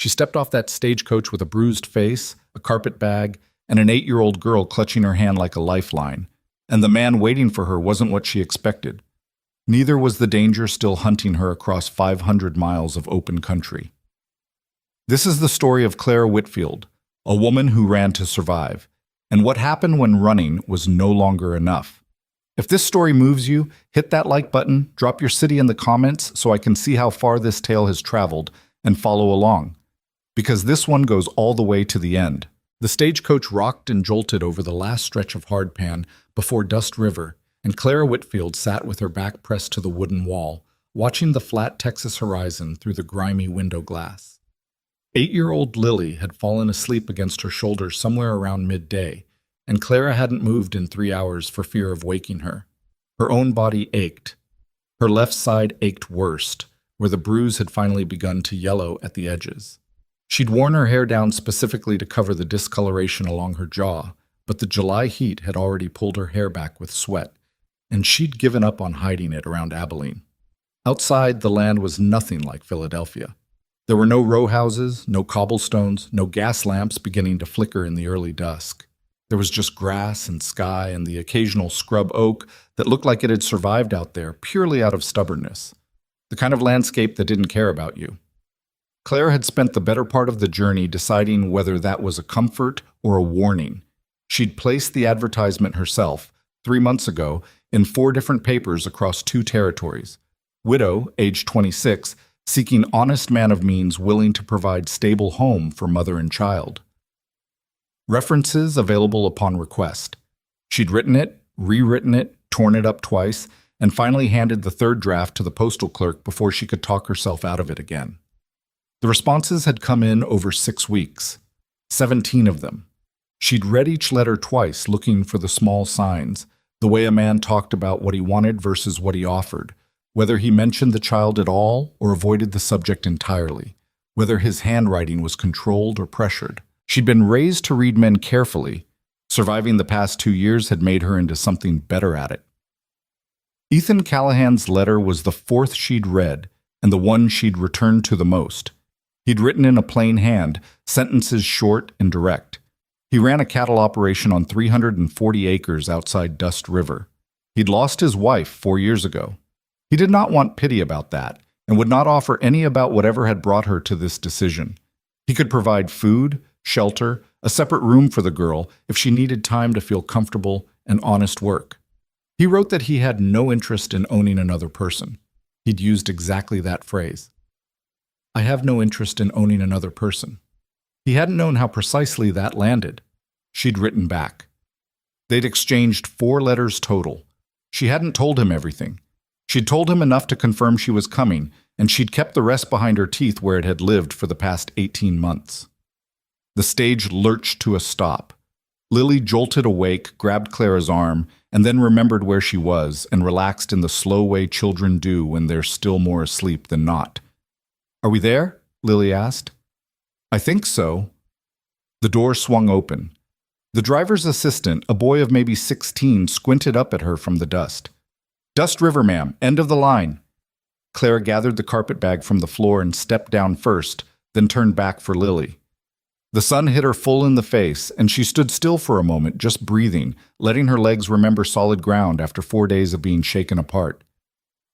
She stepped off that stagecoach with a bruised face, a carpet bag, and an 8-year-old girl clutching her hand like a lifeline. And the man waiting for her wasn't what she expected. Neither was the danger still hunting her across 500 miles of open country. This is the story of Clara Whitfield, a woman who ran to survive, and what happened when running was no longer enough. If this story moves you, hit that like button, drop your city in the comments so I can see how far this tale has traveled, and follow along. Because this one goes all the way to the end. The stagecoach rocked and jolted over the last stretch of hardpan before Dust River, and Clara Whitfield sat with her back pressed to the wooden wall, watching the flat Texas horizon through the grimy window glass. 8-year-old Lily had fallen asleep against her shoulder somewhere around midday, and Clara hadn't moved in 3 hours for fear of waking her. Her own body ached. Her left side ached worst, where the bruise had finally begun to yellow at the edges. She'd worn her hair down specifically to cover the discoloration along her jaw, but the July heat had already pulled her hair back with sweat, and she'd given up on hiding it around Abilene. Outside, the land was nothing like Philadelphia. There were no row houses, no cobblestones, no gas lamps beginning to flicker in the early dusk. There was just grass and sky and the occasional scrub oak that looked like it had survived out there purely out of stubbornness. The kind of landscape that didn't care about you. Clara had spent the better part of the journey deciding whether that was a comfort or a warning. She'd placed the advertisement herself, 3 months ago, in 4 different papers across 2 territories. Widow, age 26, seeking honest man of means willing to provide stable home for mother and child. References available upon request. She'd written it, rewritten it, torn it up twice, and finally handed the 3rd draft to the postal clerk before she could talk herself out of it again. The responses had come in over 6 weeks, 17 of them. She'd read each letter twice, looking for the small signs, the way a man talked about what he wanted versus what he offered, whether he mentioned the child at all or avoided the subject entirely, whether his handwriting was controlled or pressured. She'd been raised to read men carefully. Surviving the past 2 years had made her into something better at it. Ethan Callahan's letter was the 4th she'd read, and the one she'd returned to the most. He'd written in a plain hand, sentences short and direct. He ran a cattle operation on 340 acres outside Dust River. He'd lost his wife 4 years ago. He did not want pity about that, and would not offer any about whatever had brought her to this decision. He could provide food, shelter, a separate room for the girl if she needed time to feel comfortable and honest work. He wrote that he had no interest in owning another person. He'd used exactly that phrase. I have no interest in owning another person. He hadn't known how precisely that landed. She'd written back. They'd exchanged 4 letters total. She hadn't told him everything. She'd told him enough to confirm she was coming, and she'd kept the rest behind her teeth where it had lived for the past 18 months. The stage lurched to a stop. Lily jolted awake, grabbed Clara's arm, and then remembered where she was and relaxed in the slow way children do when they're still more asleep than not. Are we there? Lily asked. I think so. The door swung open. The driver's assistant, a boy of maybe 16, squinted up at her from the dust. Dust River, ma'am. End of the line. Clara gathered the carpet bag from the floor and stepped down first, then turned back for Lily. The sun hit her full in the face, and she stood still for a moment, just breathing, letting her legs remember solid ground after 4 days of being shaken apart.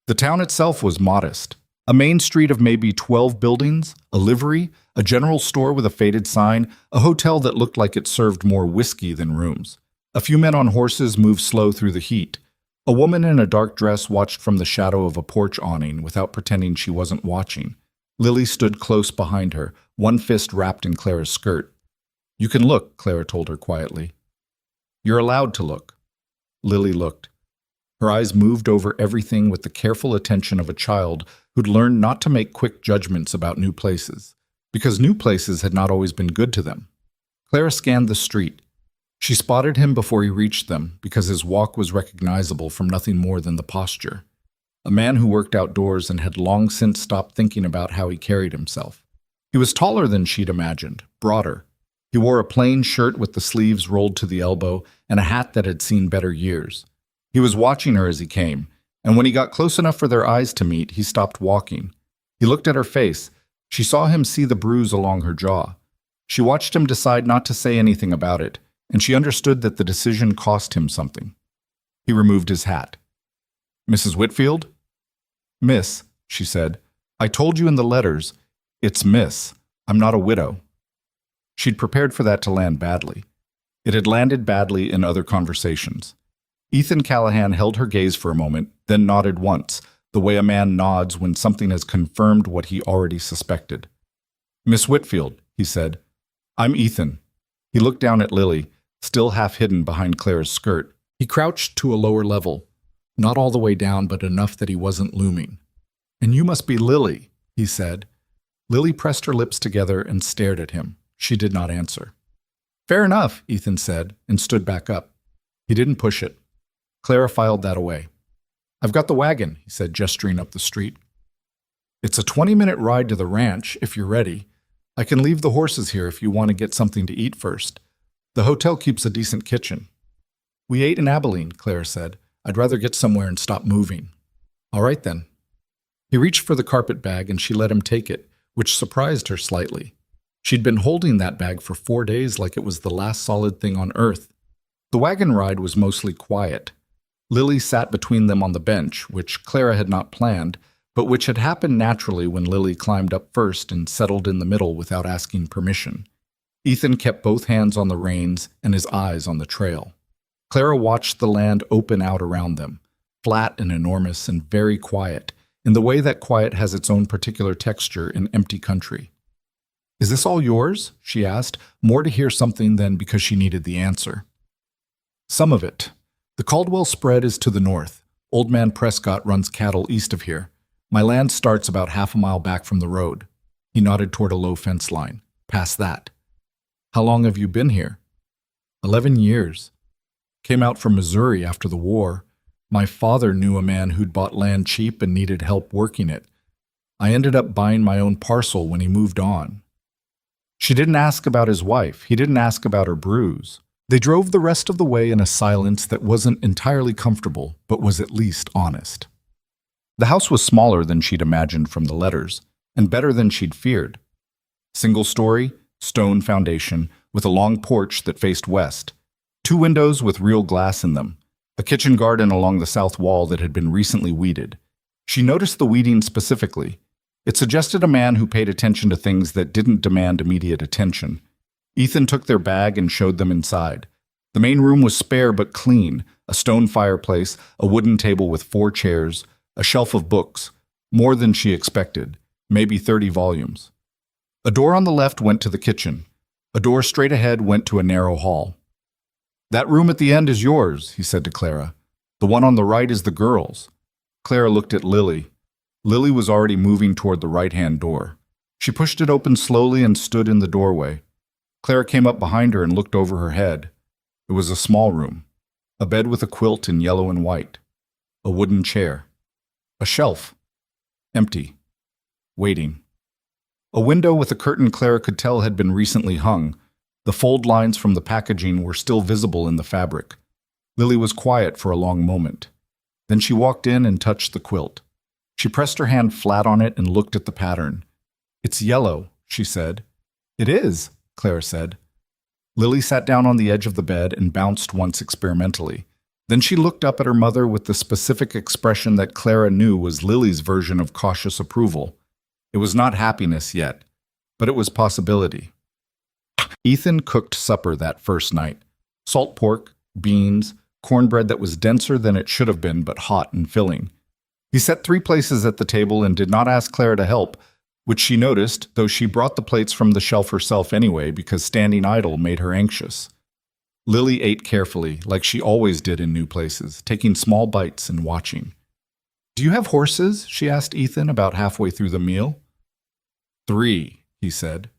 The town itself was modest. A main street of maybe 12 buildings, a livery, a general store with a faded sign, a hotel that looked like it served more whiskey than rooms. A few men on horses moved slow through the heat. A woman in a dark dress watched from the shadow of a porch awning without pretending she wasn't watching. Lily stood close behind her, one fist wrapped in Clara's skirt. You can look, Clara told her quietly. You're allowed to look. Lily looked. Her eyes moved over everything with the careful attention of a child who'd learned not to make quick judgments about new places, because new places had not always been good to them. Clara scanned the street. She spotted him before he reached them, because his walk was recognizable from nothing more than the posture. A man who worked outdoors and had long since stopped thinking about how he carried himself. He was taller than she'd imagined, broader. He wore a plain shirt with the sleeves rolled to the elbow and a hat that had seen better years. He was watching her as he came, and when he got close enough for their eyes to meet, he stopped walking. He looked at her face, She saw him see the bruise along her jaw. She watched him decide not to say anything about it, and she understood that the decision cost him something. He removed his hat. "Mrs. Whitfield?" "Miss," she said. "I told you in the letters. It's Miss. I'm not a widow." She'd prepared for that to land badly. It had landed badly in other conversations. Ethan Callahan held her gaze for a moment, then nodded once, the way a man nods when something has confirmed what he already suspected. "Miss Whitfield," he said. "I'm Ethan." He looked down at Lily, still half hidden behind Claire's skirt. He crouched to a lower level, not all the way down, but enough that he wasn't looming. "And you must be Lily," he said. Lily pressed her lips together and stared at him. She did not answer. "Fair enough," Ethan said, and stood back up. He didn't push it. Clara filed that away. "I've got the wagon," he said, gesturing up the street. "It's a 20-minute ride to the ranch, if you're ready. I can leave the horses here if you want to get something to eat first. The hotel keeps a decent kitchen." "We ate in Abilene," Claire said. "I'd rather get somewhere and stop moving." "All right, then." He reached for the carpet bag and she let him take it, which surprised her slightly. She'd been holding that bag for 4 days like it was the last solid thing on earth. The wagon ride was mostly quiet. Lily sat between them on the bench, which Clara had not planned, but which had happened naturally when Lily climbed up first and settled in the middle without asking permission. Ethan kept both hands on the reins and his eyes on the trail. Clara watched the land open out around them, flat and enormous and very quiet, in the way that quiet has its own particular texture in empty country. "Is this all yours?" she asked, more to hear something than because she needed the answer. "Some of it. The Caldwell spread is to the north. Old Man Prescott runs cattle east of here. My land starts about half a mile back from the road." He nodded toward a low fence line. "Past that." "How long have you been here?" 11 years. Came out from Missouri after the war. My father knew a man who'd bought land cheap and needed help working it. I ended up buying my own parcel when he moved on." She didn't ask about his wife. He didn't ask about her bruise. They drove the rest of the way in a silence that wasn't entirely comfortable, but was at least honest. The house was smaller than she'd imagined from the letters, and better than she'd feared. Single story, stone foundation, with a long porch that faced west. 2 windows with real glass in them. A kitchen garden along the south wall that had been recently weeded. She noticed the weeding specifically. It suggested a man who paid attention to things that didn't demand immediate attention. Ethan took their bag and showed them inside. The main room was spare but clean, a stone fireplace, a wooden table with 4 chairs, a shelf of books, more than she expected, maybe 30 volumes. A door on the left went to the kitchen. A door straight ahead went to a narrow hall. "That room at the end is yours," he said to Clara. "The one on the right is the girls'." Clara looked at Lily. Lily was already moving toward the right-hand door. She pushed it open slowly and stood in the doorway. Clara came up behind her and looked over her head. It was a small room. A bed with a quilt in yellow and white. A wooden chair. A shelf. Empty. Waiting. A window with a curtain Clara could tell had been recently hung. The fold lines from the packaging were still visible in the fabric. Lily was quiet for a long moment. Then she walked in and touched the quilt. She pressed her hand flat on it and looked at the pattern. "It's yellow," she said. "It is," Clara said. Lily sat down on the edge of the bed and bounced once experimentally. Then she looked up at her mother with the specific expression that Clara knew was Lily's version of cautious approval. It was not happiness yet, but it was possibility. Ethan cooked supper that first night. Salt pork, beans, cornbread that was denser than it should have been but hot and filling. He set 3 places at the table and did not ask Clara to help, which she noticed, though she brought the plates from the shelf herself anyway because standing idle made her anxious. Lily ate carefully, like she always did in new places, taking small bites and watching. "Do you have horses?" she asked Ethan about halfway through the meal. 3, he said.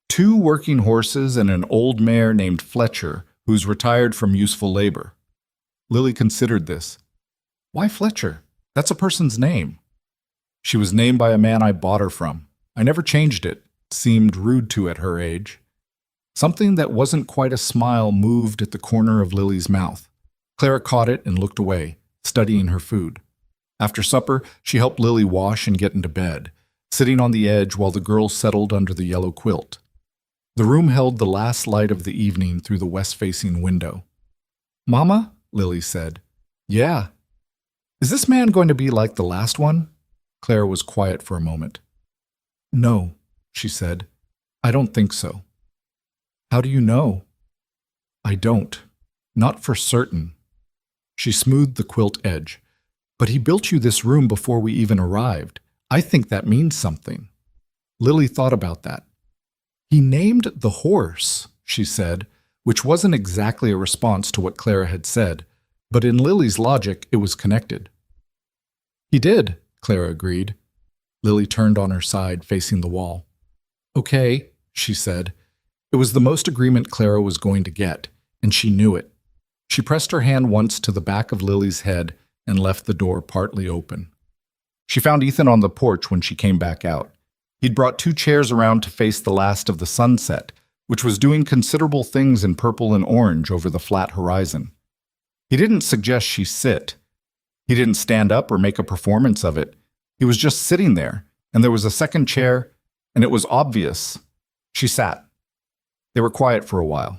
2 working horses and an old mare named Fletcher, who's retired from useful labor. Lily considered this. "Why Fletcher? That's a person's name." "She was named by a man I bought her from. I never changed it. Seemed rude to at her age." Something that wasn't quite a smile moved at the corner of Lily's mouth. Clara caught it and looked away, studying her food. After supper, she helped Lily wash and get into bed. sitting on the edge while the girl settled under the yellow quilt. The room held the last light of the evening through the west-facing window. "Mama?" Lily said. "Yeah." "Is this man going to be like the last one?" Clara was quiet for a moment. "No," she said. "I don't think so." "How do you know?" "I don't. Not for certain." She smoothed the quilt edge. "But he built you this room before we even arrived. I think that means something." Lily thought about that. "He named the horse," she said, which wasn't exactly a response to what Clara had said, but in Lily's logic it was connected. "He did," Clara agreed. Lily turned on her side, facing the wall. "Okay," she said. It was the most agreement Clara was going to get, and she knew it. She pressed her hand once to the back of Lily's head and left the door partly open. She found Ethan on the porch when she came back out. He'd brought 2 chairs around to face the last of the sunset, which was doing considerable things in purple and orange over the flat horizon. He didn't suggest she sit. He didn't stand up or make a performance of it. He was just sitting there, and there was a second chair, and it was obvious. She sat. They were quiet for a while.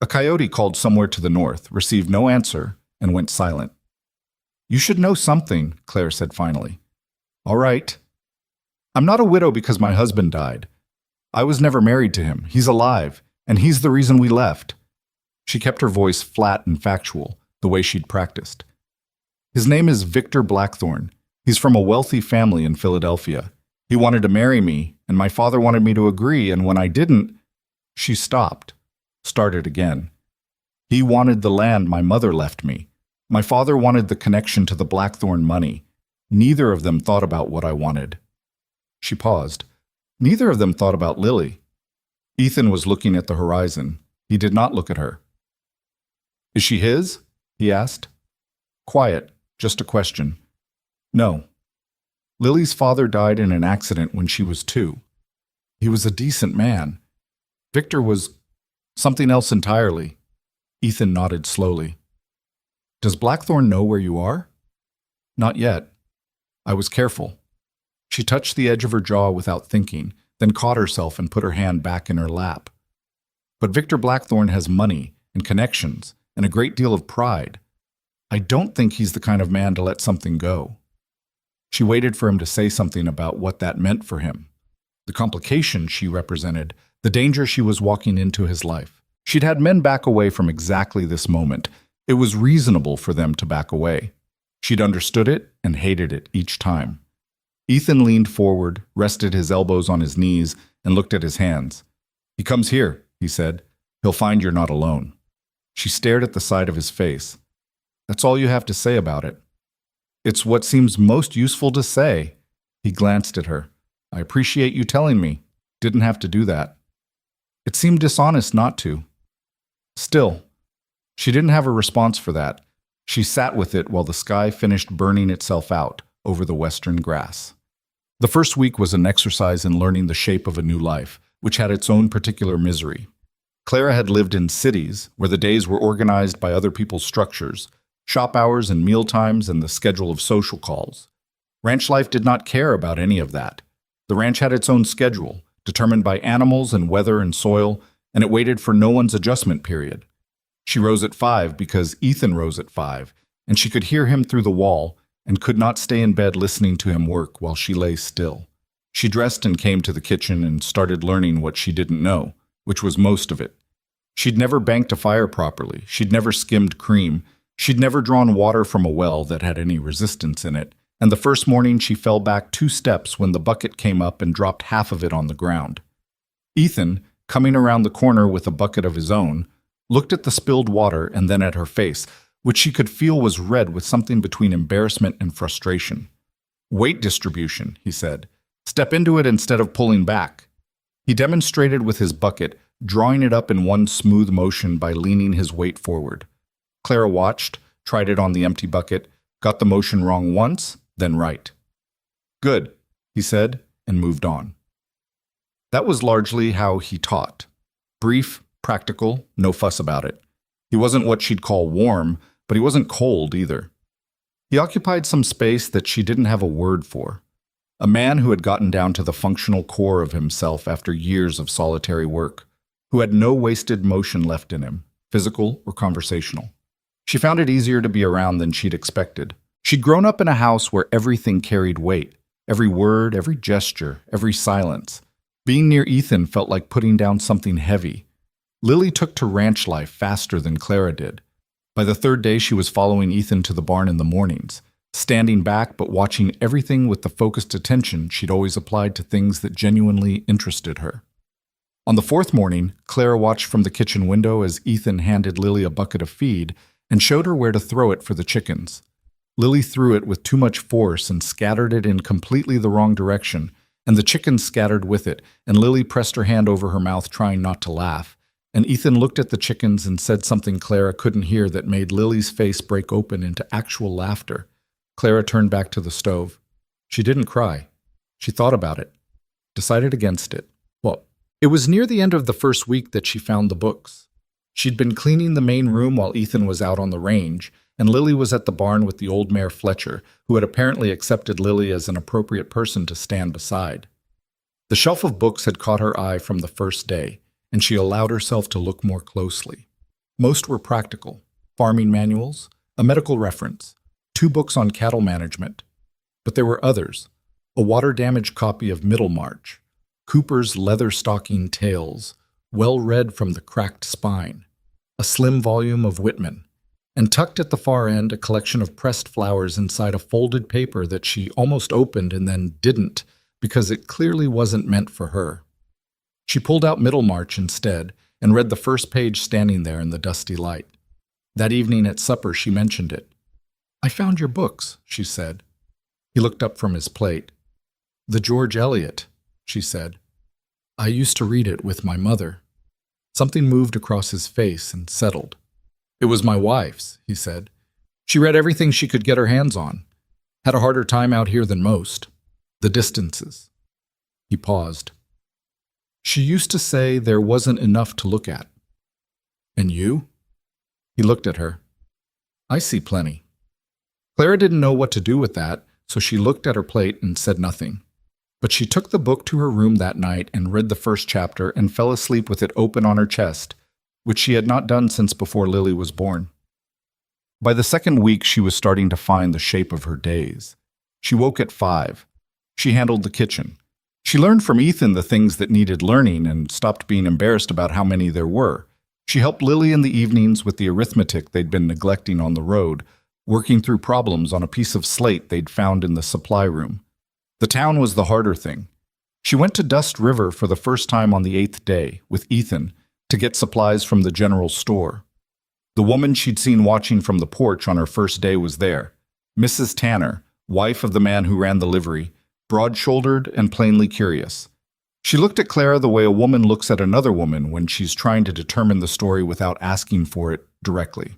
A coyote called somewhere to the north, received no answer, and went silent. "You should know something," Claire said finally. "All right. I'm not a widow because my husband died. I was never married to him. He's alive, and he's the reason we left." She kept her voice flat and factual, the way she'd practiced. "His name is Victor Blackthorne. He's from a wealthy family in Philadelphia. He wanted to marry me, and my father wanted me to agree, and when I didn't..." She stopped, started again. "He wanted the land my mother left me. My father wanted the connection to the Blackthorne money. Neither of them thought about what I wanted." She paused. Neither of them thought about Lily. Ethan was looking at the horizon. He did not look at her. "Is she his?" he asked. Quiet, just a question. "No. Lily's father died in an accident when she was 2. He was a decent man. Victor was something else entirely." Ethan nodded slowly. "Does Blackthorne know where you are?" "Not yet. I was careful." She touched the edge of her jaw without thinking, then caught herself and put her hand back in her lap. "But Victor Blackthorne has money and connections and a great deal of pride. I don't think he's the kind of man to let something go." She waited for him to say something about what that meant for him. The complication she represented, the danger she was walking into his life. She'd had men back away from exactly this moment. It was reasonable for them to back away. She'd understood it and hated it each time. Ethan leaned forward, rested his elbows on his knees, and looked at his hands. "He comes here," he said. "He'll find you're not alone." She stared at the side of his face. "That's all you have to say about it?" "It's what seems most useful to say." He glanced at her. "I appreciate you telling me. Didn't have to do that." It seemed dishonest not to. Still, she didn't have a response for that. She sat with it while the sky finished burning itself out over the western grass. The first week was an exercise in learning the shape of a new life, which had its own particular misery. Clara had lived in cities, where the days were organized by other people's structures, shop hours and meal times and the schedule of social calls. Ranch life did not care about any of that. The ranch had its own schedule, determined by animals and weather and soil, and it waited for no one's adjustment period. She rose at 5 because Ethan rose at 5, and she could hear him through the wall and could not stay in bed listening to him work while she lay still. She dressed and came to the kitchen and started learning what she didn't know, which was most of it. She'd never banked a fire properly. She'd never skimmed cream. She'd never drawn water from a well that had any resistance in it. And the first morning she fell back 2 steps when the bucket came up and dropped half of it on the ground. Ethan, coming around the corner with a bucket of his own, looked at the spilled water and then at her face, which she could feel was red with something between embarrassment and frustration. "Weight distribution," he said. "Step into it instead of pulling back." He demonstrated with his bucket, drawing it up in one smooth motion by leaning his weight forward. Clara watched, tried it on the empty bucket, got the motion wrong once, then right. "Good," he said, and moved on. That was largely how he taught. Brief, practical, no fuss about it. He wasn't what she'd call warm, but he wasn't cold either. He occupied some space that she didn't have a word for. A man who had gotten down to the functional core of himself after years of solitary work, who had no wasted motion left in him, physical or conversational. She found it easier to be around than she'd expected. She'd grown up in a house where everything carried weight, every word, every gesture, every silence. Being near Ethan felt like putting down something heavy. Lily took to ranch life faster than Clara did. By the third day, she was following Ethan to the barn in the mornings, standing back but watching everything with the focused attention she'd always applied to things that genuinely interested her. On the fourth morning, Clara watched from the kitchen window as Ethan handed Lily a bucket of feed and showed her where to throw it for the chickens. Lily threw it with too much force and scattered it in completely the wrong direction, and the chickens scattered with it, and Lily pressed her hand over her mouth trying not to laugh. And Ethan looked at the chickens and said something Clara couldn't hear that made Lily's face break open into actual laughter. Clara turned back to the stove. She didn't cry. She thought about it, decided against it. Well, it was near the end of the first week that she found the books. She'd been cleaning the main room while Ethan was out on the range, and Lily was at the barn with the old mare Fletcher, who had apparently accepted Lily as an appropriate person to stand beside. The shelf of books had caught her eye from the first day, and she allowed herself to look more closely. Most were practical: farming manuals, a medical reference, 2 books on cattle management. But there were others: a water-damaged copy of Middlemarch, Cooper's Leather-Stocking Tales, well read from the cracked spine, a slim volume of Whitman, and tucked at the far end a collection of pressed flowers inside a folded paper that she almost opened and then didn't, because it clearly wasn't meant for her. She pulled out Middlemarch instead and read the first page standing there in the dusty light. That evening at supper she mentioned it. "I found your books," she said. He looked up from his plate. "The George Eliot," she said. "I used to read it with my mother." Something moved across his face and settled. "It was my wife's," he said. "She read everything she could get her hands on. Had a harder time out here than most. The distances." He paused. "She used to say there wasn't enough to look at." "And you?" He looked at her. "I see plenty." Clara didn't know what to do with that, so she looked at her plate and said nothing. But she took the book to her room that night and read the first chapter and fell asleep with it open on her chest, which she had not done since before Lily was born. By the second week, she was starting to find the shape of her days. She woke at 5. She handled the kitchen. She learned from Ethan the things that needed learning and stopped being embarrassed about how many there were. She helped Lily in the evenings with the arithmetic they'd been neglecting on the road, working through problems on a piece of slate they'd found in the supply room. The town was the harder thing. She went to Dust River for the first time on the 8th day, with Ethan, to get supplies from the general store. The woman she'd seen watching from the porch on her first day was there, Mrs. Tanner, wife of the man who ran the livery, broad-shouldered and plainly curious. She looked at Clara the way a woman looks at another woman when she's trying to determine the story without asking for it directly.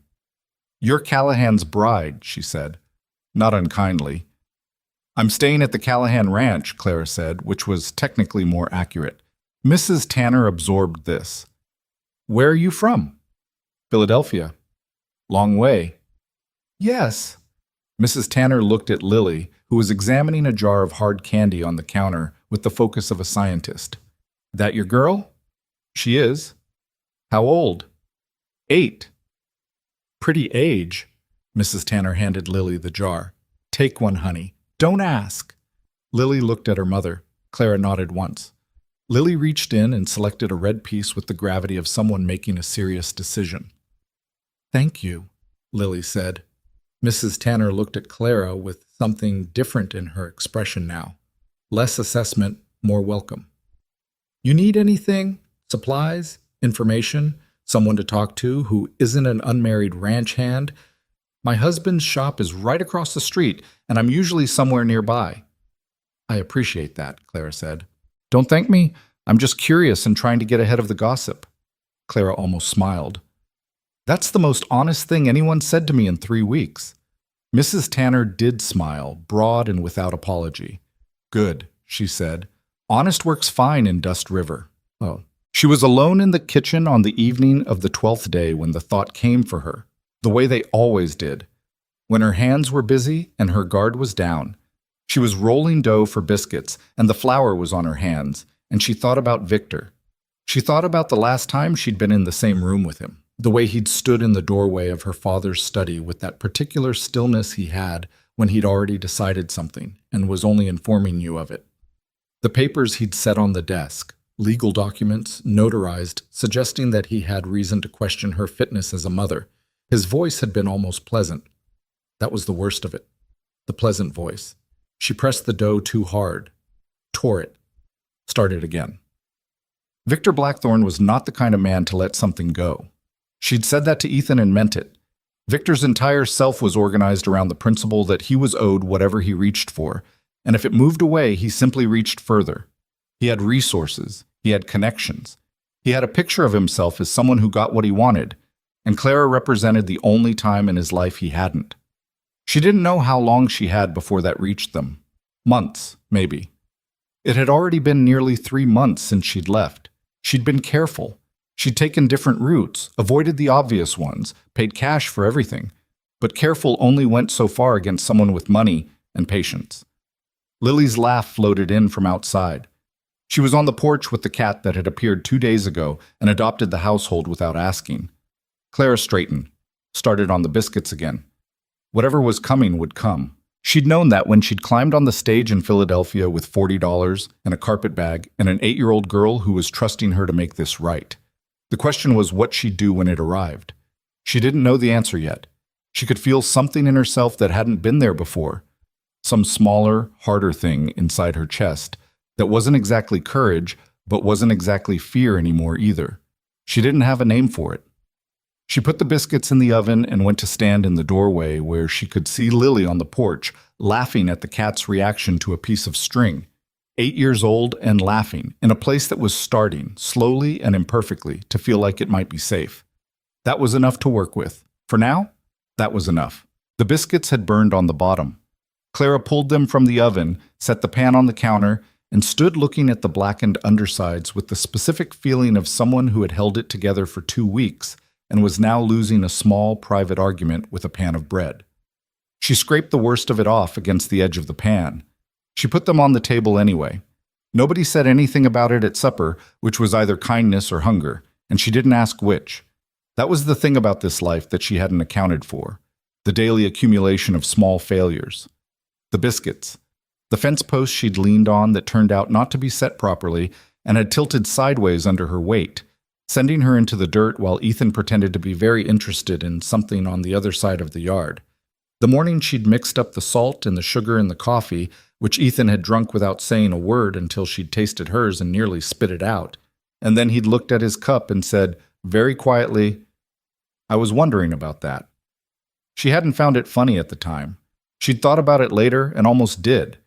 "You're Callahan's bride," she said, not unkindly. "I'm staying at the Callahan Ranch," Clara said, which was technically more accurate. Mrs. Tanner absorbed this. "Where are you from?" "Philadelphia." "Long way." "Yes." Mrs. Tanner looked at Lily, who was examining a jar of hard candy on the counter with the focus of a scientist. "That your girl?" "She is." "How old?" 8. "Pretty age." Mrs. Tanner handed Lily the jar. "Take one, honey. Don't ask." Lily looked at her mother. Clara nodded once. Lily reached in and selected a red piece with the gravity of someone making a serious decision. "Thank you," Lily said. Mrs. Tanner looked at Clara with something different in her expression now. Less assessment, more welcome. "You need anything? Supplies? Information? Someone to talk to who isn't an unmarried ranch hand? My husband's shop is right across the street, and I'm usually somewhere nearby." "I appreciate that," Clara said. "Don't thank me. I'm just curious and trying to get ahead of the gossip." Clara almost smiled. "That's the most honest thing anyone said to me in 3 weeks." Mrs. Tanner did smile, broad and without apology. "Good," she said. "Honest works fine in Dust River." Oh. She was alone in the kitchen on the evening of the 12th day when the thought came for her, the way they always did. When her hands were busy and her guard was down, She was rolling dough for biscuits, and the flour was on her hands, and she thought about Victor. She thought about the last time she'd been in the same room with him, the way he'd stood in the doorway of her father's study with that particular stillness he had when he'd already decided something and was only informing you of it. The papers he'd set on the desk, legal documents, notarized, suggesting that he had reason to question her fitness as a mother. His voice had been almost pleasant. That was the worst of it. The pleasant voice. She pressed the dough too hard, tore it, started again. Victor Blackthorne was not the kind of man to let something go. She'd said that to Ethan and meant it. Victor's entire self was organized around the principle that he was owed whatever he reached for, and if it moved away, he simply reached further. He had resources. He had connections. He had a picture of himself as someone who got what he wanted, and Clara represented the only time in his life he hadn't. She didn't know how long she had before that reached them. Months, maybe. It had already been nearly 3 months since she'd left. She'd been careful. She'd taken different routes, avoided the obvious ones, paid cash for everything. But careful only went so far against someone with money and patience. Lily's laugh floated in from outside. She was on the porch with the cat that had appeared 2 days ago and adopted the household without asking. Clara straightened, started on the biscuits again. Whatever was coming would come. She'd known that when she'd climbed on the stage in Philadelphia with $40 and a carpet bag and an 8-year-old girl who was trusting her to make this right. The question was what she'd do when it arrived. She didn't know the answer yet. She could feel something in herself that hadn't been there before. Some smaller, harder thing inside her chest that wasn't exactly courage, but wasn't exactly fear anymore either. She didn't have a name for it. She put the biscuits in the oven and went to stand in the doorway where she could see Lily on the porch, laughing at the cat's reaction to a piece of string. 8 years old and laughing, in a place that was starting, slowly and imperfectly, to feel like it might be safe. That was enough to work with. For now, that was enough. The biscuits had burned on the bottom. Clara pulled them from the oven, set the pan on the counter, and stood looking at the blackened undersides with the specific feeling of someone who had held it together for 2 weeks and was now losing a small, private argument with a pan of bread. She scraped the worst of it off against the edge of the pan. She put them on the table anyway. Nobody said anything about it at supper, which was either kindness or hunger, and she didn't ask which. That was the thing about this life that she hadn't accounted for, the daily accumulation of small failures. The biscuits. The fence post she'd leaned on that turned out not to be set properly and had tilted sideways under her weight, sending her into the dirt while Ethan pretended to be very interested in something on the other side of the yard. The morning she'd mixed up the salt and the sugar in the coffee, which Ethan had drunk without saying a word until she'd tasted hers and nearly spit it out, and then he'd looked at his cup and said, very quietly, "I was wondering about that." She hadn't found it funny at the time. She'd thought about it later and almost did.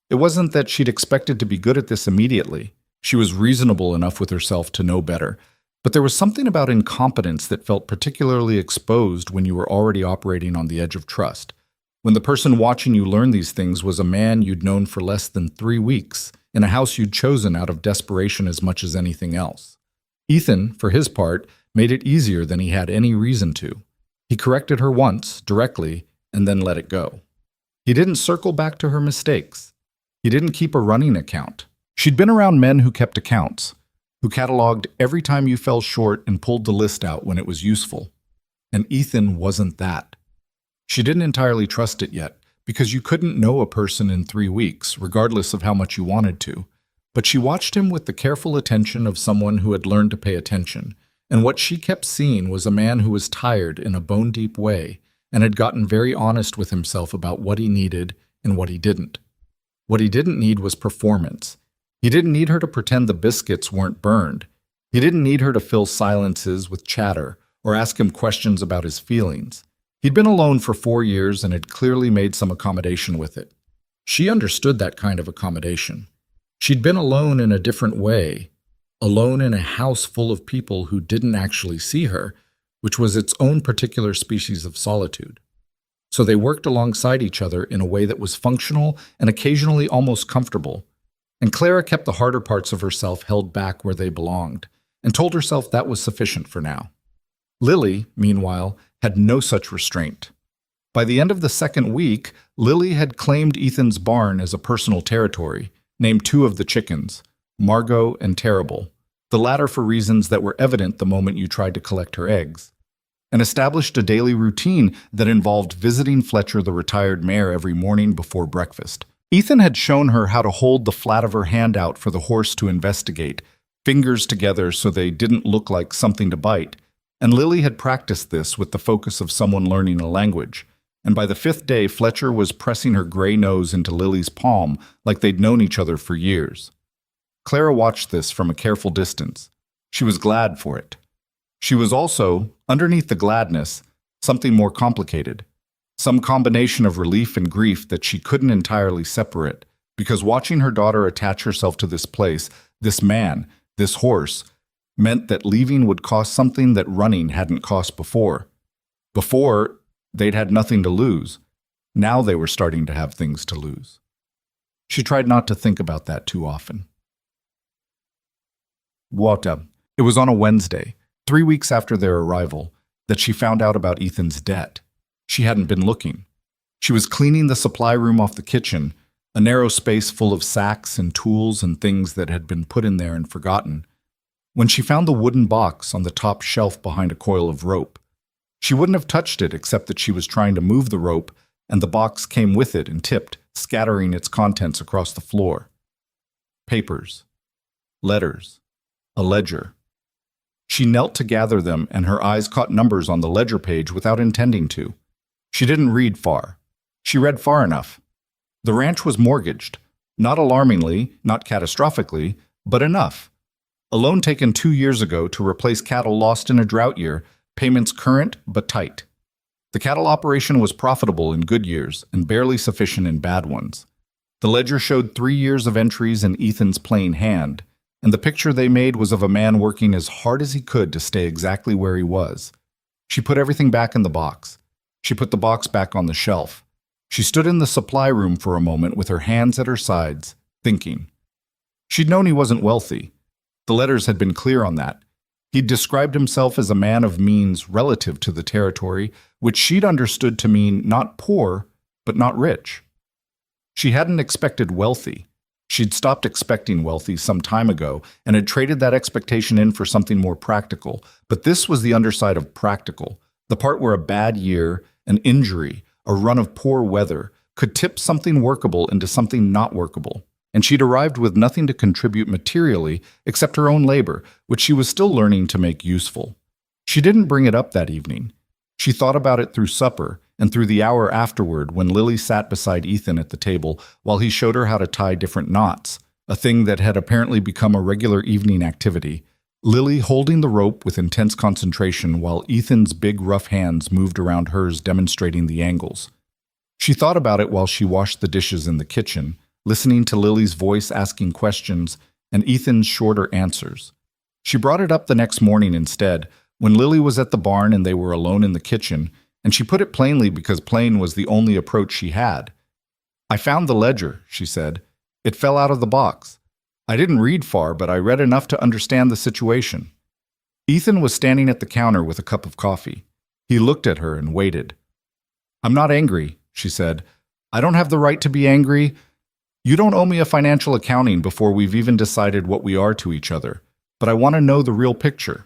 It wasn't that she'd expected to be good at this immediately. She was reasonable enough with herself to know better. But there was something about incompetence that felt particularly exposed when you were already operating on the edge of trust. When the person watching you learn these things was a man you'd known for less than 3 weeks, in a house you'd chosen out of desperation as much as anything else. Ethan, for his part, made it easier than he had any reason to. He corrected her once, directly, and then let it go. He didn't circle back to her mistakes. He didn't keep a running account. She'd been around men who kept accounts, who cataloged every time you fell short and pulled the list out when it was useful. And Ethan wasn't that. She didn't entirely trust it yet, because you couldn't know a person in 3 weeks, regardless of how much you wanted to. But she watched him with the careful attention of someone who had learned to pay attention, and what she kept seeing was a man who was tired in a bone-deep way and had gotten very honest with himself about what he needed and what he didn't. What he didn't need was performance. He didn't need her to pretend the biscuits weren't burned. He didn't need her to fill silences with chatter or ask him questions about his feelings. He'd been alone for 4 years and had clearly made some accommodation with it. She understood that kind of accommodation. She'd been alone in a different way, alone in a house full of people who didn't actually see her, which was its own particular species of solitude. So they worked alongside each other in a way that was functional and occasionally almost comfortable. And Clara kept the harder parts of herself held back where they belonged, and told herself that was sufficient for now. Lily, meanwhile, had no such restraint. By the end of the second week, Lily had claimed Ethan's barn as a personal territory, named two of the chickens, Margot and Terrible, the latter for reasons that were evident the moment you tried to collect her eggs, and established a daily routine that involved visiting Fletcher the retired mayor every morning before breakfast. Ethan had shown her how to hold the flat of her hand out for the horse to investigate, fingers together so they didn't look like something to bite, and Lily had practiced this with the focus of someone learning a language. And by the fifth day, Fletcher was pressing her gray nose into Lily's palm like they'd known each other for years. Clara watched this from a careful distance. She was glad for it. She was also, underneath the gladness, something more complicated. Some combination of relief and grief that she couldn't entirely separate, because watching her daughter attach herself to this place, this man, this horse, meant that leaving would cost something that running hadn't cost before. Before, they'd had nothing to lose. Now they were starting to have things to lose. She tried not to think about that too often. It was on a Wednesday, 3 weeks after their arrival, that she found out about Ethan's debt. She hadn't been looking. She was cleaning the supply room off the kitchen, a narrow space full of sacks and tools and things that had been put in there and forgotten, when she found the wooden box on the top shelf behind a coil of rope. She wouldn't have touched it except that she was trying to move the rope, and the box came with it and tipped, scattering its contents across the floor. Papers. Letters. A ledger. She knelt to gather them, and her eyes caught numbers on the ledger page without intending to. She didn't read far. She read far enough. The ranch was mortgaged. Not alarmingly, not catastrophically, but enough. A loan taken 2 years ago to replace cattle lost in a drought year, payments current but tight. The cattle operation was profitable in good years and barely sufficient in bad ones. The ledger showed 3 years of entries in Ethan's plain hand, and the picture they made was of a man working as hard as he could to stay exactly where he was. She put everything back in the box. She put the box back on the shelf. She stood in the supply room for a moment with her hands at her sides, thinking. She'd known he wasn't wealthy. The letters had been clear on that. He'd described himself as a man of means relative to the territory, which she'd understood to mean not poor, but not rich. She hadn't expected wealthy. She'd stopped expecting wealthy some time ago and had traded that expectation in for something more practical. But this was the underside of practical, the part where a bad year, an injury, a run of poor weather could tip something workable into something not workable. And she'd arrived with nothing to contribute materially except her own labor, which she was still learning to make useful. She didn't bring it up that evening. She thought about it through supper and through the hour afterward when Lily sat beside Ethan at the table while he showed her how to tie different knots, a thing that had apparently become a regular evening activity, Lily holding the rope with intense concentration while Ethan's big rough hands moved around hers demonstrating the angles. She thought about it while she washed the dishes in the kitchen, listening to Lily's voice asking questions and Ethan's shorter answers. She brought it up the next morning instead, when Lily was at the barn and they were alone in the kitchen, and she put it plainly because plain was the only approach she had. "I found the ledger," she said. "It fell out of the box. I didn't read far, but I read enough to understand the situation." Ethan was standing at the counter with a cup of coffee. He looked at her and waited. "I'm not angry," she said. "I don't have the right to be angry. You don't owe me a financial accounting before we've even decided what we are to each other, but I want to know the real picture."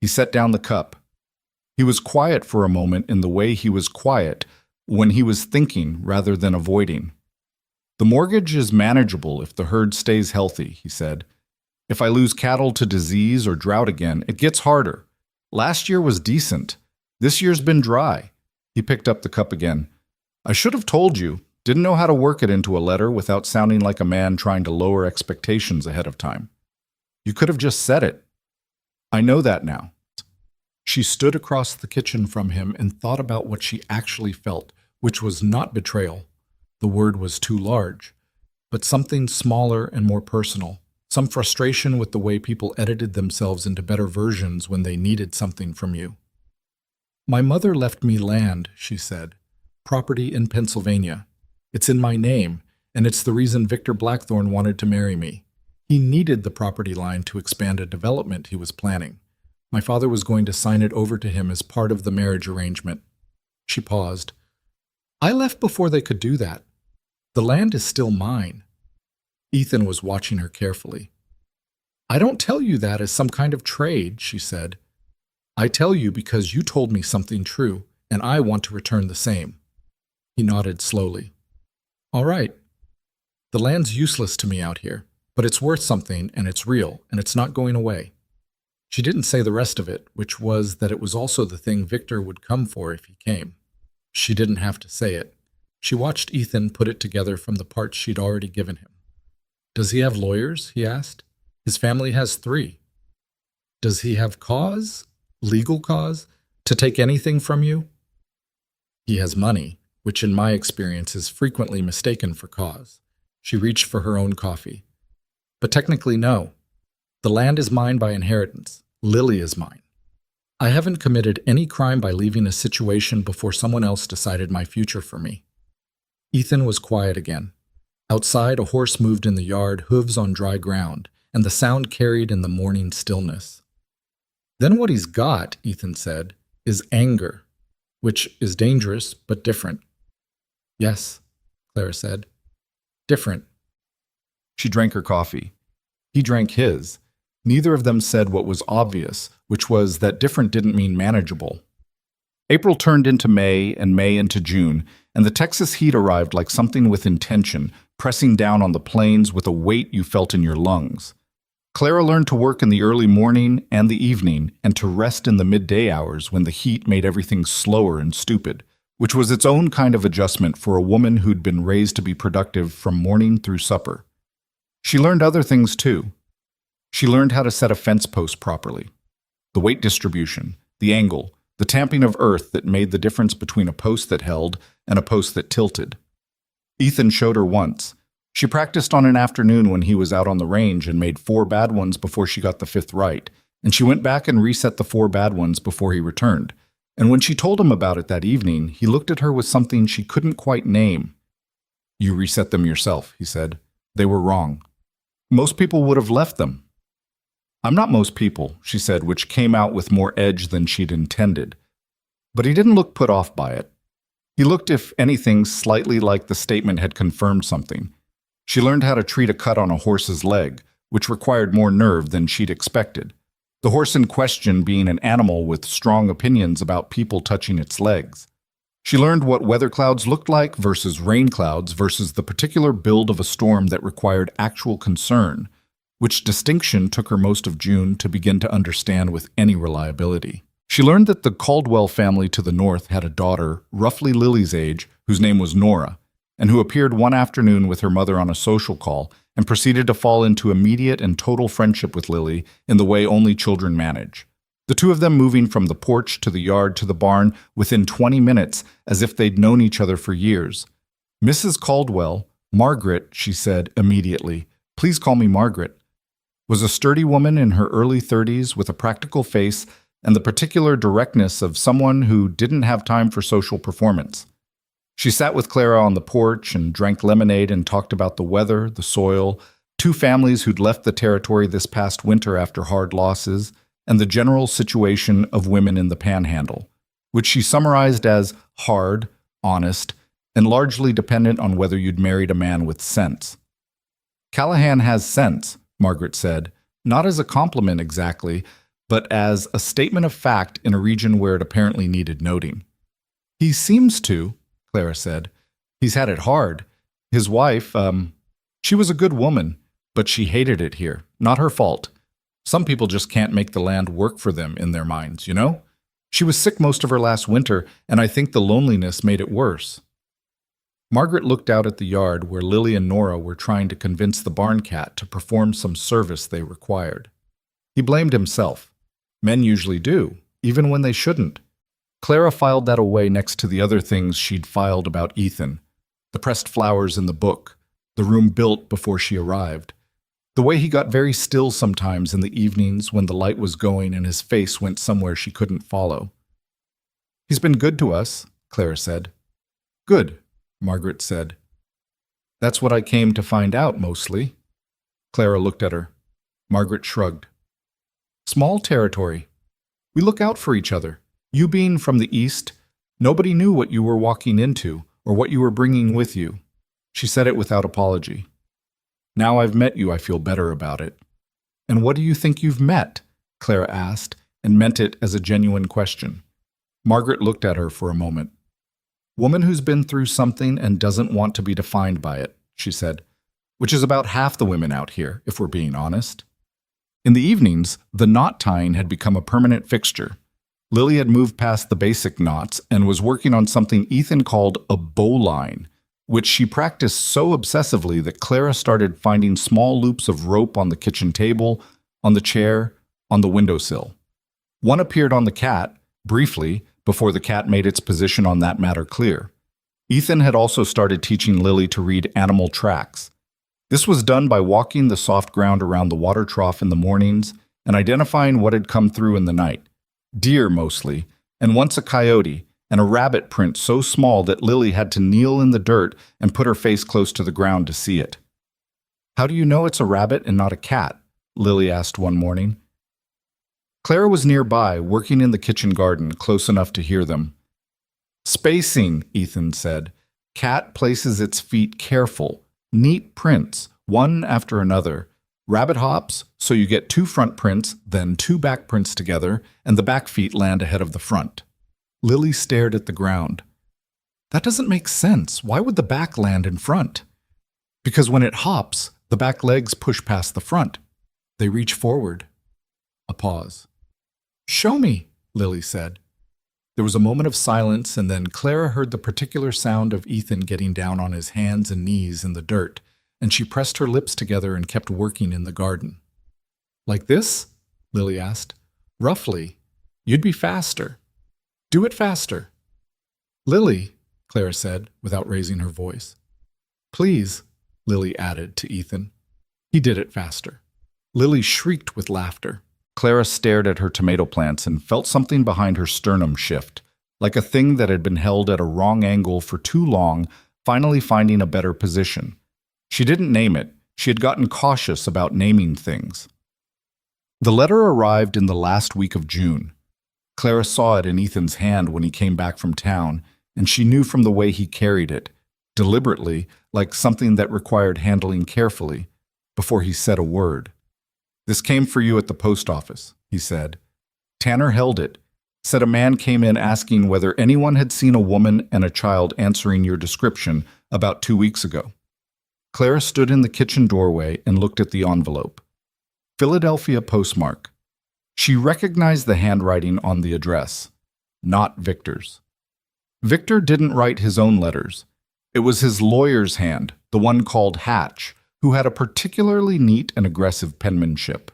He set down the cup. He was quiet for a moment in the way he was quiet when he was thinking rather than avoiding. "The mortgage is manageable if the herd stays healthy," he said. "If I lose cattle to disease or drought again, it gets harder. Last year was decent. This year's been dry." He picked up the cup again. "I should have told you. Didn't know how to work it into a letter without sounding like a man trying to lower expectations ahead of time. You could have just said it. I know that now." She stood across the kitchen from him and thought about what she actually felt, which was not betrayal. The word was too large, but something smaller and more personal, some frustration with the way people edited themselves into better versions when they needed something from you. "My mother left me land," she said, "property in Pennsylvania. It's in my name, and it's the reason Victor Blackthorne wanted to marry me. He needed the property line to expand a development he was planning. My father was going to sign it over to him as part of the marriage arrangement." She paused. I left before they could do that. The land is still mine. Ethan was watching her carefully. I don't tell you that as some kind of trade, she said. I tell you because you told me something true, and I want to return the same. He nodded slowly. All right. The land's useless to me out here, but it's worth something, and it's real, and it's not going away. She didn't say the rest of it, which was that it was also the thing Victor would come for if he came. She didn't have to say it. She watched Ethan put it together from the parts she'd already given him. Does he have lawyers? He asked. His family has 3. Does he have cause? Legal cause? To take anything from you? He has money, which in my experience is frequently mistaken for cause. She reached for her own coffee. But technically, no. The land is mine by inheritance. Lily is mine. I haven't committed any crime by leaving a situation before someone else decided my future for me. Ethan was quiet again. Outside, a horse moved in the yard, hooves on dry ground, and the sound carried in the morning stillness. Then what he's got, Ethan said, is anger, which is dangerous but different. Yes, Clara said. Different. She drank her coffee. He drank his. Neither of them said what was obvious, which was that different didn't mean manageable. April turned into May and May into June, and the Texas heat arrived like something with intention, pressing down on the plains with a weight you felt in your lungs. Clara learned to work in the early morning and the evening, and to rest in the midday hours when the heat made everything slower and stupid, which was its own kind of adjustment for a woman who'd been raised to be productive from morning through supper. She learned other things too. She learned how to set a fence post properly. The weight distribution, the angle, the tamping of earth that made the difference between a post that held and a post that tilted. Ethan showed her once. She practiced on an afternoon when he was out on the range and made 4 bad ones before she got the 5th right, and she went back and reset the 4 bad ones before he returned. And when she told him about it that evening, he looked at her with something she couldn't quite name. You reset them yourself, he said. They were wrong. Most people would have left them. I'm not most people, she said, which came out with more edge than she'd intended. But he didn't look put off by it. He looked, if anything, slightly like the statement had confirmed something. She learned how to treat a cut on a horse's leg, which required more nerve than she'd expected. The horse in question being an animal with strong opinions about people touching its legs. She learned what weather clouds looked like versus rain clouds versus the particular build of a storm that required actual concern, which distinction took her most of June to begin to understand with any reliability. She learned that the Caldwell family to the north had a daughter, roughly Lily's age, whose name was Nora, and who appeared one afternoon with her mother on a social call and proceeded to fall into immediate and total friendship with Lily in the way only children manage. The two of them moving from the porch to the yard to the barn within 20 minutes as if they'd known each other for years. Mrs. Caldwell, Margaret, she said immediately, please call me Margaret, was a sturdy woman in her early 30s with a practical face and the particular directness of someone who didn't have time for social performance. She sat with Clara on the porch and drank lemonade and talked about the weather, the soil, 2 families who'd left the territory this past winter after hard losses, and the general situation of women in the Panhandle, which she summarized as hard, honest, and largely dependent on whether you'd married a man with sense. Callahan has sense, Margaret said, not as a compliment exactly, but as a statement of fact in a region where it apparently needed noting. He seems to, Clara said. He's had it hard. His wife, she was a good woman, but she hated it here. Not her fault. Some people just can't make the land work for them in their minds, you know? She was sick most of her last winter, and I think the loneliness made it worse. Margaret looked out at the yard where Lily and Nora were trying to convince the barn cat to perform some service they required. He blamed himself. Men usually do, even when they shouldn't. Clara filed that away next to the other things she'd filed about Ethan. The pressed flowers in the book, the room built before she arrived. The way he got very still sometimes in the evenings when the light was going and his face went somewhere she couldn't follow. He's been good to us, Clara said. Good, Margaret said. That's what I came to find out, mostly. Clara looked at her. Margaret shrugged. Small territory. We look out for each other. You being from the east, nobody knew what you were walking into, or what you were bringing with you. She said it without apology. Now I've met you, I feel better about it. And what do you think you've met? Clara asked, and meant it as a genuine question. Margaret looked at her for a moment. Woman who's been through something and doesn't want to be defined by it, she said, which is about half the women out here, if we're being honest. In the evenings, the knot tying had become a permanent fixture. Lily had moved past the basic knots and was working on something Ethan called a bowline, which she practiced so obsessively that Clara started finding small loops of rope on the kitchen table, on the chair, on the windowsill. One appeared on the cat, briefly, before the cat made its position on that matter clear. Ethan had also started teaching Lily to read animal tracks. This was done by walking the soft ground around the water trough in the mornings and identifying what had come through in the night. Deer mostly, and once a coyote, and a rabbit print so small that Lily had to kneel in the dirt and put her face close to the ground to see it. How do you know it's a rabbit and not a cat? Lily asked one morning. Clara was nearby, working in the kitchen garden, close enough to hear them. Spacing, Ethan said. Cat places its feet careful, neat prints, one after another. Rabbit hops, so you get 2 front prints, then 2 back prints together, and the back feet land ahead of the front. Lily stared at the ground. That doesn't make sense. Why would the back land in front? Because when it hops, the back legs push past the front. They reach forward. A pause. Show me, Lily said. There was a moment of silence, and then Clara heard the particular sound of Ethan getting down on his hands and knees in the dirt, and she pressed her lips together and kept working in the garden. Like this? Lily asked. Roughly. You'd be faster. Do it faster. Lily, Clara said, without raising her voice. Please, Lily added to Ethan. He did it faster. Lily shrieked with laughter. Clara stared at her tomato plants and felt something behind her sternum shift, like a thing that had been held at a wrong angle for too long, finally finding a better position. She didn't name it. She had gotten cautious about naming things. The letter arrived in the last week of June. Clara saw it in Ethan's hand when he came back from town, and she knew from the way he carried it, deliberately, like something that required handling carefully, before he said a word. This came for you at the post office, he said. Tanner held it, said a man came in asking whether anyone had seen a woman and a child answering your description about 2 weeks ago. Clara stood in the kitchen doorway and looked at the envelope. Philadelphia postmark. She recognized the handwriting on the address, not Victor's. Victor didn't write his own letters. It was his lawyer's hand, the one called Hatch, who had a particularly neat and aggressive penmanship.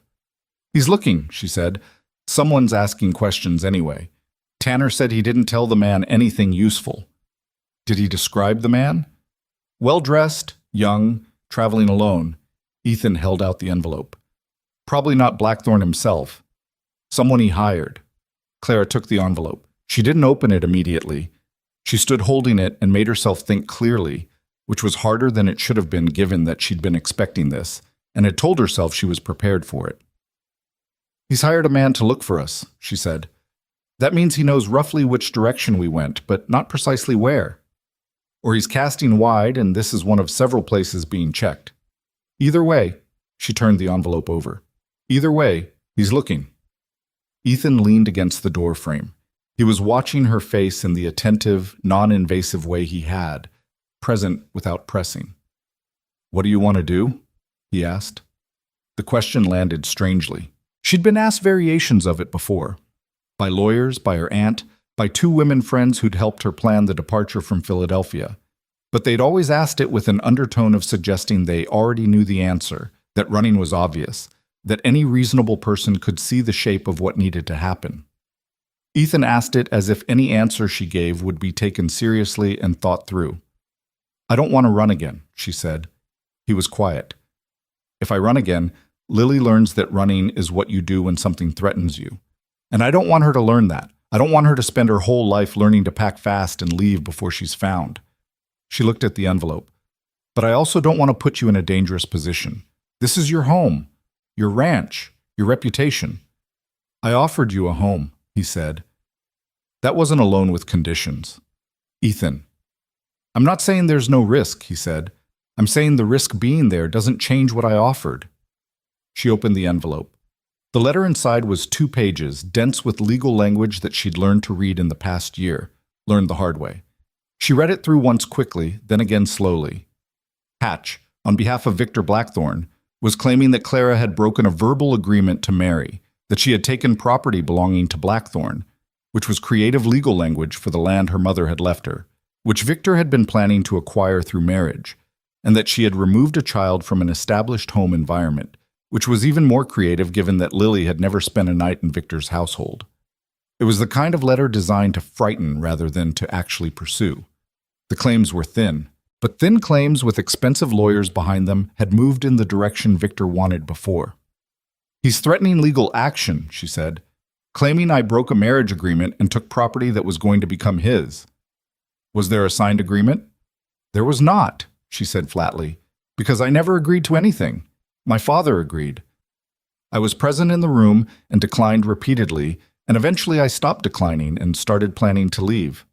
He's looking, she said. Someone's asking questions anyway. Tanner said he didn't tell the man anything useful. Did he describe the man? Well-dressed, young, traveling alone. Ethan held out the envelope. Probably not Blackthorne himself. Someone he hired. Clara took the envelope. She didn't open it immediately. She stood holding it and made herself think clearly, which was harder than it should have been given that she'd been expecting this, and had told herself she was prepared for it. He's hired a man to look for us, she said. That means he knows roughly which direction we went, but not precisely where. Or he's casting wide, and this is one of several places being checked. Either way, she turned the envelope over. Either way, he's looking. Ethan leaned against the door frame. He was watching her face in the attentive, non-invasive way he had, present without pressing. What do you want to do? He asked. The question landed strangely. She'd been asked variations of it before. By lawyers, by her aunt, by 2 women friends who'd helped her plan the departure from Philadelphia. But they'd always asked it with an undertone of suggesting they already knew the answer, that running was obvious, that any reasonable person could see the shape of what needed to happen. Ethan asked it as if any answer she gave would be taken seriously and thought through. I don't want to run again, she said. He was quiet. If I run again, Lily learns that running is what you do when something threatens you. And I don't want her to learn that. I don't want her to spend her whole life learning to pack fast and leave before she's found. She looked at the envelope. But I also don't want to put you in a dangerous position. This is your home, your ranch, your reputation. I offered you a home, he said. That wasn't alone with conditions. Ethan. I'm not saying there's no risk, he said. I'm saying the risk being there doesn't change what I offered. She opened the envelope. The letter inside was 2 pages, dense with legal language that she'd learned to read in the past year, learned the hard way. She read it through once quickly, then again slowly. Hatch, on behalf of Victor Blackthorne, was claiming that Clara had broken a verbal agreement to marry, that she had taken property belonging to Blackthorne, which was creative legal language for the land her mother had left her, which Victor had been planning to acquire through marriage, and that she had removed a child from an established home environment, which was even more creative given that Lily had never spent a night in Victor's household. It was the kind of letter designed to frighten rather than to actually pursue. The claims were thin, but thin claims with expensive lawyers behind them had moved in the direction Victor wanted before. He's threatening legal action, she said, claiming I broke a marriage agreement and took property that was going to become his. Was there a signed agreement? There was not, she said flatly, because I never agreed to anything. My father agreed. I was present in the room and declined repeatedly, and eventually I stopped declining and started planning to leave.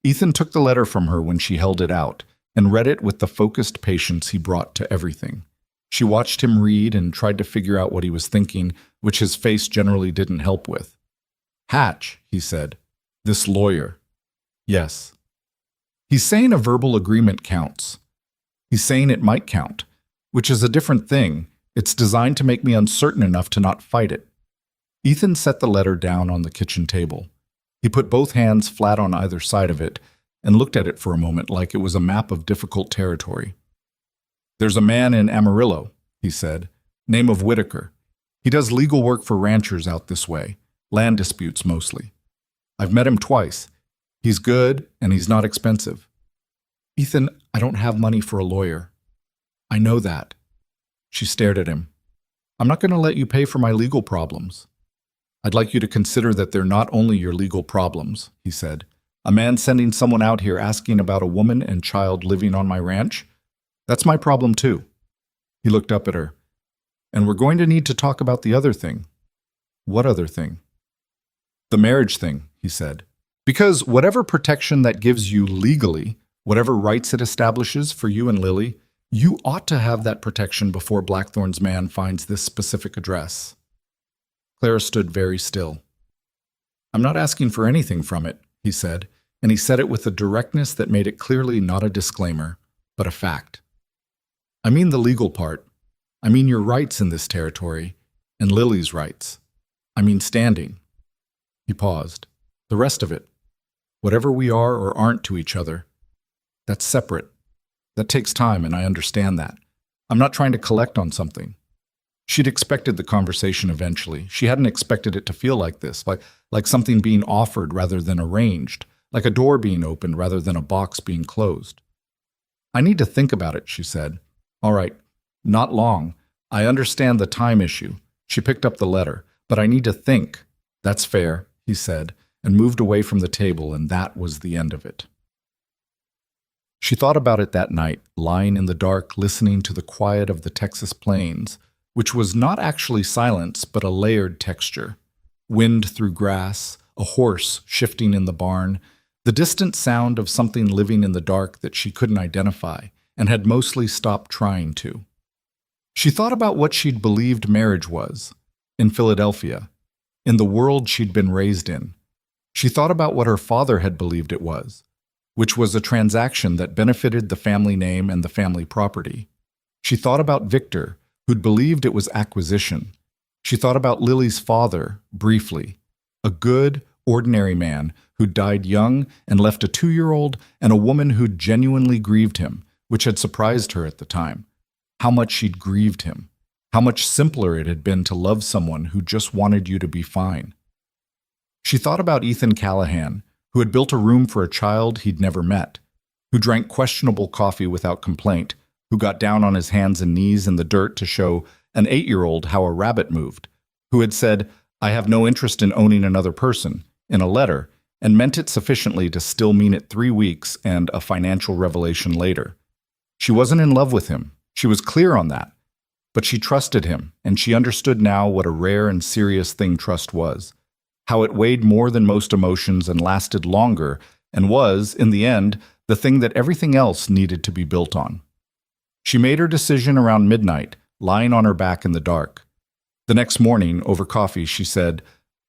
Ethan took the letter from her when she held it out and read it with the focused patience he brought to everything. She watched him read and tried to figure out what he was thinking, which his face generally didn't help with. Hatch, he said. This lawyer. Yes. He's saying a verbal agreement counts. He's saying it might count, which is a different thing. It's designed to make me uncertain enough to not fight it. Ethan set the letter down on the kitchen table. He put both hands flat on either side of it and looked at it for a moment like it was a map of difficult territory. There's a man in Amarillo, he said, name of Whitaker. He does legal work for ranchers out this way, land disputes mostly. I've met him twice. He's good and he's not expensive. Ethan, I don't have money for a lawyer. I know that. She stared at him. I'm not going to let you pay for my legal problems. I'd like you to consider that they're not only your legal problems, he said. A man sending someone out here asking about a woman and child living on my ranch? That's my problem too. He looked up at her. And we're going to need to talk about the other thing. What other thing? The marriage thing, he said. Because whatever protection that gives you legally, whatever rights it establishes for you and Lily, you ought to have that protection before Blackthorne's man finds this specific address. Clara stood very still. I'm not asking for anything from it, he said, and he said it with a directness that made it clearly not a disclaimer, but a fact. I mean the legal part. I mean your rights in this territory, and Lily's rights. I mean standing. He paused. The rest of it, whatever we are or aren't to each other, that's separate. That takes time, and I understand that. I'm not trying to collect on something. She'd expected the conversation eventually. She hadn't expected it to feel like this, like something being offered rather than arranged, like a door being opened rather than a box being closed. I need to think about it, she said. All right, not long. I understand the time issue. She picked up the letter. But I need to think. That's fair, he said, and moved away from the table, and that was the end of it. She thought about it that night, lying in the dark, listening to the quiet of the Texas plains, which was not actually silence, but a layered texture. Wind through grass, a horse shifting in the barn, the distant sound of something living in the dark that she couldn't identify and had mostly stopped trying to. She thought about what she'd believed marriage was, in Philadelphia, in the world she'd been raised in. She thought about what her father had believed it was, which was a transaction that benefited the family name and the family property. She thought about Victor, who'd believed it was acquisition. She thought about Lily's father, briefly, a good, ordinary man who died young and left a 2-year-old and a woman who'd genuinely grieved him, which had surprised her at the time. How much she'd grieved him. How much simpler it had been to love someone who just wanted you to be fine. She thought about Ethan Callahan, who had built a room for a child he'd never met, who drank questionable coffee without complaint, who got down on his hands and knees in the dirt to show an 8-year-old how a rabbit moved, who had said, I have no interest in owning another person, in a letter, and meant it sufficiently to still mean it 3 weeks and a financial revelation later. She wasn't in love with him. She was clear on that. But she trusted him, and she understood now what a rare and serious thing trust was, how it weighed more than most emotions and lasted longer, and was, in the end, the thing that everything else needed to be built on. She made her decision around midnight, lying on her back in the dark. The next morning, over coffee, she said,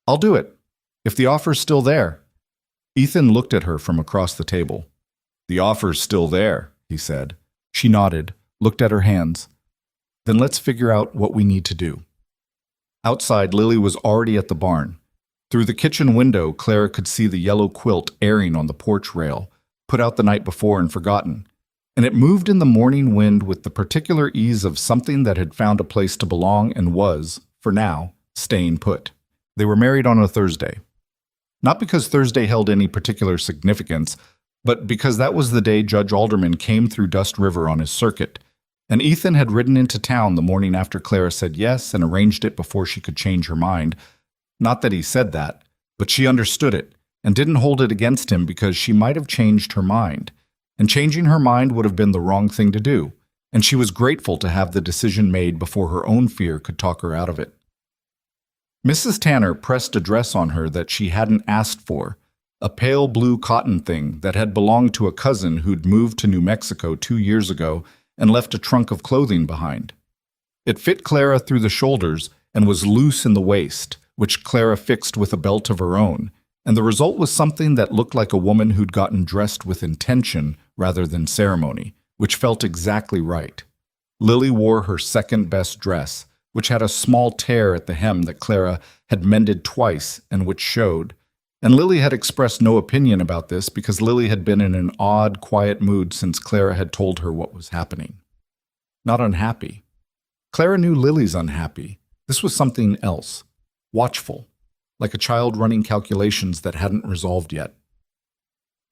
"I'll do it, if the offer's still there." Ethan looked at her from across the table. "The offer's still there," he said. She nodded, looked at her hands. "Then let's figure out what we need to do." Outside, Lily was already at the barn. Through the kitchen window, Clara could see the yellow quilt airing on the porch rail, put out the night before and forgotten, and it moved in the morning wind with the particular ease of something that had found a place to belong and was, for now, staying put. They were married on a Thursday. Not because Thursday held any particular significance, but because that was the day Judge Alderman came through Dust River on his circuit, and Ethan had ridden into town the morning after Clara said yes and arranged it before she could change her mind. Not that he said that, but she understood it and didn't hold it against him because she might have changed her mind, and changing her mind would have been the wrong thing to do, and she was grateful to have the decision made before her own fear could talk her out of it. Mrs. Tanner pressed a dress on her that she hadn't asked for, a pale blue cotton thing that had belonged to a cousin who'd moved to New Mexico 2 years ago and left a trunk of clothing behind. It fit Clara through the shoulders and was loose in the waist, which Clara fixed with a belt of her own, and the result was something that looked like a woman who'd gotten dressed with intention rather than ceremony, which felt exactly right. Lily wore her second-best dress, which had a small tear at the hem that Clara had mended twice and which showed, and Lily had expressed no opinion about this because Lily had been in an odd, quiet mood since Clara had told her what was happening. Not unhappy. Clara knew Lily's unhappy. This was something else. Watchful, like a child running calculations that hadn't resolved yet.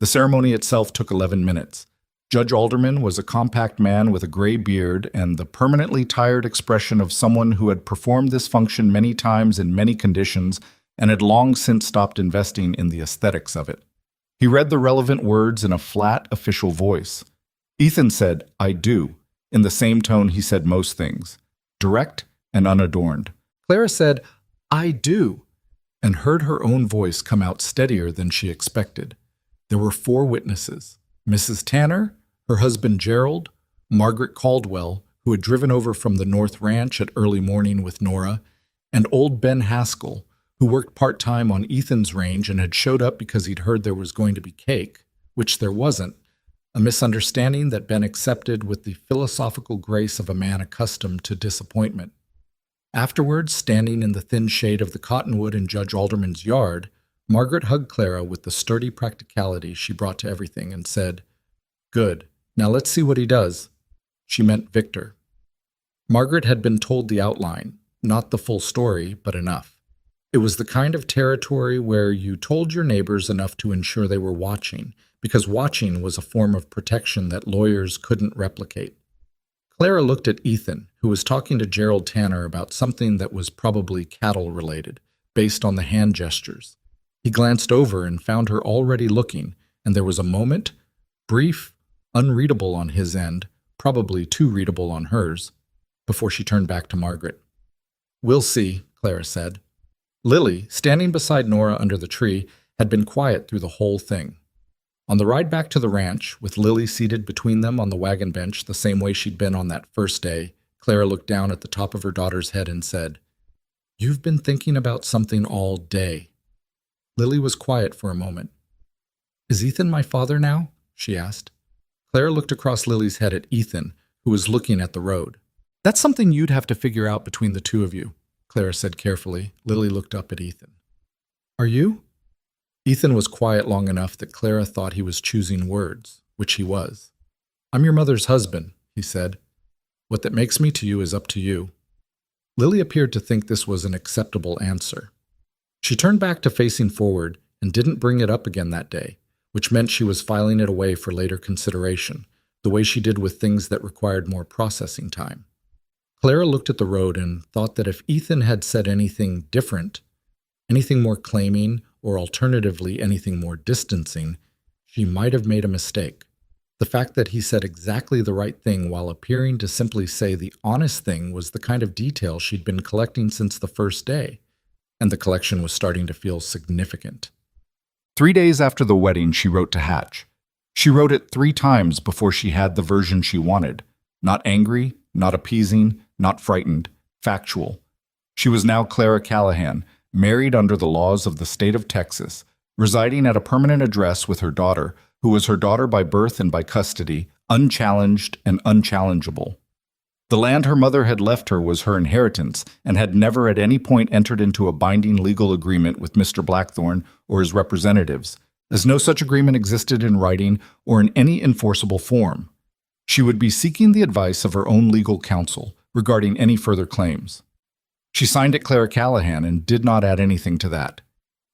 The ceremony itself took 11 minutes. Judge Alderman was a compact man with a gray beard and the permanently tired expression of someone who had performed this function many times in many conditions and had long since stopped investing in the aesthetics of it. He read the relevant words in a flat, official voice. Ethan said, "I do," in the same tone he said most things, direct and unadorned. Clara said, "I do," and heard her own voice come out steadier than she expected. There were 4 witnesses: Mrs. Tanner, her husband Gerald, Margaret Caldwell, who had driven over from the North Ranch at early morning with Nora, and old Ben Haskell, who worked part-time on Ethan's range and had showed up because he'd heard there was going to be cake, which there wasn't, a misunderstanding that Ben accepted with the philosophical grace of a man accustomed to disappointment. Afterwards, standing in the thin shade of the cottonwood in Judge Alderman's yard, Margaret hugged Clara with the sturdy practicality she brought to everything and said, "Good. Now let's see what he does." She meant Victor. Margaret had been told the outline, not the full story, but enough. It was the kind of territory where you told your neighbors enough to ensure they were watching, because watching was a form of protection that lawyers couldn't replicate. Clara looked at Ethan, who was talking to Gerald Tanner about something that was probably cattle-related, based on the hand gestures. He glanced over and found her already looking, and there was a moment, brief, unreadable on his end, probably too readable on hers, before she turned back to Margaret. "We'll see," Clara said. Lily, standing beside Nora under the tree, had been quiet through the whole thing. On the ride back to the ranch, with Lily seated between them on the wagon bench the same way she'd been on that first day, Clara looked down at the top of her daughter's head and said, "You've been thinking about something all day." Lily was quiet for a moment. "Is Ethan my father now?" she asked. Clara looked across Lily's head at Ethan, who was looking at the road. "That's something you'd have to figure out between the two of you," Clara said carefully. Lily looked up at Ethan. "Are you?" Ethan was quiet long enough that Clara thought he was choosing words, which he was. "I'm your mother's husband," he said. "What that makes me to you is up to you." Lily appeared to think this was an acceptable answer. She turned back to facing forward and didn't bring it up again that day, which meant she was filing it away for later consideration, the way she did with things that required more processing time. Clara looked at the road and thought that if Ethan had said anything different, anything more claiming, or alternatively anything more distancing, she might have made a mistake. The fact that he said exactly the right thing while appearing to simply say the honest thing was the kind of detail she'd been collecting since the first day, and the collection was starting to feel significant. 3 days after the wedding, she wrote to Hatch. She wrote it 3 times before she had the version she wanted. Not angry, not appeasing, not frightened, factual. She was now Clara Callahan, married under the laws of the state of Texas, residing at a permanent address with her daughter, who was her daughter by birth and by custody, unchallenged and unchallengeable. The land her mother had left her was her inheritance and had never at any point entered into a binding legal agreement with Mr. Blackthorne or his representatives, as no such agreement existed in writing or in any enforceable form. She would be seeking the advice of her own legal counsel regarding any further claims. She signed it Clara Callahan and did not add anything to that.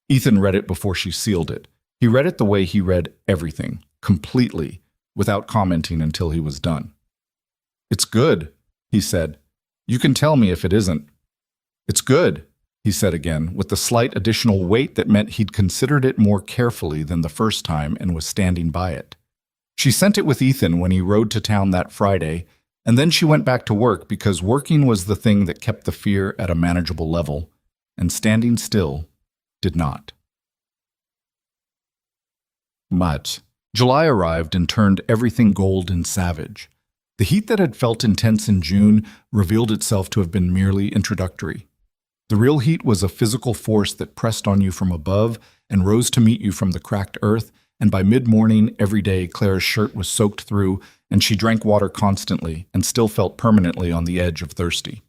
Ethan read it before she sealed it. He read it the way he read everything, completely, without commenting until he was done. "It's good," he said. "You can tell me if it isn't." "It's good," he said again, with the slight additional weight that meant he'd considered it more carefully than the first time and was standing by it. She sent it with Ethan when he rode to town that Friday, and then she went back to work because working was the thing that kept the fear at a manageable level, and standing still did not. But July arrived and turned everything gold and savage. The heat that had felt intense in June revealed itself to have been merely introductory. The real heat was a physical force that pressed on you from above and rose to meet you from the cracked earth, and by mid-morning every day Clara's shirt was soaked through and she drank water constantly and still felt permanently on the edge of thirsty.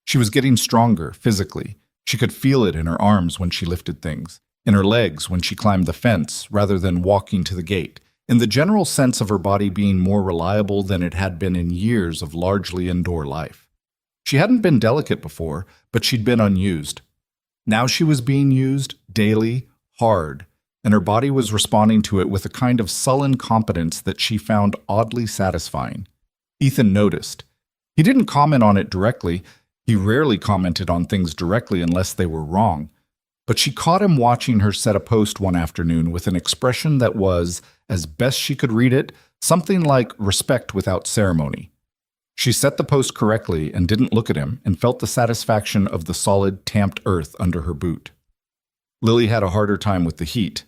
She was getting stronger physically. She could feel it in her arms when she lifted things, in her legs when she climbed the fence rather than walking to the gate, in the general sense of her body being more reliable than it had been in years of largely indoor life. She hadn't been delicate before, but she'd been unused. Now she was being used daily, hard, and her body was responding to it with a kind of sullen competence that she found oddly satisfying. Ethan noticed. He didn't comment on it directly. He rarely commented on things directly unless they were wrong. But she caught him watching her set a post one afternoon with an expression that was, as best she could read it, something like respect without ceremony. She set the post correctly and didn't look at him and felt the satisfaction of the solid, tamped earth under her boot. Lily had a harder time with the heat.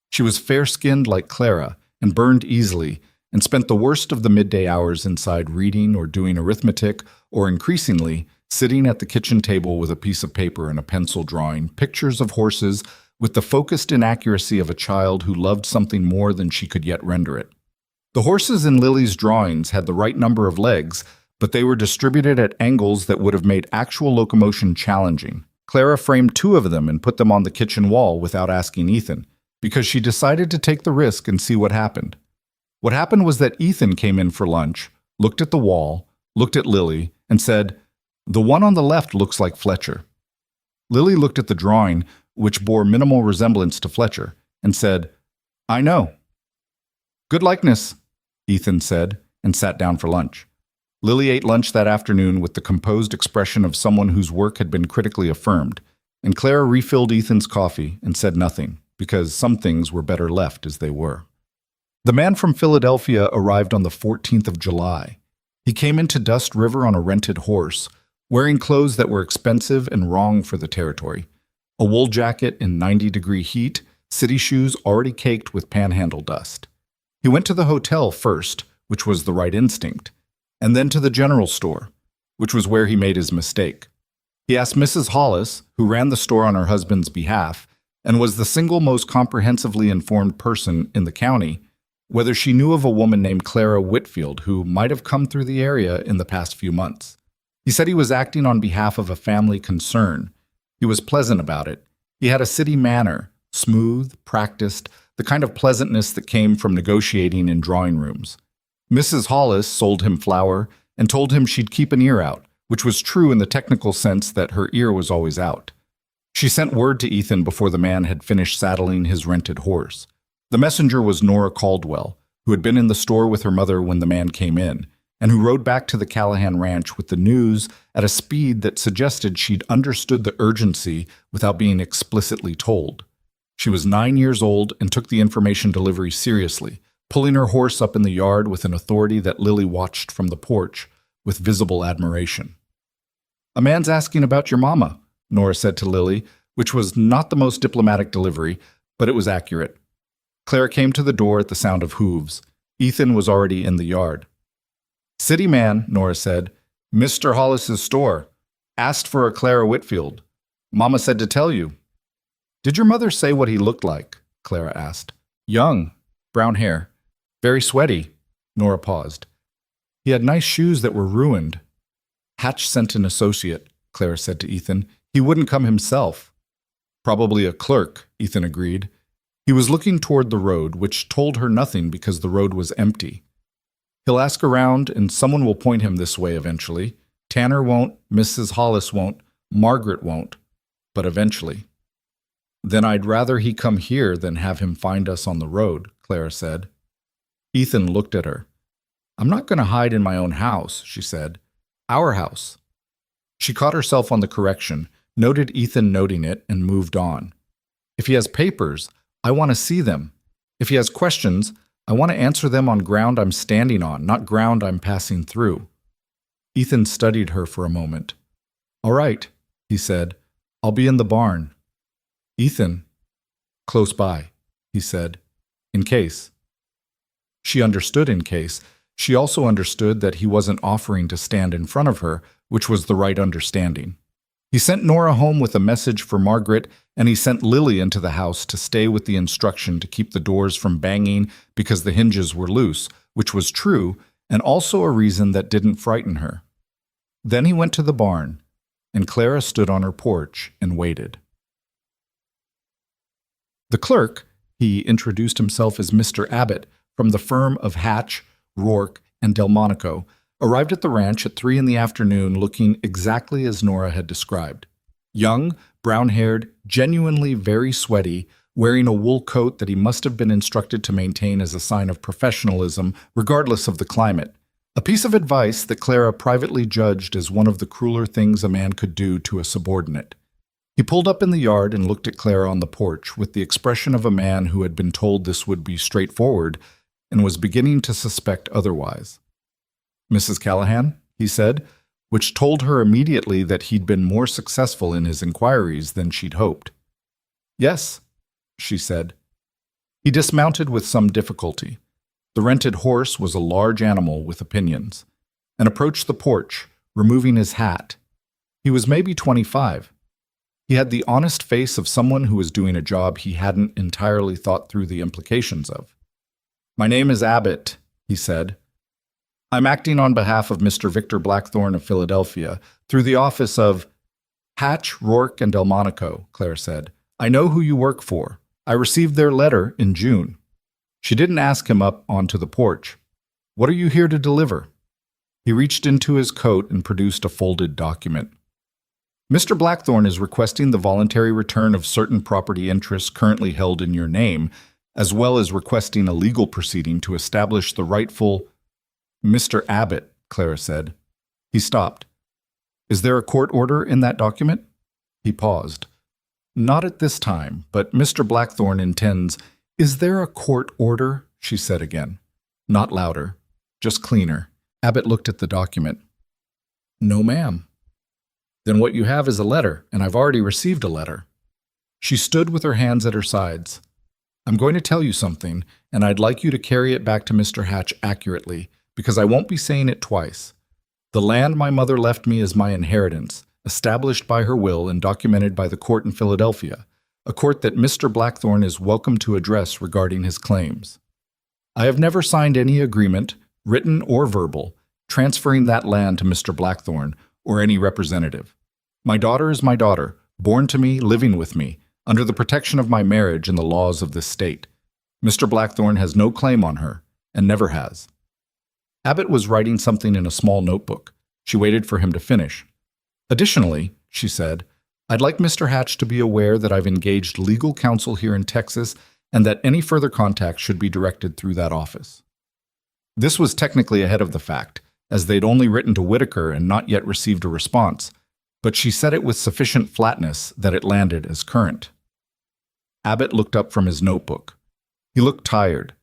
She was fair-skinned like Clara and burned easily and spent the worst of the midday hours inside reading or doing arithmetic or, increasingly, sitting at the kitchen table with a piece of paper and a pencil drawing pictures of horses with the focused inaccuracy of a child who loved something more than she could yet render it. The horses in Lily's drawings had the right number of legs, but they were distributed at angles that would have made actual locomotion challenging. Clara framed 2 of them and put them on the kitchen wall without asking Ethan, because she decided to take the risk and see what happened. What happened was that Ethan came in for lunch, looked at the wall, looked at Lily, and said, "The one on the left looks like Fletcher." Lily looked at the drawing, which bore minimal resemblance to Fletcher, and said, "I know." "Good likeness," Ethan said, and sat down for lunch. Lily ate lunch that afternoon with the composed expression of someone whose work had been critically affirmed, and Clara refilled Ethan's coffee and said nothing, because some things were better left as they were. The man from Philadelphia arrived on the 14th of July. He came into Dust River on a rented horse, wearing clothes that were expensive and wrong for the territory. A wool jacket in 90-degree heat, city shoes already caked with panhandle dust. He went to the hotel first, which was the right instinct, and then to the general store, which was where he made his mistake. He asked Mrs. Hollis, who ran the store on her husband's behalf, and was the single most comprehensively informed person in the county, whether she knew of a woman named Clara Whitfield who might have come through the area in the past few months. He said he was acting on behalf of a family concern. He was pleasant about it. He had a city manner, smooth, practiced, the kind of pleasantness that came from negotiating in drawing rooms. Mrs. Hollis sold him flour and told him she'd keep an ear out, which was true in the technical sense that her ear was always out. She sent word to Ethan before the man had finished saddling his rented horse. The messenger was Nora Caldwell, who had been in the store with her mother when the man came in, and who rode back to the Callahan ranch with the news at a speed that suggested she'd understood the urgency without being explicitly told. She was 9 years old and took the information delivery seriously, pulling her horse up in the yard with an authority that Lily watched from the porch with visible admiration. "A man's asking about your mama," Nora said to Lily, which was not the most diplomatic delivery, but it was accurate. Clara came to the door at the sound of hooves. Ethan was already in the yard. "City man," Nora said. "Mr. Hollis's store. Asked for a Clara Whitfield. Mama said to tell you." "Did your mother say what he looked like?" Clara asked. "Young, brown hair. Very sweaty." Nora paused. "He had nice shoes that were ruined." "Hatch sent an associate," Clara said to Ethan. "He wouldn't come himself." "Probably a clerk," Ethan agreed. He was looking toward the road, which told her nothing because the road was empty. "He'll ask around, and someone will point him this way eventually. Tanner won't, Mrs. Hollis won't, Margaret won't, but eventually." "Then I'd rather he come here than have him find us on the road," Clara said. Ethan looked at her. "I'm not going to hide in my own house," she said. "Our house." She caught herself on the correction, noted Ethan noting it, and moved on. "If he has papers, I want to see them. If he has questions, I want to answer them on ground I'm standing on, not ground I'm passing through." Ethan studied her for a moment. "All right," he said. "I'll be in the barn." "Ethan." "Close by," he said. "In case." She understood in case. She also understood that he wasn't offering to stand in front of her, which was the right understanding. He sent Nora home with a message for Margaret, and he sent Lily into the house to stay with the instruction to keep the doors from banging because the hinges were loose, which was true, and also a reason that didn't frighten her. Then he went to the barn, and Clara stood on her porch and waited. The clerk, he introduced himself as Mr. Abbott, from the firm of Hatch, Rourke, and Delmonico, arrived at the ranch at 3 in the afternoon looking exactly as Nora had described. Young, brown-haired, genuinely very sweaty, wearing a wool coat that he must have been instructed to maintain as a sign of professionalism, regardless of the climate. A piece of advice that Clara privately judged as one of the crueler things a man could do to a subordinate. He pulled up in the yard and looked at Clara on the porch with the expression of a man who had been told this would be straightforward and was beginning to suspect otherwise. "Mrs. Callahan?" he said, which told her immediately that he'd been more successful in his inquiries than she'd hoped. "Yes," she said. He dismounted with some difficulty. The rented horse was a large animal with opinions, and approached the porch, removing his hat. He was maybe 25. He had the honest face of someone who was doing a job he hadn't entirely thought through the implications of. "My name is Abbott," he said. "I'm acting on behalf of Mr. Victor Blackthorne of Philadelphia through the office of—" "Hatch, Rourke, and Delmonico," Claire said. "I know who you work for. I received their letter in June." She didn't ask him up onto the porch. "What are you here to deliver?" He reached into his coat and produced a folded document. "Mr. Blackthorne is requesting the voluntary return of certain property interests currently held in your name, as well as requesting a legal proceeding to establish the rightful—" "Mr. Abbott," Clara said. He stopped. "Is there a court order in that document?" He paused. "Not at this time, but Mr. Blackthorne intends—" "Is there a court order?" she said again. Not louder, just cleaner. Abbott looked at the document. "No, ma'am." "Then what you have is a letter, and I've already received a letter." She stood with her hands at her sides. "I'm going to tell you something, and I'd like you to carry it back to Mr. Hatch accurately, because I won't be saying it twice. The land my mother left me is my inheritance, established by her will and documented by the court in Philadelphia, a court that Mr. Blackthorne is welcome to address regarding his claims. I have never signed any agreement, written or verbal, transferring that land to Mr. Blackthorne or any representative. My daughter is my daughter, born to me, living with me, under the protection of my marriage and the laws of this state. Mr. Blackthorne has no claim on her, and never has." Abbott was writing something in a small notebook. She waited for him to finish. "Additionally," she said, "I'd like Mr. Hatch to be aware that I've engaged legal counsel here in Texas and that any further contact should be directed through that office." This was technically ahead of the fact, as they'd only written to Whitaker and not yet received a response, but she said it with sufficient flatness that it landed as current. Abbott looked up from his notebook. He looked tired.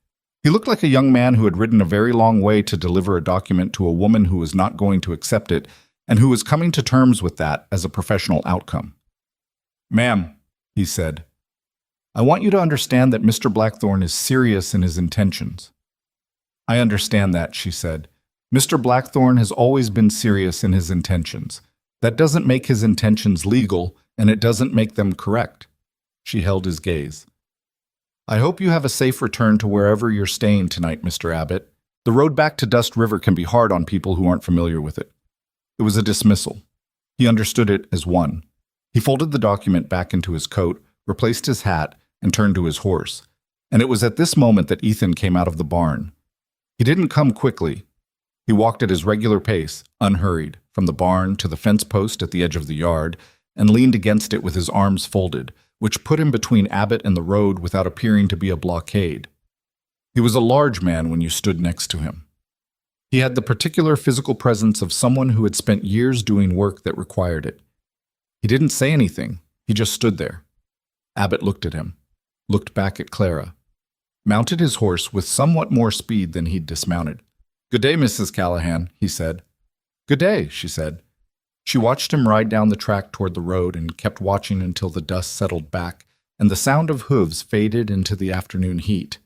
He looked like a young man who had ridden a very long way to deliver a document to a woman who was not going to accept it and who was coming to terms with that as a professional outcome. "Ma'am," he said, "I want you to understand that Mr. Blackthorne is serious in his intentions." I understand that, she said. Mr. Blackthorne has always been serious in his intentions. That doesn't make his intentions legal, and it doesn't make them correct. She held his gaze. I hope you have a safe return to wherever you're staying tonight, Mr. Abbott. The road back to Dust River can be hard on people who aren't familiar with it. It was a dismissal. He understood it as one. He folded the document back into his coat, replaced his hat, and turned to his horse. And it was at this moment that Ethan came out of the barn. He didn't come quickly. He walked at his regular pace, unhurried, from the barn to the fence post at the edge of the yard, and leaned against it with his arms folded, which put him between Abbott and the road without appearing to be a blockade. He was a large man when you stood next to him. He had the particular physical presence of someone who had spent years doing work that required it. He didn't say anything. He just stood there. Abbott looked at him, looked back at Clara, mounted his horse with somewhat more speed than he'd dismounted. Good day, Mrs. Callahan, he said. Good day, she said. She watched him ride down the track toward the road and kept watching until the dust settled back and the sound of hooves faded into the afternoon heat.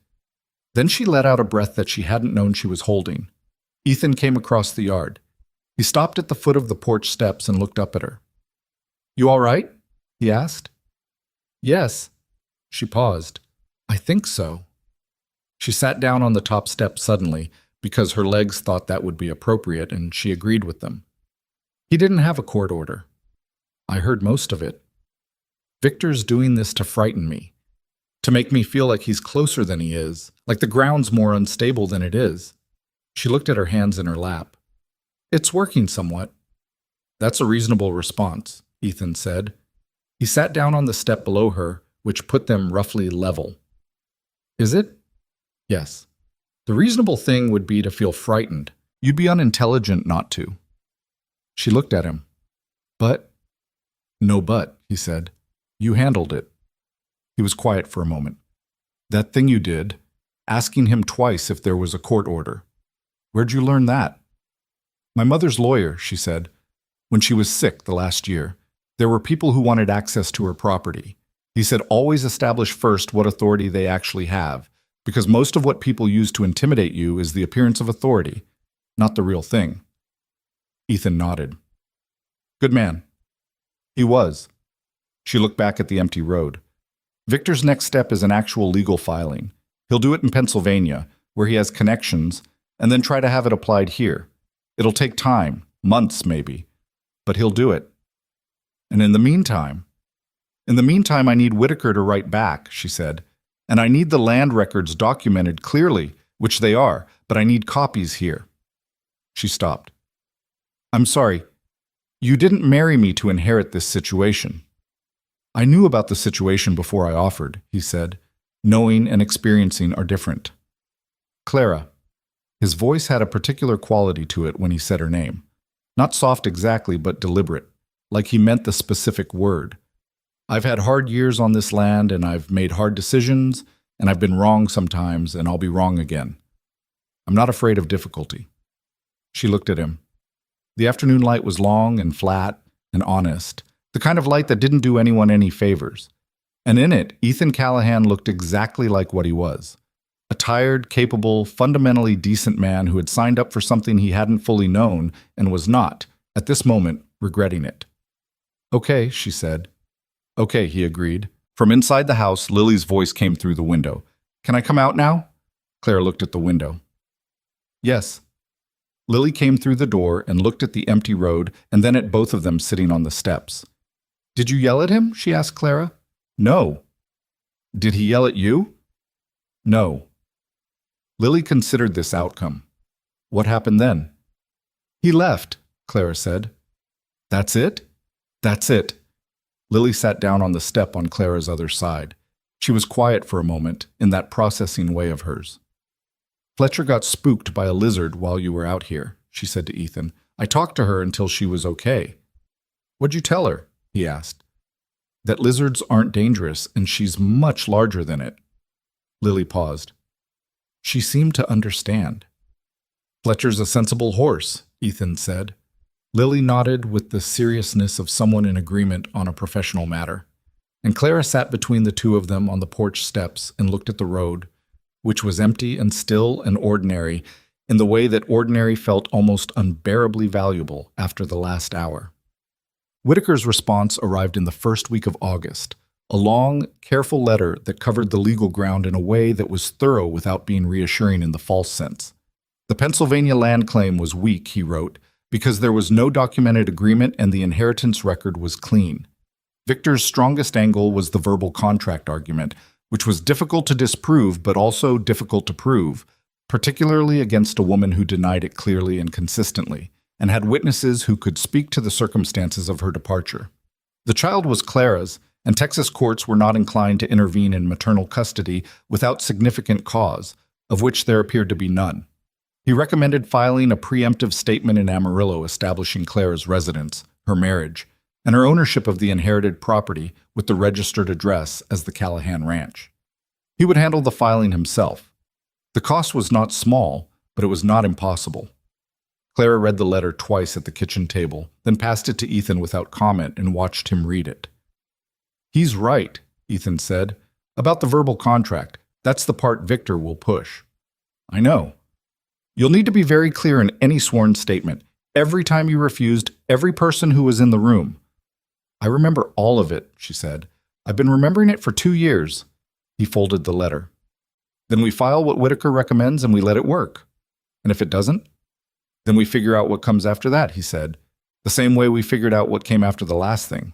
Then she let out a breath that she hadn't known she was holding. Ethan came across the yard. He stopped at the foot of the porch steps and looked up at her. You all right? He asked. Yes. She paused. I think so. She sat down on the top step suddenly because her legs thought that would be appropriate, and she agreed with them. He didn't have a court order. I heard most of it. Victor's doing this to frighten me, to make me feel like he's closer than he is, like the ground's more unstable than it is. She looked at her hands in her lap. It's working somewhat. That's a reasonable response, Ethan said. He sat down on the step below her, which put them roughly level. Is it? Yes. The reasonable thing would be to feel frightened. You'd be unintelligent not to. She looked at him. But? No but, he said. You handled it. He was quiet for a moment. That thing you did, asking him twice if there was a court order. Where'd you learn that? My mother's lawyer, she said. When she was sick the last year, there were people who wanted access to her property. He said always establish first what authority they actually have, because most of what people use to intimidate you is the appearance of authority, not the real thing. Ethan nodded. Good man. He was. She looked back at the empty road. Victor's next step is an actual legal filing. He'll do it in Pennsylvania, where he has connections, and then try to have it applied here. It'll take time, months maybe, but he'll do it. And in the meantime, I need Whitaker to write back, she said, and I need the land records documented clearly, which they are, but I need copies here. She stopped. I'm sorry. You didn't marry me to inherit this situation. I knew about the situation before I offered, he said. Knowing and experiencing are different. Clara. His voice had a particular quality to it when he said her name. Not soft exactly, but deliberate, like he meant the specific word. I've had hard years on this land, and I've made hard decisions, and I've been wrong sometimes, and I'll be wrong again. I'm not afraid of difficulty. She looked at him. The afternoon light was long and flat and honest, the kind of light that didn't do anyone any favors. And in it, Ethan Callahan looked exactly like what he was. A tired, capable, fundamentally decent man who had signed up for something he hadn't fully known and was not, at this moment, regretting it. Okay, she said. Okay, he agreed. From inside the house, Lily's voice came through the window. Can I come out now? Claire looked at the window. Yes. Lily came through the door and looked at the empty road and then at both of them sitting on the steps. Did you yell at him? She asked Clara. No. Did he yell at you? No. Lily considered this outcome. What happened then? He left, Clara said. That's it? That's it. Lily sat down on the step on Clara's other side. She was quiet for a moment, in that processing way of hers. Fletcher got spooked by a lizard while you were out here, she said to Ethan. I talked to her until she was okay. What'd you tell her? He asked. That lizards aren't dangerous, and she's much larger than it. Lily paused. She seemed to understand. Fletcher's a sensible horse, Ethan said. Lily nodded with the seriousness of someone in agreement on a professional matter, and Clara sat between the two of them on the porch steps and looked at the road, which was empty and still and ordinary, in the way that ordinary felt almost unbearably valuable after the last hour. Whitaker's response arrived in the first week of August, a long, careful letter that covered the legal ground in a way that was thorough without being reassuring in the false sense. The Pennsylvania land claim was weak, he wrote, because there was no documented agreement and the inheritance record was clean. Victor's strongest angle was the verbal contract argument, which was difficult to disprove but also difficult to prove, particularly against a woman who denied it clearly and consistently, and had witnesses who could speak to the circumstances of her departure. The child was Clara's, and Texas courts were not inclined to intervene in maternal custody without significant cause, of which there appeared to be none. He recommended filing a preemptive statement in Amarillo establishing Clara's residence, her marriage, and her ownership of the inherited property with the registered address as the Callahan Ranch. He would handle the filing himself. The cost was not small, but it was not impossible. Clara read the letter twice at the kitchen table, then passed it to Ethan without comment and watched him read it. "He's right," Ethan said, "about the verbal contract. That's the part Victor will push." "I know. You'll need to be very clear in any sworn statement. Every time you refused, every person who was in the room." "I remember all of it," she said. "I've been remembering it for 2 years." He folded the letter. "Then we file what Whitaker recommends and we let it work. And if it doesn't? Then we figure out what comes after that," he said, "the same way we figured out what came after the last thing."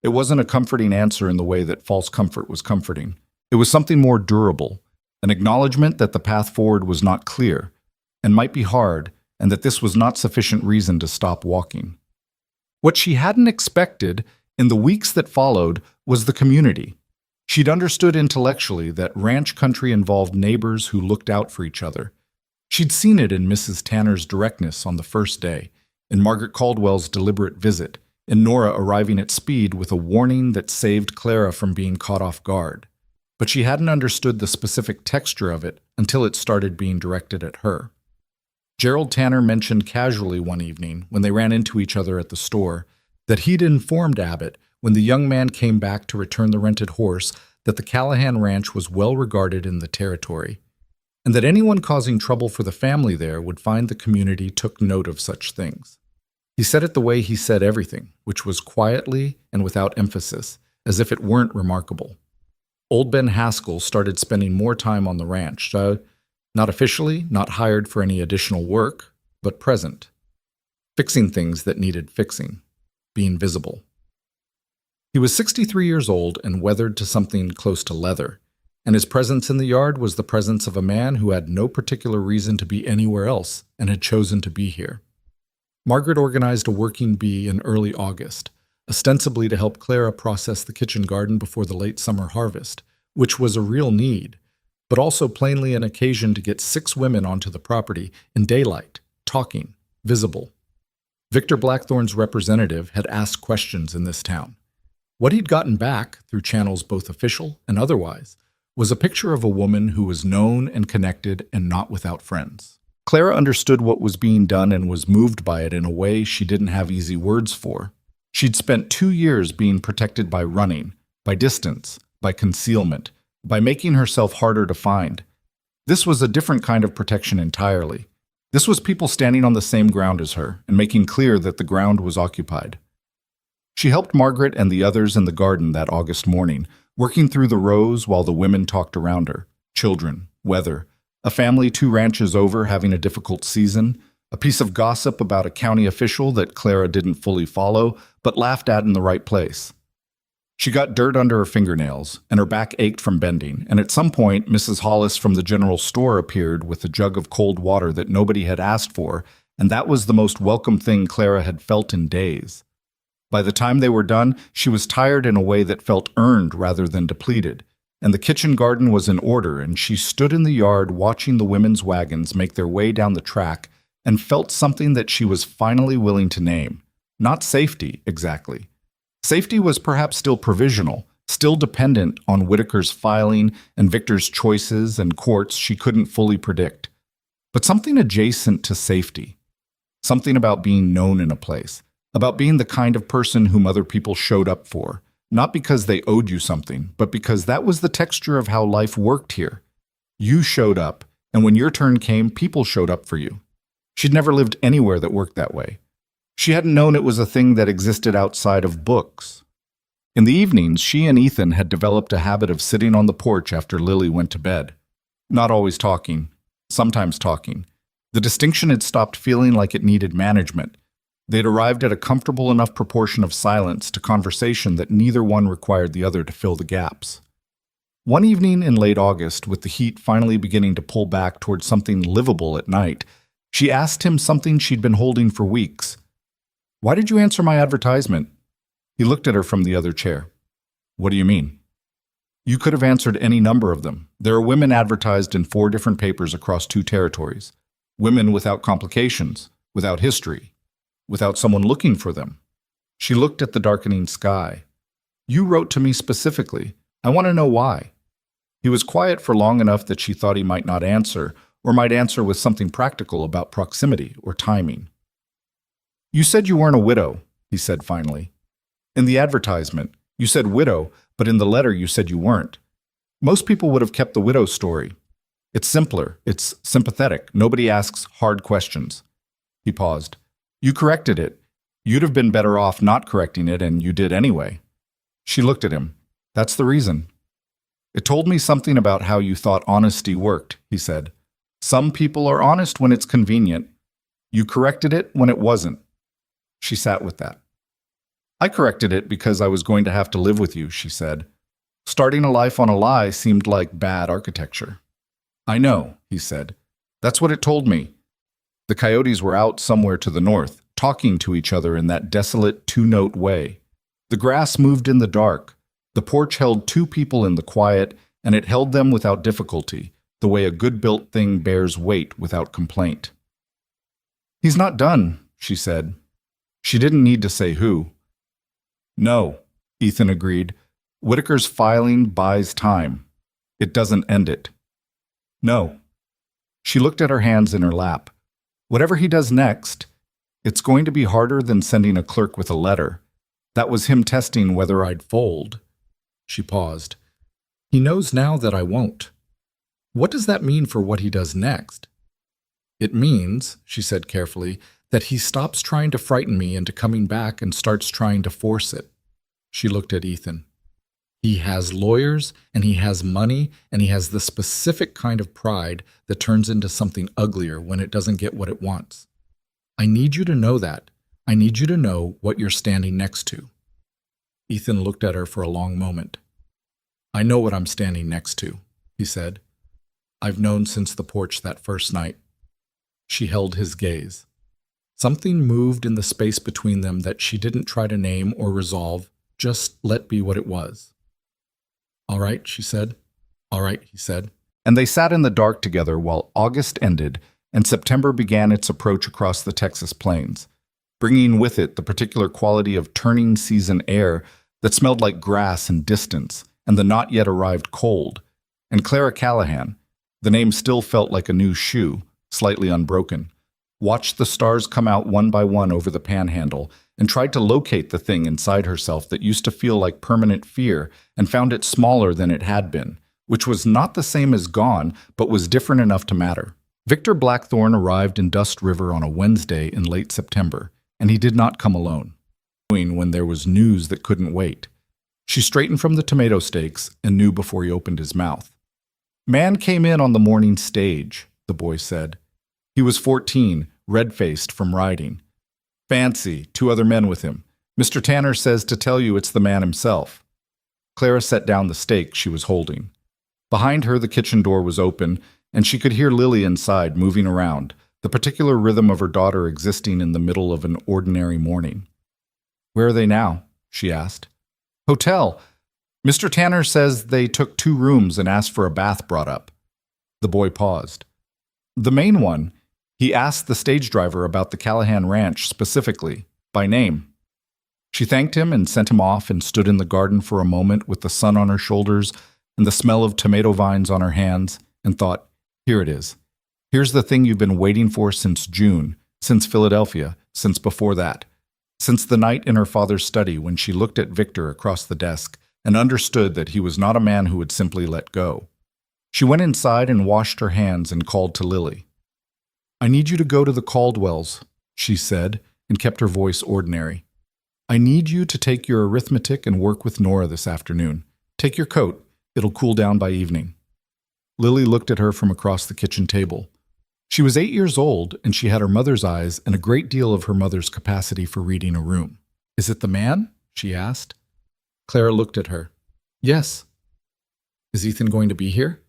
It wasn't a comforting answer in the way that false comfort was comforting. It was something more durable, an acknowledgement that the path forward was not clear and might be hard, and that this was not sufficient reason to stop walking. What she hadn't expected in the weeks that followed was the community. She'd understood intellectually that ranch country involved neighbors who looked out for each other. She'd seen it in Mrs. Tanner's directness on the first day, in Margaret Caldwell's deliberate visit, in Nora arriving at speed with a warning that saved Clara from being caught off guard. But she hadn't understood the specific texture of it until it started being directed at her. Gerald Tanner mentioned casually one evening, when they ran into each other at the store, that he'd informed Abbott, when the young man came back to return the rented horse, that the Callahan Ranch was well regarded in the territory, and that anyone causing trouble for the family there would find the community took note of such things. He said it the way he said everything, which was quietly and without emphasis, as if it weren't remarkable. Old Ben Haskell started spending more time on the ranch, not officially, not hired for any additional work, but present, fixing things that needed fixing, being visible. He was 63 years old and weathered to something close to leather, and his presence in the yard was the presence of a man who had no particular reason to be anywhere else and had chosen to be here. Margaret organized a working bee in early August, ostensibly to help Clara process the kitchen garden before the late summer harvest, which was a real need, but also plainly an occasion to get 6 women onto the property in daylight, talking, visible. Victor Blackthorne's representative had asked questions in this town. What he'd gotten back, through channels both official and otherwise, was a picture of a woman who was known and connected and not without friends. Clara understood what was being done and was moved by it in a way she didn't have easy words for. She'd spent 2 years being protected by running, by distance, by concealment, by making herself harder to find. This was a different kind of protection entirely. This was people standing on the same ground as her and making clear that the ground was occupied. She helped Margaret and the others in the garden that August morning, working through the rows while the women talked around her. Children, weather, a family 2 ranches over having a difficult season, a piece of gossip about a county official that Clara didn't fully follow, but laughed at in the right place. She got dirt under her fingernails, and her back ached from bending, and at some point Mrs. Hollis from the general store appeared with a jug of cold water that nobody had asked for, and that was the most welcome thing Clara had felt in days. By the time they were done, she was tired in a way that felt earned rather than depleted, and the kitchen garden was in order, and she stood in the yard watching the women's wagons make their way down the track and felt something that she was finally willing to name. Not safety, exactly. Safety was perhaps still provisional, still dependent on Whitaker's filing and Victor's choices and courts she couldn't fully predict. But something adjacent to safety. Something about being known in a place, about being the kind of person whom other people showed up for, not because they owed you something, but because that was the texture of how life worked here. You showed up, and when your turn came, people showed up for you. She'd never lived anywhere that worked that way. She hadn't known it was a thing that existed outside of books. In the evenings, she and Ethan had developed a habit of sitting on the porch after Lily went to bed. Not always talking, sometimes talking. The distinction had stopped feeling like it needed management. They'd arrived at a comfortable enough proportion of silence to conversation that neither one required the other to fill the gaps. One evening in late August, with the heat finally beginning to pull back towards something livable at night, she asked him something she'd been holding for weeks. "Why did you answer my advertisement?" He looked at her from the other chair. "What do you mean?" "You could have answered any number of them. There are women advertised in 4 different papers across 2 territories. Women without complications, without history, without someone looking for them." She looked at the darkening sky. "You wrote to me specifically. I want to know why." He was quiet for long enough that she thought he might not answer, or might answer with something practical about proximity or timing. "You said you weren't a widow," he said finally. "In the advertisement, you said widow, but in the letter you said you weren't. Most people would have kept the widow story. It's simpler, it's sympathetic, nobody asks hard questions." He paused. "You corrected it. You'd have been better off not correcting it, and you did anyway." She looked at him. "That's the reason." "It told me something about how you thought honesty worked," he said. "Some people are honest when it's convenient. You corrected it when it wasn't." She sat with that. "I corrected it because I was going to have to live with you," she said. "Starting a life on a lie seemed like bad architecture." "I know," he said. "That's what it told me." The coyotes were out somewhere to the north, talking to each other in that desolate 2-note way. The grass moved in the dark. The porch held 2 people in the quiet, and it held them without difficulty, the way a good-built thing bears weight without complaint. "He's not done," she said. She didn't need to say who. "No," Ethan agreed. "Whitaker's filing buys time. It doesn't end it." "No." She looked at her hands in her lap. "Whatever he does next, it's going to be harder than sending a clerk with a letter. That was him testing whether I'd fold." She paused. "He knows now that I won't. What does that mean for what he does next?" "It means," she said carefully, "that he stops trying to frighten me into coming back and starts trying to force it." She looked at Ethan. "He has lawyers, and he has money, and he has the specific kind of pride that turns into something uglier when it doesn't get what it wants. I need you to know that. I need you to know what you're standing next to." Ethan looked at her for a long moment. "I know what I'm standing next to," he said. "I've known since the porch that first night." She held his gaze. Something moved in the space between them that she didn't try to name or resolve, just let be what it was. "All right," she said. "All right," he said. And they sat in the dark together while August ended and September began its approach across the Texas plains, bringing with it the particular quality of turning season air that smelled like grass and distance and the not yet arrived cold. And Clara Callahan, the name still felt like a new shoe, slightly unbroken, watched the stars come out one by one over the panhandle and tried to locate the thing inside herself that used to feel like permanent fear and found it smaller than it had been, which was not the same as gone, but was different enough to matter. Victor Blackthorne arrived in Dust River on a Wednesday in late September, and he did not come alone, when there was news that couldn't wait. She straightened from the tomato steaks and knew before he opened his mouth. "Man came in on the morning stage," the boy said. "He was 14, red-faced from riding. Fancy, 2 other men with him. Mr. Tanner says to tell you it's the man himself." Clara set down the steak she was holding. Behind her, the kitchen door was open, and she could hear Lily inside moving around, the particular rhythm of her daughter existing in the middle of an ordinary morning. "Where are they now?" she asked. "Hotel. Mr. Tanner says they took 2 rooms and asked for a bath brought up." The boy paused. "The main one. He asked the stage driver about the Callahan Ranch specifically, by name." She thanked him and sent him off and stood in the garden for a moment with the sun on her shoulders and the smell of tomato vines on her hands, and thought, here it is. Here's the thing you've been waiting for since June, since Philadelphia, since before that, since the night in her father's study when she looked at Victor across the desk and understood that he was not a man who would simply let go. She went inside and washed her hands and called to Lily. "I need you to go to the Caldwells," she said, and kept her voice ordinary. "I need you to take your arithmetic and work with Nora this afternoon. Take your coat. It'll cool down by evening." Lily looked at her from across the kitchen table. She was 8 years old, and she had her mother's eyes and a great deal of her mother's capacity for reading a room. "Is it the man?" she asked. Clara looked at her. "Yes." "Is Ethan going to be here?"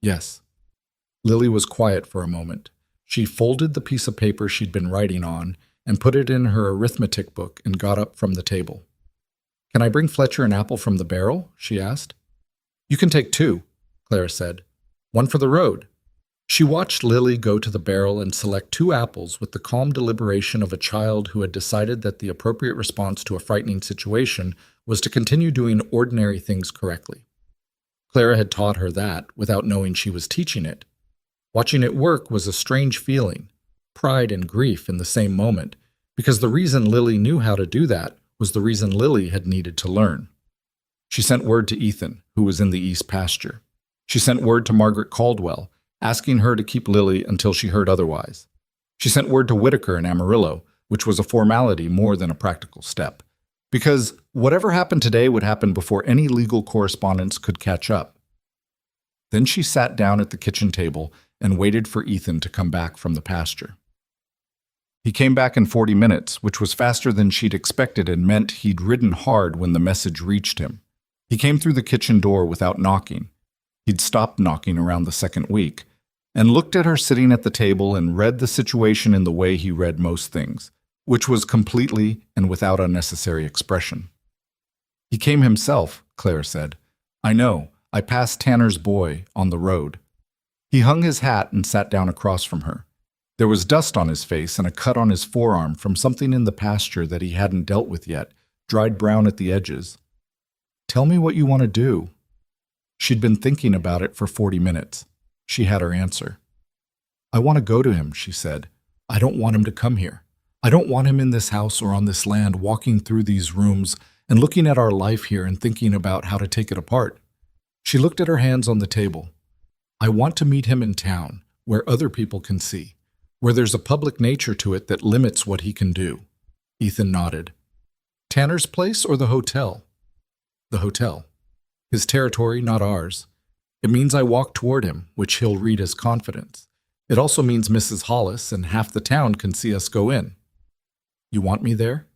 "Yes." Lily was quiet for a moment. She folded the piece of paper she'd been writing on and put it in her arithmetic book and got up from the table. "Can I bring Fletcher an apple from the barrel?" she asked. "You can take 2, Clara said. "One for the road." She watched Lily go to the barrel and select 2 apples with the calm deliberation of a child who had decided that the appropriate response to a frightening situation was to continue doing ordinary things correctly. Clara had taught her that without knowing she was teaching it. Watching it work was a strange feeling, pride and grief in the same moment, because the reason Lily knew how to do that was the reason Lily had needed to learn. She sent word to Ethan, who was in the east pasture. She sent word to Margaret Caldwell, asking her to keep Lily until she heard otherwise. She sent word to Whitaker in Amarillo, which was a formality more than a practical step, because whatever happened today would happen before any legal correspondence could catch up. Then she sat down at the kitchen table and waited for Ethan to come back from the pasture. He came back in 40 minutes, which was faster than she'd expected and meant he'd ridden hard when the message reached him. He came through the kitchen door without knocking. He'd stopped knocking around the second week, and looked at her sitting at the table and read the situation in the way he read most things, which was completely and without unnecessary expression. "He came himself," Clara said. "I know. I passed Tanner's boy on the road." He hung his hat and sat down across from her. There was dust on his face and a cut on his forearm from something in the pasture that he hadn't dealt with yet, dried brown at the edges. "Tell me what you want to do." She'd been thinking about it for 40 minutes. She had her answer. "I want to go to him," she said. "I don't want him to come here. I don't want him in this house or on this land walking through these rooms and looking at our life here and thinking about how to take it apart." She looked at her hands on the table. "I want to meet him in town, where other people can see, where there's a public nature to it that limits what he can do." Ethan nodded. "Tanner's place or the hotel?" "The hotel. His territory, not ours. It means I walk toward him, which he'll read as confidence. It also means Mrs. Hollis and half the town can see us go in." "You want me there?"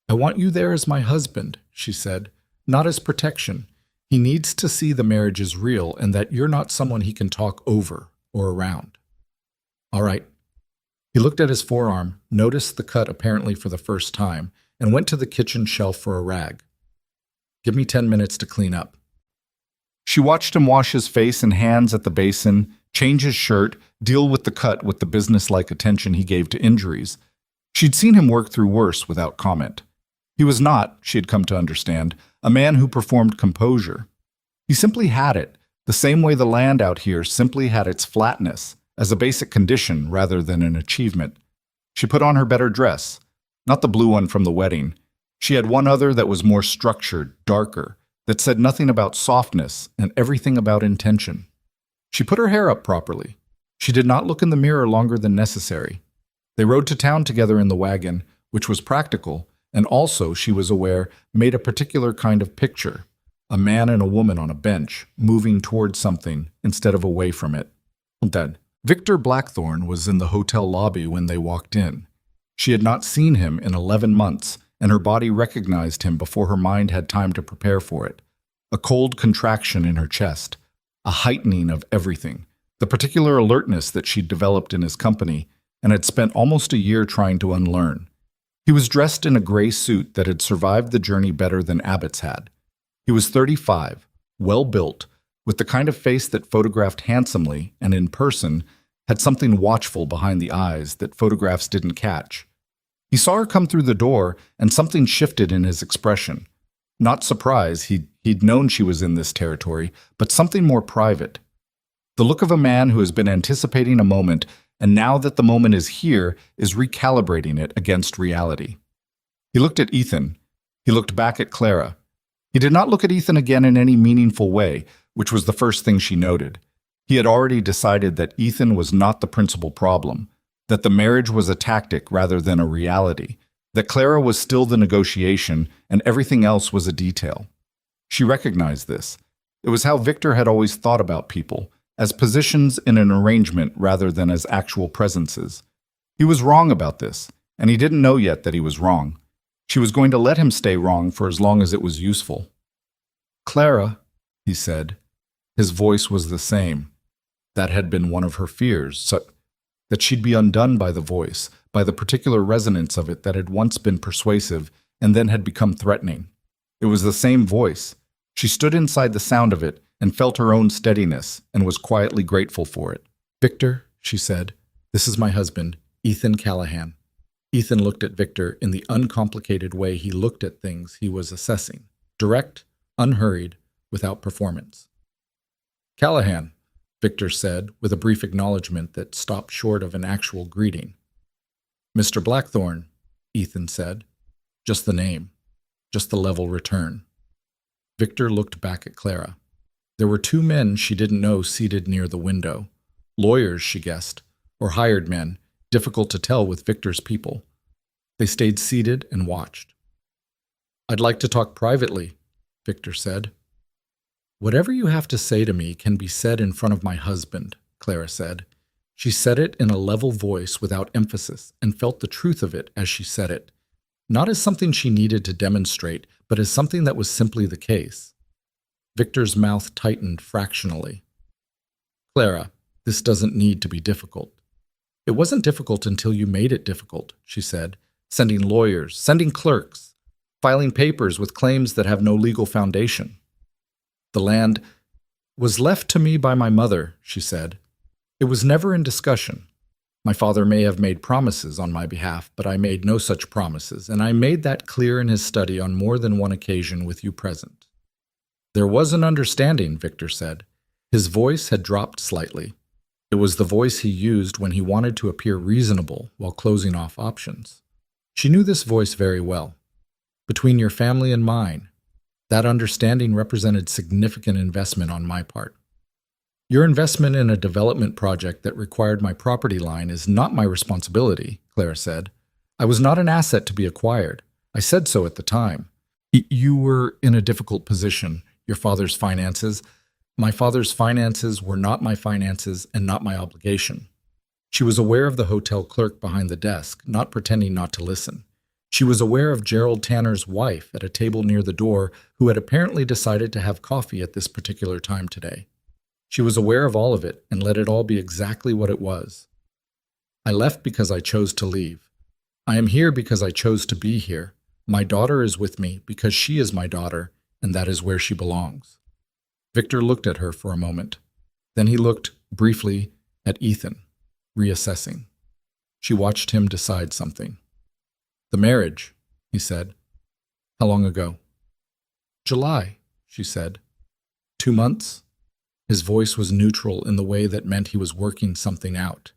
"I want you there as my husband," she said, "not as protection. He needs to see the marriage is real and that you're not someone he can talk over or around." "All right." He looked at his forearm, noticed the cut apparently for the first time, and went to the kitchen shelf for a rag. "Give me 10 minutes to clean up." She watched him wash his face and hands at the basin, change his shirt, deal with the cut with the businesslike attention he gave to injuries. She'd seen him work through worse without comment. He was not, she had come to understand, a man who performed composure. He simply had it, the same way the land out here simply had its flatness, as a basic condition rather than an achievement. She put on her better dress, not the blue one from the wedding. She had one other that was more structured, darker, that said nothing about softness and everything about intention. She put her hair up properly. She did not look in the mirror longer than necessary. They rode to town together in the wagon, which was practical, and also, she was aware, made a particular kind of picture, a man and a woman on a bench, moving towards something instead of away from it. Then, Victor Blackthorne was in the hotel lobby when they walked in. She had not seen him in 11 months, and her body recognized him before her mind had time to prepare for it. A cold contraction in her chest, a heightening of everything, the particular alertness that she'd developed in his company and had spent almost a year trying to unlearn. He was dressed in a gray suit that had survived the journey better than Abbott's had. He was 35, well-built, with the kind of face that photographed handsomely and in person had something watchful behind the eyes that photographs didn't catch. He saw her come through the door, and something shifted in his expression. Not surprise, he'd known she was in this territory, but something more private. The look of a man who has been anticipating a moment, and now that the moment is here, is recalibrating it against reality. He looked at Ethan. He looked back at Clara. He did not look at Ethan again in any meaningful way, which was the first thing she noted. He had already decided that Ethan was not the principal problem, that the marriage was a tactic rather than a reality, that Clara was still the negotiation and everything else was a detail. She recognized this. It was how Victor had always thought about people, as positions in an arrangement rather than as actual presences. He was wrong about this, and he didn't know yet that he was wrong. She was going to let him stay wrong for as long as it was useful. "Clara," he said. His voice was the same. That had been one of her fears, that she'd be undone by the voice, by the particular resonance of it that had once been persuasive and then had become threatening. It was the same voice. She stood inside the sound of it and felt her own steadiness and was quietly grateful for it. "Victor," she said, "this is my husband, Ethan Callahan." Ethan looked at Victor in the uncomplicated way he looked at things he was assessing, direct, unhurried, without performance. "Callahan," Victor said, with a brief acknowledgement that stopped short of an actual greeting. "Mr. Blackthorne," Ethan said. Just the name, just the level return. Victor looked back at Clara. There were two men she didn't know seated near the window. Lawyers, she guessed, or hired men, difficult to tell with Victor's people. They stayed seated and watched. "I'd like to talk privately," Victor said. "Whatever you have to say to me can be said in front of my husband," Clara said. She said it in a level voice without emphasis and felt the truth of it as she said it, not as something she needed to demonstrate, but as something that was simply the case. Victor's mouth tightened fractionally. "Clara, this doesn't need to be difficult." "It wasn't difficult until you made it difficult," she said, "sending lawyers, sending clerks, filing papers with claims that have no legal foundation." "The land was left to me by my mother," she said. "It was never in discussion. My father may have made promises on my behalf, but I made no such promises, and I made that clear in his study on more than one occasion with you present." "There was an understanding," Victor said. His voice had dropped slightly. It was the voice he used when he wanted to appear reasonable while closing off options. She knew this voice very well. "Between your family and mine, that understanding represented significant investment on my part. Your investment in a development project that required my property line is not my responsibility," Clara said. "I was not an asset to be acquired. I said so at the time. You were in a difficult position. Your father's finances. My father's finances were not my finances and not my obligation." She was aware of the hotel clerk behind the desk, not pretending not to listen. She was aware of Gerald Tanner's wife at a table near the door who had apparently decided to have coffee at this particular time today. She was aware of all of it and let it all be exactly what it was. "I left because I chose to leave. I am here because I chose to be here. My daughter is with me because she is my daughter, and that is where she belongs." Victor looked at her for a moment. Then he looked, briefly, at Ethan, reassessing. She watched him decide something. "The marriage," he said. "How long ago?" "July," she said. "2 months?" His voice was neutral in the way that meant he was working something out.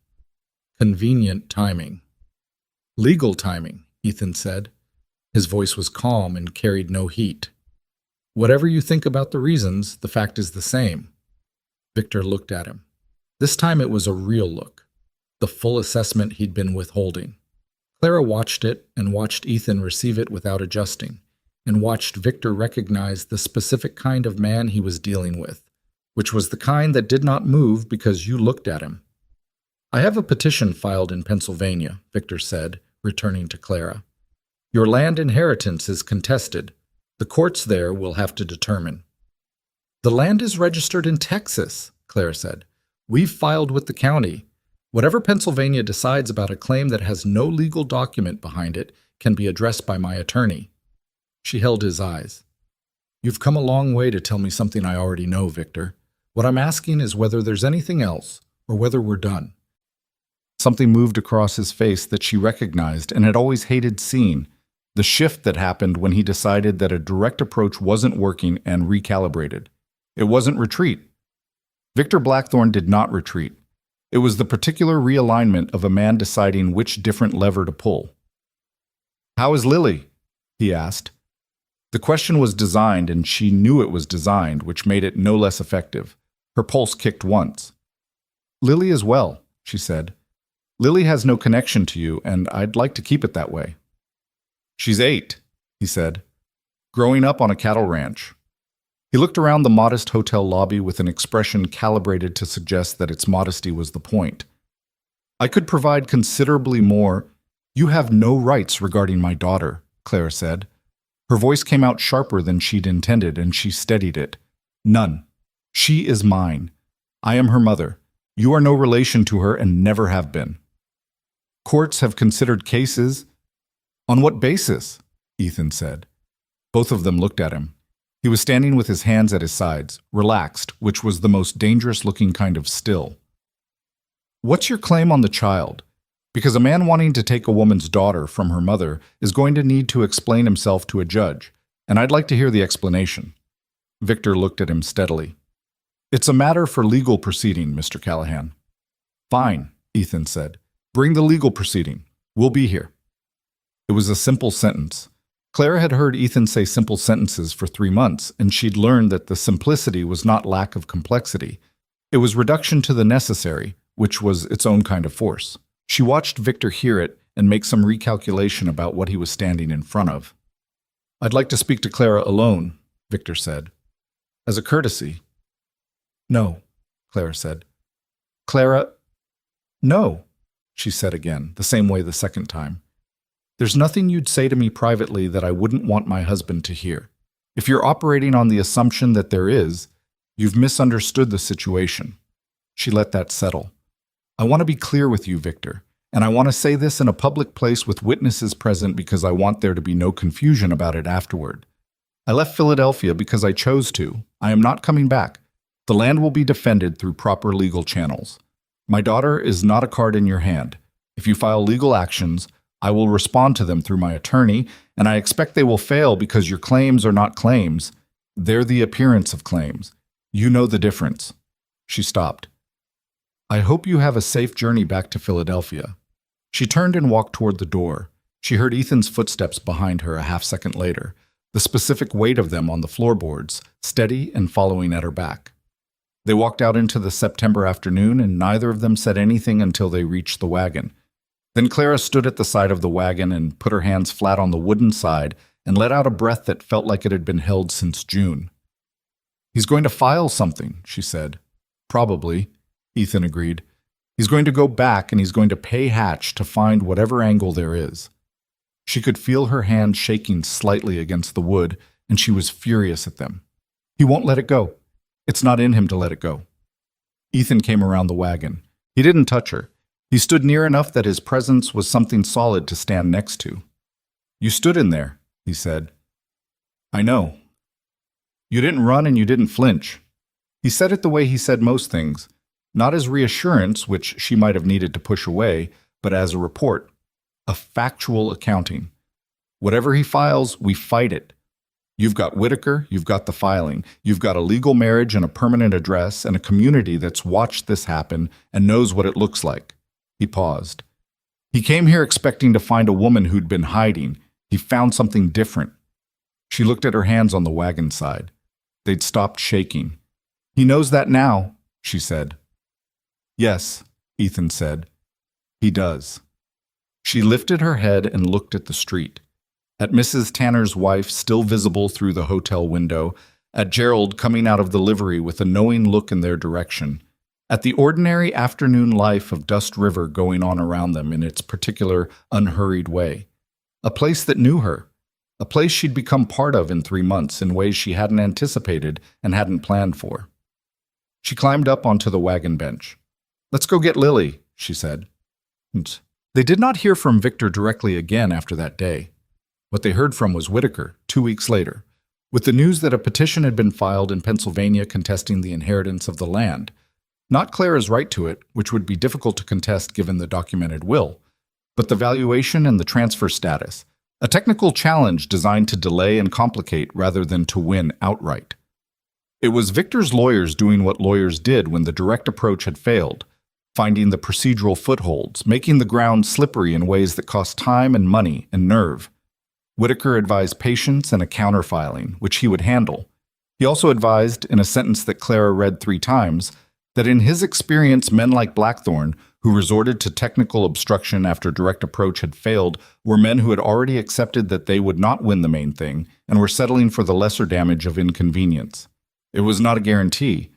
"Convenient timing." "Legal timing," Ethan said. His voice was calm and carried no heat. "Whatever you think about the reasons, the fact is the same." Victor looked at him. This time it was a real look, the full assessment he'd been withholding. Clara watched it and watched Ethan receive it without adjusting, and watched Victor recognize the specific kind of man he was dealing with, which was the kind that did not move because you looked at him. "I have a petition filed in Pennsylvania," Victor said, returning to Clara. "Your land inheritance is contested. The courts there will have to determine." "The land is registered in Texas," Clara said. "We've filed with the county. Whatever Pennsylvania decides about a claim that has no legal document behind it can be addressed by my attorney." She held his eyes. "You've come a long way to tell me something I already know, Victor. What I'm asking is whether there's anything else, or whether we're done." Something moved across his face that she recognized and had always hated seeing, the shift that happened when he decided that a direct approach wasn't working and recalibrated. It wasn't retreat. Victor Blackthorne did not retreat. It was the particular realignment of a man deciding which different lever to pull. "How is Lily?" he asked. The question was designed, and she knew it was designed, which made it no less effective. Her pulse kicked once. "Lily is well," she said. "Lily has no connection to you, and I'd like to keep it that way." "She's 8, he said, "growing up on a cattle ranch." He looked around the modest hotel lobby with an expression calibrated to suggest that its modesty was the point. "I could provide considerably more." "You have no rights regarding my daughter," Clara said. Her voice came out sharper than she'd intended, and she steadied it. "None. She is mine. I am her mother. You are no relation to her and never have been." "Courts have considered cases." "On what basis?" Ethan said. Both of them looked at him. He was standing with his hands at his sides, relaxed, which was the most dangerous-looking kind of still. "What's your claim on the child? Because a man wanting to take a woman's daughter from her mother is going to need to explain himself to a judge, and I'd like to hear the explanation." Victor looked at him steadily. "It's a matter for legal proceeding, Mr. Callahan." "Fine," Ethan said. "Bring the legal proceeding. We'll be here." It was a simple sentence. Clara had heard Ethan say simple sentences for 3 months, and she'd learned that the simplicity was not lack of complexity. It was reduction to the necessary, which was its own kind of force. She watched Victor hear it and make some recalculation about what he was standing in front of. "I'd like to speak to Clara alone," Victor said. "As a courtesy." "No," Clara said. "Clara, no," she said again, the same way the second time. "There's nothing you'd say to me privately that I wouldn't want my husband to hear. If you're operating on the assumption that there is, you've misunderstood the situation." She let that settle. "I want to be clear with you, Victor, and I want to say this in a public place with witnesses present because I want there to be no confusion about it afterward. I left Philadelphia because I chose to. I am not coming back. The land will be defended through proper legal channels. My daughter is not a card in your hand. If you file legal actions, I will respond to them through my attorney, and I expect they will fail because your claims are not claims. They're the appearance of claims. You know the difference." She stopped. "I hope you have a safe journey back to Philadelphia." She turned and walked toward the door. She heard Ethan's footsteps behind her a half-second later, the specific weight of them on the floorboards, steady and following at her back. They walked out into the September afternoon, and neither of them said anything until they reached the wagon. Then Clara stood at the side of the wagon and put her hands flat on the wooden side and let out a breath that felt like it had been held since June. "He's going to file something," she said. "Probably," Ethan agreed. "He's going to go back and he's going to pay Hatch to find whatever angle there is." She could feel her hand shaking slightly against the wood, and she was furious at them. "He won't let it go. It's not in him to let it go." Ethan came around the wagon. He didn't touch her. He stood near enough that his presence was something solid to stand next to. "You stood in there," he said. "I know. You didn't run and you didn't flinch." He said it the way he said most things, not as reassurance, which she might have needed to push away, but as a report, a factual accounting. "Whatever he files, we fight it. You've got Whitaker, you've got the filing, you've got a legal marriage and a permanent address and a community that's watched this happen and knows what it looks like." He paused. "He came here expecting to find a woman who'd been hiding. He found something different." She looked at her hands on the wagon side. They'd stopped shaking. "He knows that now," she said. "Yes," Ethan said. "He does." She lifted her head and looked at the street. At Mrs. Tanner's wife still visible through the hotel window, at Gerald coming out of the livery with a knowing look in their direction, at the ordinary afternoon life of Dust River going on around them in its particular unhurried way. A place that knew her, a place she'd become part of in 3 months in ways she hadn't anticipated and hadn't planned for. She climbed up onto the wagon bench. "Let's go get Lily," she said. They did not hear from Victor directly again after that day. What they heard from was Whitaker 2 weeks later, with the news that a petition had been filed in Pennsylvania contesting the inheritance of the land. Not Clara's right to it, which would be difficult to contest given the documented will, but the valuation and the transfer status, a technical challenge designed to delay and complicate rather than to win outright. It was Victor's lawyers doing what lawyers did when the direct approach had failed, finding the procedural footholds, making the ground slippery in ways that cost time and money and nerve. Whitaker advised patience and a counterfiling, which he would handle. He also advised, in a sentence that Clara read 3 times, that in his experience men like Blackthorne, who resorted to technical obstruction after direct approach had failed, were men who had already accepted that they would not win the main thing and were settling for the lesser damage of inconvenience. It was not a guarantee,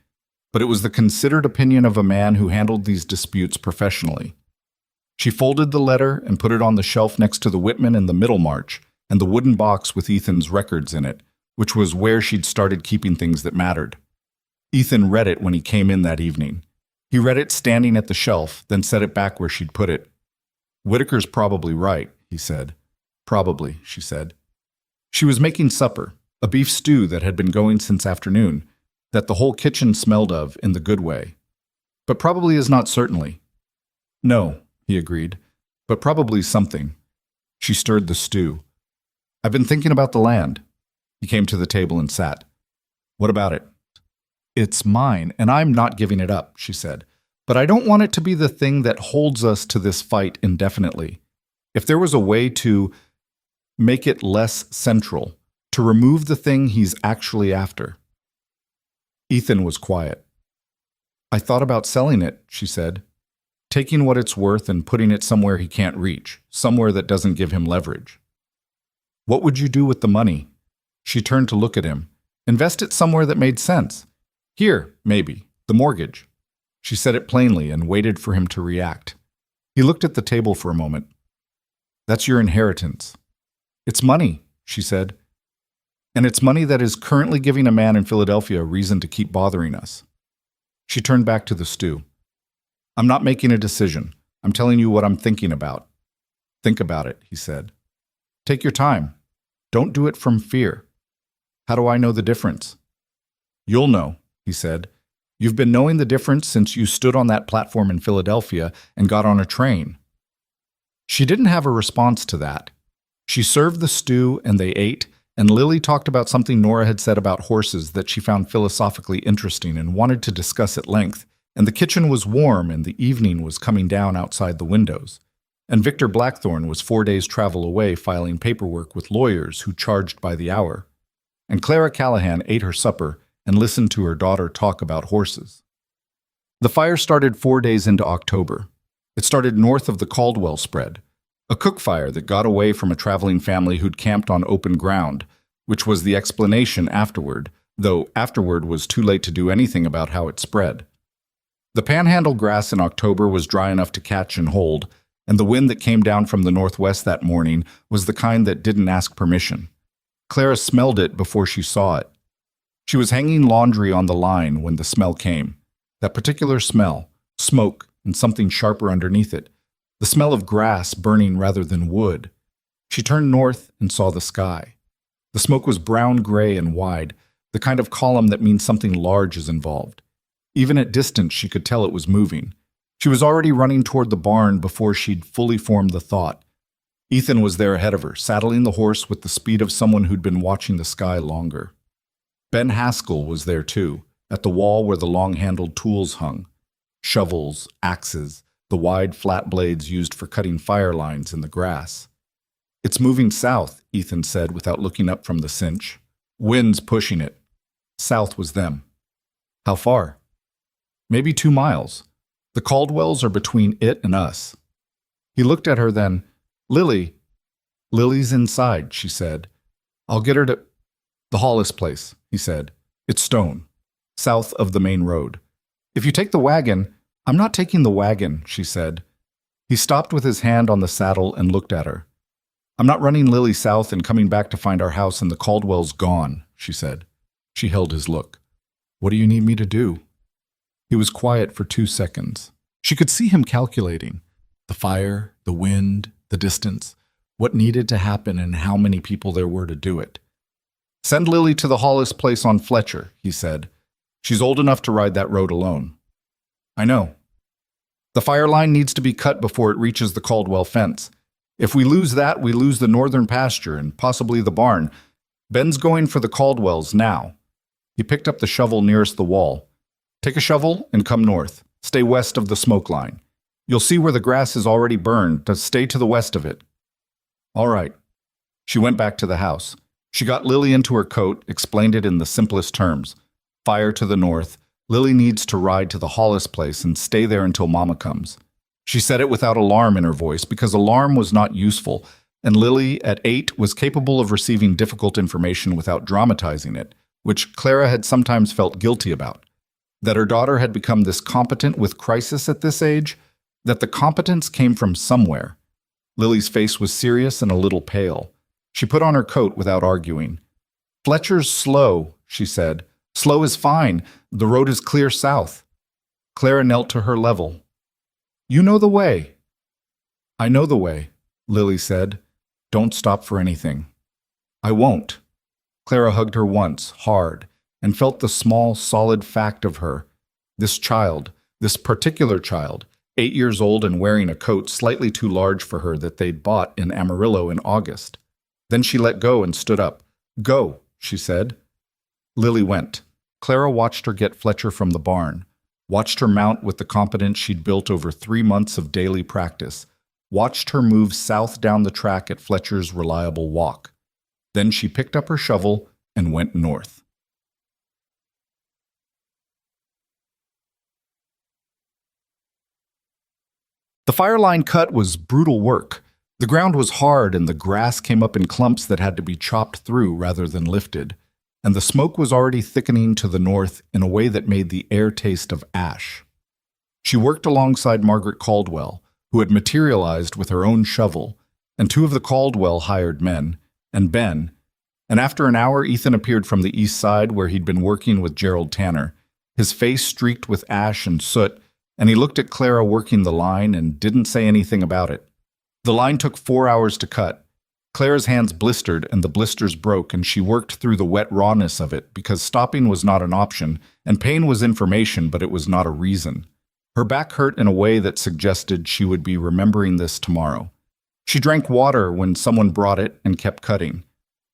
but it was the considered opinion of a man who handled these disputes professionally. She folded the letter and put it on the shelf next to the Whitman and the Middlemarch, and the wooden box with Ethan's records in it, which was where she'd started keeping things that mattered. Ethan read it when he came in that evening. He read it standing at the shelf, then set it back where she'd put it. "Whitaker's probably right," he said. "Probably," she said. She was making supper, a beef stew that had been going since afternoon, that the whole kitchen smelled of in the good way. "But probably is not certainly." "No," he agreed, "but probably something." She stirred the stew. "I've been thinking about the land." He came to the table and sat. "What about it?" "It's mine, and I'm not giving it up," she said. "But I don't want it to be the thing that holds us to this fight indefinitely. If there was a way to make it less central, to remove the thing he's actually after." Ethan was quiet. "I thought about selling it," she said. "Taking what it's worth and putting it somewhere he can't reach, somewhere that doesn't give him leverage." "What would you do with the money?" She turned to look at him. "Invest it somewhere that made sense. Here, maybe, the mortgage." She said it plainly and waited for him to react. He looked at the table for a moment. "That's your inheritance." "It's money," she said. "And it's money that is currently giving a man in Philadelphia a reason to keep bothering us." She turned back to the stew. "I'm not making a decision. I'm telling you what I'm thinking about." "Think about it," he said. "Take your time. Don't do it from fear." "How do I know the difference?" "You'll know," he said. "You've been knowing the difference since you stood on that platform in Philadelphia and got on a train." She didn't have a response to that. She served the stew and they ate, and Lily talked about something Nora had said about horses that she found philosophically interesting and wanted to discuss at length, and the kitchen was warm and the evening was coming down outside the windows. And Victor Blackthorne was 4 days' travel away filing paperwork with lawyers who charged by the hour. And Clara Callahan ate her supper and listened to her daughter talk about horses. The fire started 4 days into October. It started north of the Caldwell spread, a cook fire that got away from a traveling family who'd camped on open ground, which was the explanation afterward, though afterward was too late to do anything about how it spread. The panhandle grass in October was dry enough to catch and hold, and the wind that came down from the northwest that morning was the kind that didn't ask permission. Clara smelled it before she saw it. She was hanging laundry on the line when the smell came. That particular smell, smoke and something sharper underneath it, the smell of grass burning rather than wood. She turned north and saw the sky. The smoke was brown-gray and wide, the kind of column that means something large is involved. Even at distance, she could tell it was moving. She was already running toward the barn before she'd fully formed the thought. Ethan was there ahead of her, saddling the horse with the speed of someone who'd been watching the sky longer. Ben Haskell was there too, at the wall where the long-handled tools hung. Shovels, axes, the wide flat blades used for cutting fire lines in the grass. "It's moving south," Ethan said without looking up from the cinch. "Wind's pushing it." South was them. "How far?" "Maybe 2 miles. The Caldwells are between it and us." He looked at her then. "Lily." "Lily's inside," she said. "I'll get her to—" "The Hollis place," he said. "It's stone, south of the main road. If you take the wagon—" "I'm not taking the wagon," she said. He stopped with his hand on the saddle and looked at her. "I'm not running Lily south and coming back to find our house and the Caldwells gone," she said. She held his look. "What do you need me to do?" He was quiet for 2 seconds. She could see him calculating. The fire, the wind, the distance, what needed to happen and how many people there were to do it. "Send Lily to the Hollis place on Fletcher," he said. "She's old enough to ride that road alone." "I know." "The fire line needs to be cut before it reaches the Caldwell fence. If we lose that, we lose the northern pasture and possibly the barn. Ben's going for the Caldwells now." He picked up the shovel nearest the wall. "Take a shovel and come north. Stay west of the smoke line. You'll see where the grass is already burned. To stay to the west of it." "All right." She went back to the house. She got Lily into her coat, explained it in the simplest terms. Fire to the north. Lily needs to ride to the Hollis place and stay there until Mama comes. She said it without alarm in her voice because alarm was not useful, and Lily, at 8, was capable of receiving difficult information without dramatizing it, which Clara had sometimes felt guilty about. That her daughter had become this competent with crisis at this age, that the competence came from somewhere. Lily's face was serious and a little pale. She put on her coat without arguing. "Fletcher's slow," she said. "Slow is fine. The road is clear south." Clara knelt to her level. "You know the way." "I know the way," Lily said. "Don't stop for anything." "I won't." Clara hugged her once, hard, and felt the small, solid fact of her. This child, this particular child, 8 years old and wearing a coat slightly too large for her that they'd bought in Amarillo in August. Then she let go and stood up. "Go," she said. Lily went. Clara watched her get Fletcher from the barn, watched her mount with the competence she'd built over 3 months of daily practice, watched her move south down the track at Fletcher's reliable walk. Then she picked up her shovel and went north. The fire line cut was brutal work. The ground was hard and the grass came up in clumps that had to be chopped through rather than lifted, and the smoke was already thickening to the north in a way that made the air taste of ash. She worked alongside Margaret Caldwell, who had materialized with her own shovel, and 2 of the Caldwell hired men, and Ben, and after an hour Ethan appeared from the east side where he'd been working with Gerald Tanner, his face streaked with ash and soot, and he looked at Clara working the line and didn't say anything about it. The line took 4 hours to cut. Clara's hands blistered and the blisters broke, and she worked through the wet rawness of it because stopping was not an option, and pain was information, but it was not a reason. Her back hurt in a way that suggested she would be remembering this tomorrow. She drank water when someone brought it and kept cutting.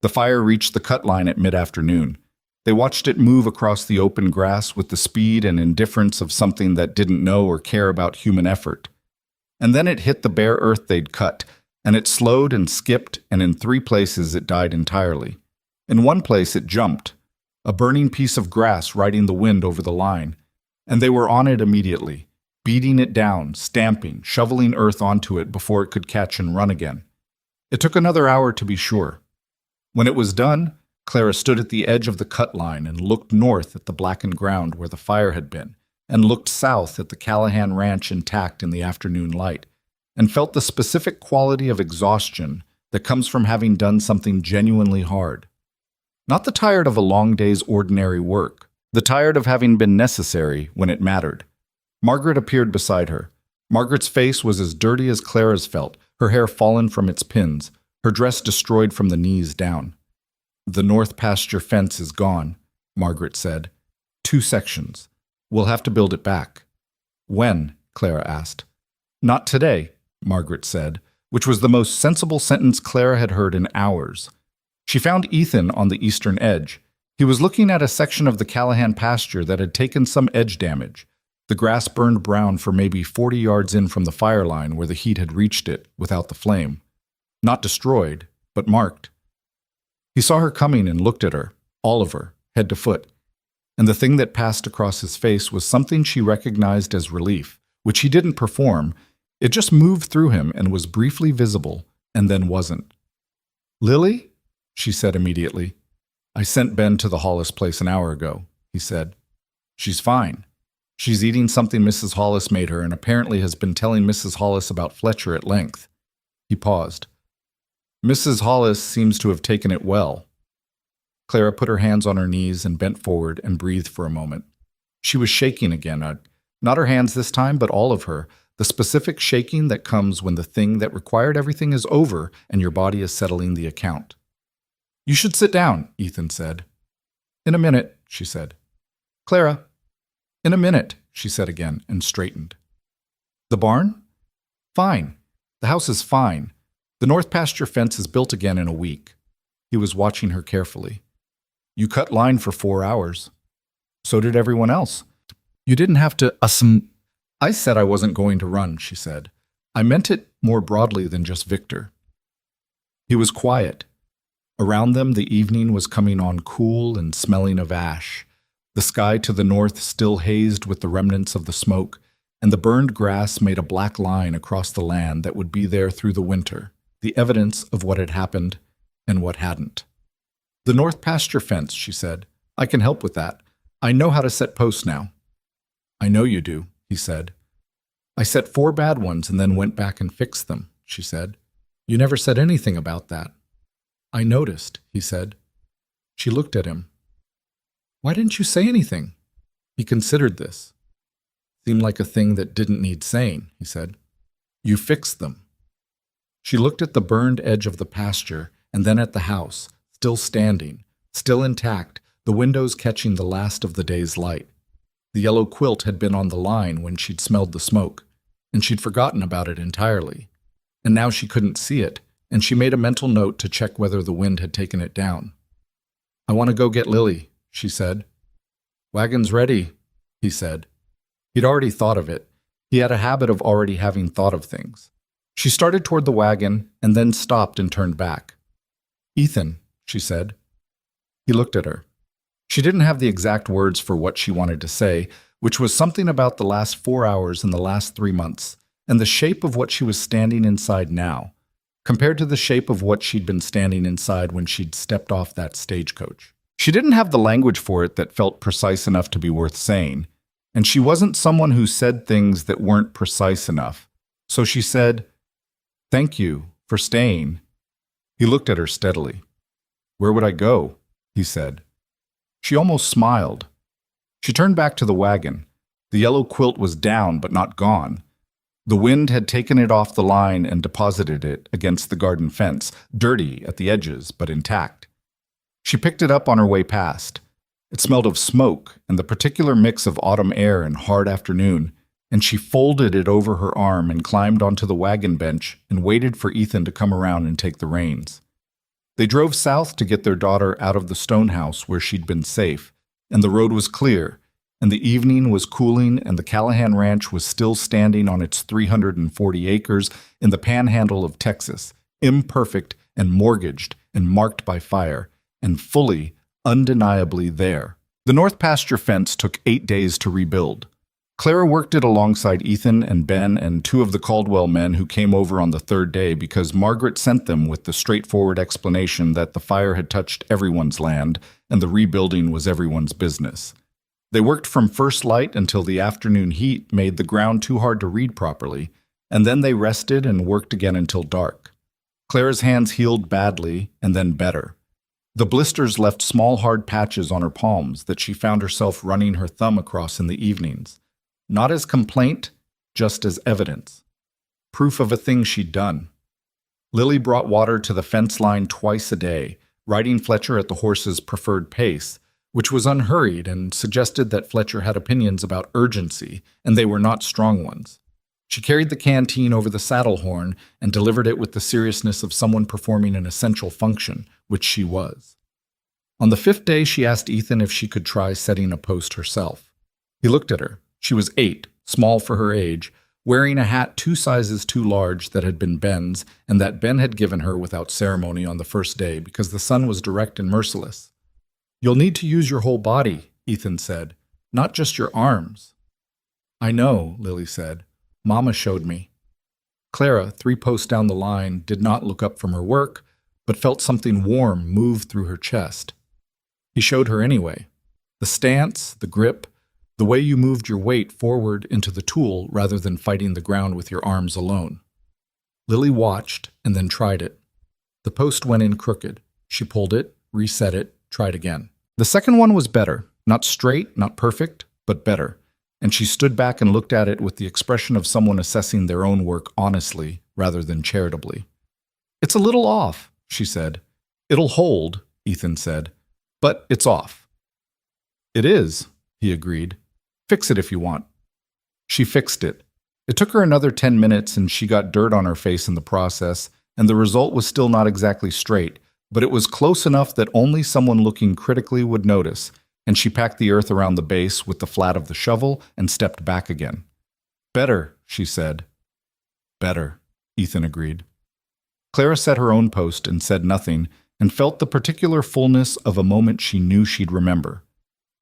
The fire reached the cut line at mid-afternoon. They watched it move across the open grass with the speed and indifference of something that didn't know or care about human effort. And then it hit the bare earth they'd cut, and it slowed and skipped, and in 3 places it died entirely. In one place it jumped, a burning piece of grass riding the wind over the line, and they were on it immediately, beating it down, stamping, shoveling earth onto it before it could catch and run again. It took another hour to be sure. When it was done, Clara stood at the edge of the cut line and looked north at the blackened ground where the fire had been, and looked south at the Callahan Ranch intact in the afternoon light, and felt the specific quality of exhaustion that comes from having done something genuinely hard. Not the tired of a long day's ordinary work, the tired of having been necessary when it mattered. Margaret appeared beside her. Margaret's face was as dirty as Clara's felt, her hair fallen from its pins, her dress destroyed from the knees down. "The north pasture fence is gone," Margaret said. "2 sections. We'll have to build it back." "When?" Clara asked. "Not today," Margaret said, which was the most sensible sentence Clara had heard in hours. She found Ethan on the eastern edge. He was looking at a section of the Callahan pasture that had taken some edge damage. The grass burned brown for maybe 40 yards in from the fire line where the heat had reached it without the flame. Not destroyed, but marked. He saw her coming and looked at her, all of her, head to foot. And the thing that passed across his face was something she recognized as relief, which he didn't perform. It just moved through him and was briefly visible, and then wasn't. "Lily?" she said immediately. "I sent Ben to the Hollis place an hour ago," he said. "She's fine. She's eating something Mrs. Hollis made her and apparently has been telling Mrs. Hollis about Fletcher at length." He paused. "Mrs. Hollis seems to have taken it well." Clara put her hands on her knees and bent forward and breathed for a moment. She was shaking again, not her hands this time, but all of her, the specific shaking that comes when the thing that required everything is over and your body is settling the account. "You should sit down," Ethan said. "In a minute," she said. "Clara." "In a minute," she said again and straightened. "The barn?" "Fine. The house is fine. The north pasture fence is built again in a week." He was watching her carefully. "You cut line for 4 hours. So did everyone else. You didn't have to "I said I wasn't going to run," she said. "I meant it more broadly than just Victor." He was quiet. Around them, the evening was coming on cool and smelling of ash. The sky to the north still hazed with the remnants of the smoke, and the burned grass made a black line across the land that would be there through the winter, the evidence of what had happened and what hadn't. "The north pasture fence," she said. "I can help with that. I know how to set posts now." "I know you do," he said. "I set 4 bad ones and then went back and fixed them," she said. "You never said anything about that." "I noticed," he said. She looked at him. "Why didn't you say anything?" He considered this. "Seemed like a thing that didn't need saying," he said. "You fixed them." She looked at the burned edge of the pasture and then at the house, still standing, still intact, the windows catching the last of the day's light. The yellow quilt had been on the line when she'd smelled the smoke, and she'd forgotten about it entirely. And now she couldn't see it, and she made a mental note to check whether the wind had taken it down. "I want to go get Lily," she said. "Wagon's ready," he said. He'd already thought of it. He had a habit of already having thought of things. She started toward the wagon and then stopped and turned back. "Ethan," she said. He looked at her. She didn't have the exact words for what she wanted to say, which was something about the last 4 hours and the last 3 months, and the shape of what she was standing inside now, compared to the shape of what she'd been standing inside when she'd stepped off that stagecoach. She didn't have the language for it that felt precise enough to be worth saying, and she wasn't someone who said things that weren't precise enough. So she said, "Thank you for staying." He looked at her steadily. "Where would I go?" he said. She almost smiled. She turned back to the wagon. The yellow quilt was down but not gone. The wind had taken it off the line and deposited it against the garden fence, dirty at the edges but intact. She picked it up on her way past. It smelled of smoke and the particular mix of autumn air and hard afternoon, and she folded it over her arm and climbed onto the wagon bench and waited for Ethan to come around and take the reins. They drove south to get their daughter out of the stone house where she'd been safe, and the road was clear, and the evening was cooling, and the Callahan Ranch was still standing on its 340 acres in the panhandle of Texas, imperfect and mortgaged and marked by fire, and fully, undeniably there. The north pasture fence took 8 days to rebuild. Clara worked it alongside Ethan and Ben and 2 of the Caldwell men who came over on the 3rd day because Margaret sent them with the straightforward explanation that the fire had touched everyone's land and the rebuilding was everyone's business. They worked from first light until the afternoon heat made the ground too hard to read properly, and then they rested and worked again until dark. Clara's hands healed badly and then better. The blisters left small hard patches on her palms that she found herself running her thumb across in the evenings. Not as complaint, just as evidence. Proof of a thing she'd done. Lily brought water to the fence line twice a day, riding Fletcher at the horse's preferred pace, which was unhurried and suggested that Fletcher had opinions about urgency, and they were not strong ones. She carried the canteen over the saddle horn and delivered it with the seriousness of someone performing an essential function, which she was. On the 5th day, she asked Ethan if she could try setting a post herself. He looked at her. She was 8, small for her age, wearing a hat 2 sizes too large that had been Ben's and that Ben had given her without ceremony on the 1st day because the sun was direct and merciless. "You'll need to use your whole body," Ethan said, "not just your arms." "I know," Lily said. "Mama showed me." Clara, 3 posts down the line, did not look up from her work, but felt something warm move through her chest. He showed her anyway. The stance, the grip, the way you moved your weight forward into the tool rather than fighting the ground with your arms alone. Lily watched and then tried it. The post went in crooked. She pulled it, reset it, tried again. The second one was better. Not straight, not perfect, but better. And she stood back and looked at it with the expression of someone assessing their own work honestly rather than charitably. "It's a little off," she said. "It'll hold," Ethan said, "but it's off." "It is," he agreed. "Fix it if you want." She fixed it. It took her another 10 minutes and she got dirt on her face in the process, and the result was still not exactly straight, but it was close enough that only someone looking critically would notice, and she packed the earth around the base with the flat of the shovel and stepped back again. "Better," she said. "Better," Ethan agreed. Clara set her own post and said nothing, and felt the particular fullness of a moment she knew she'd remember.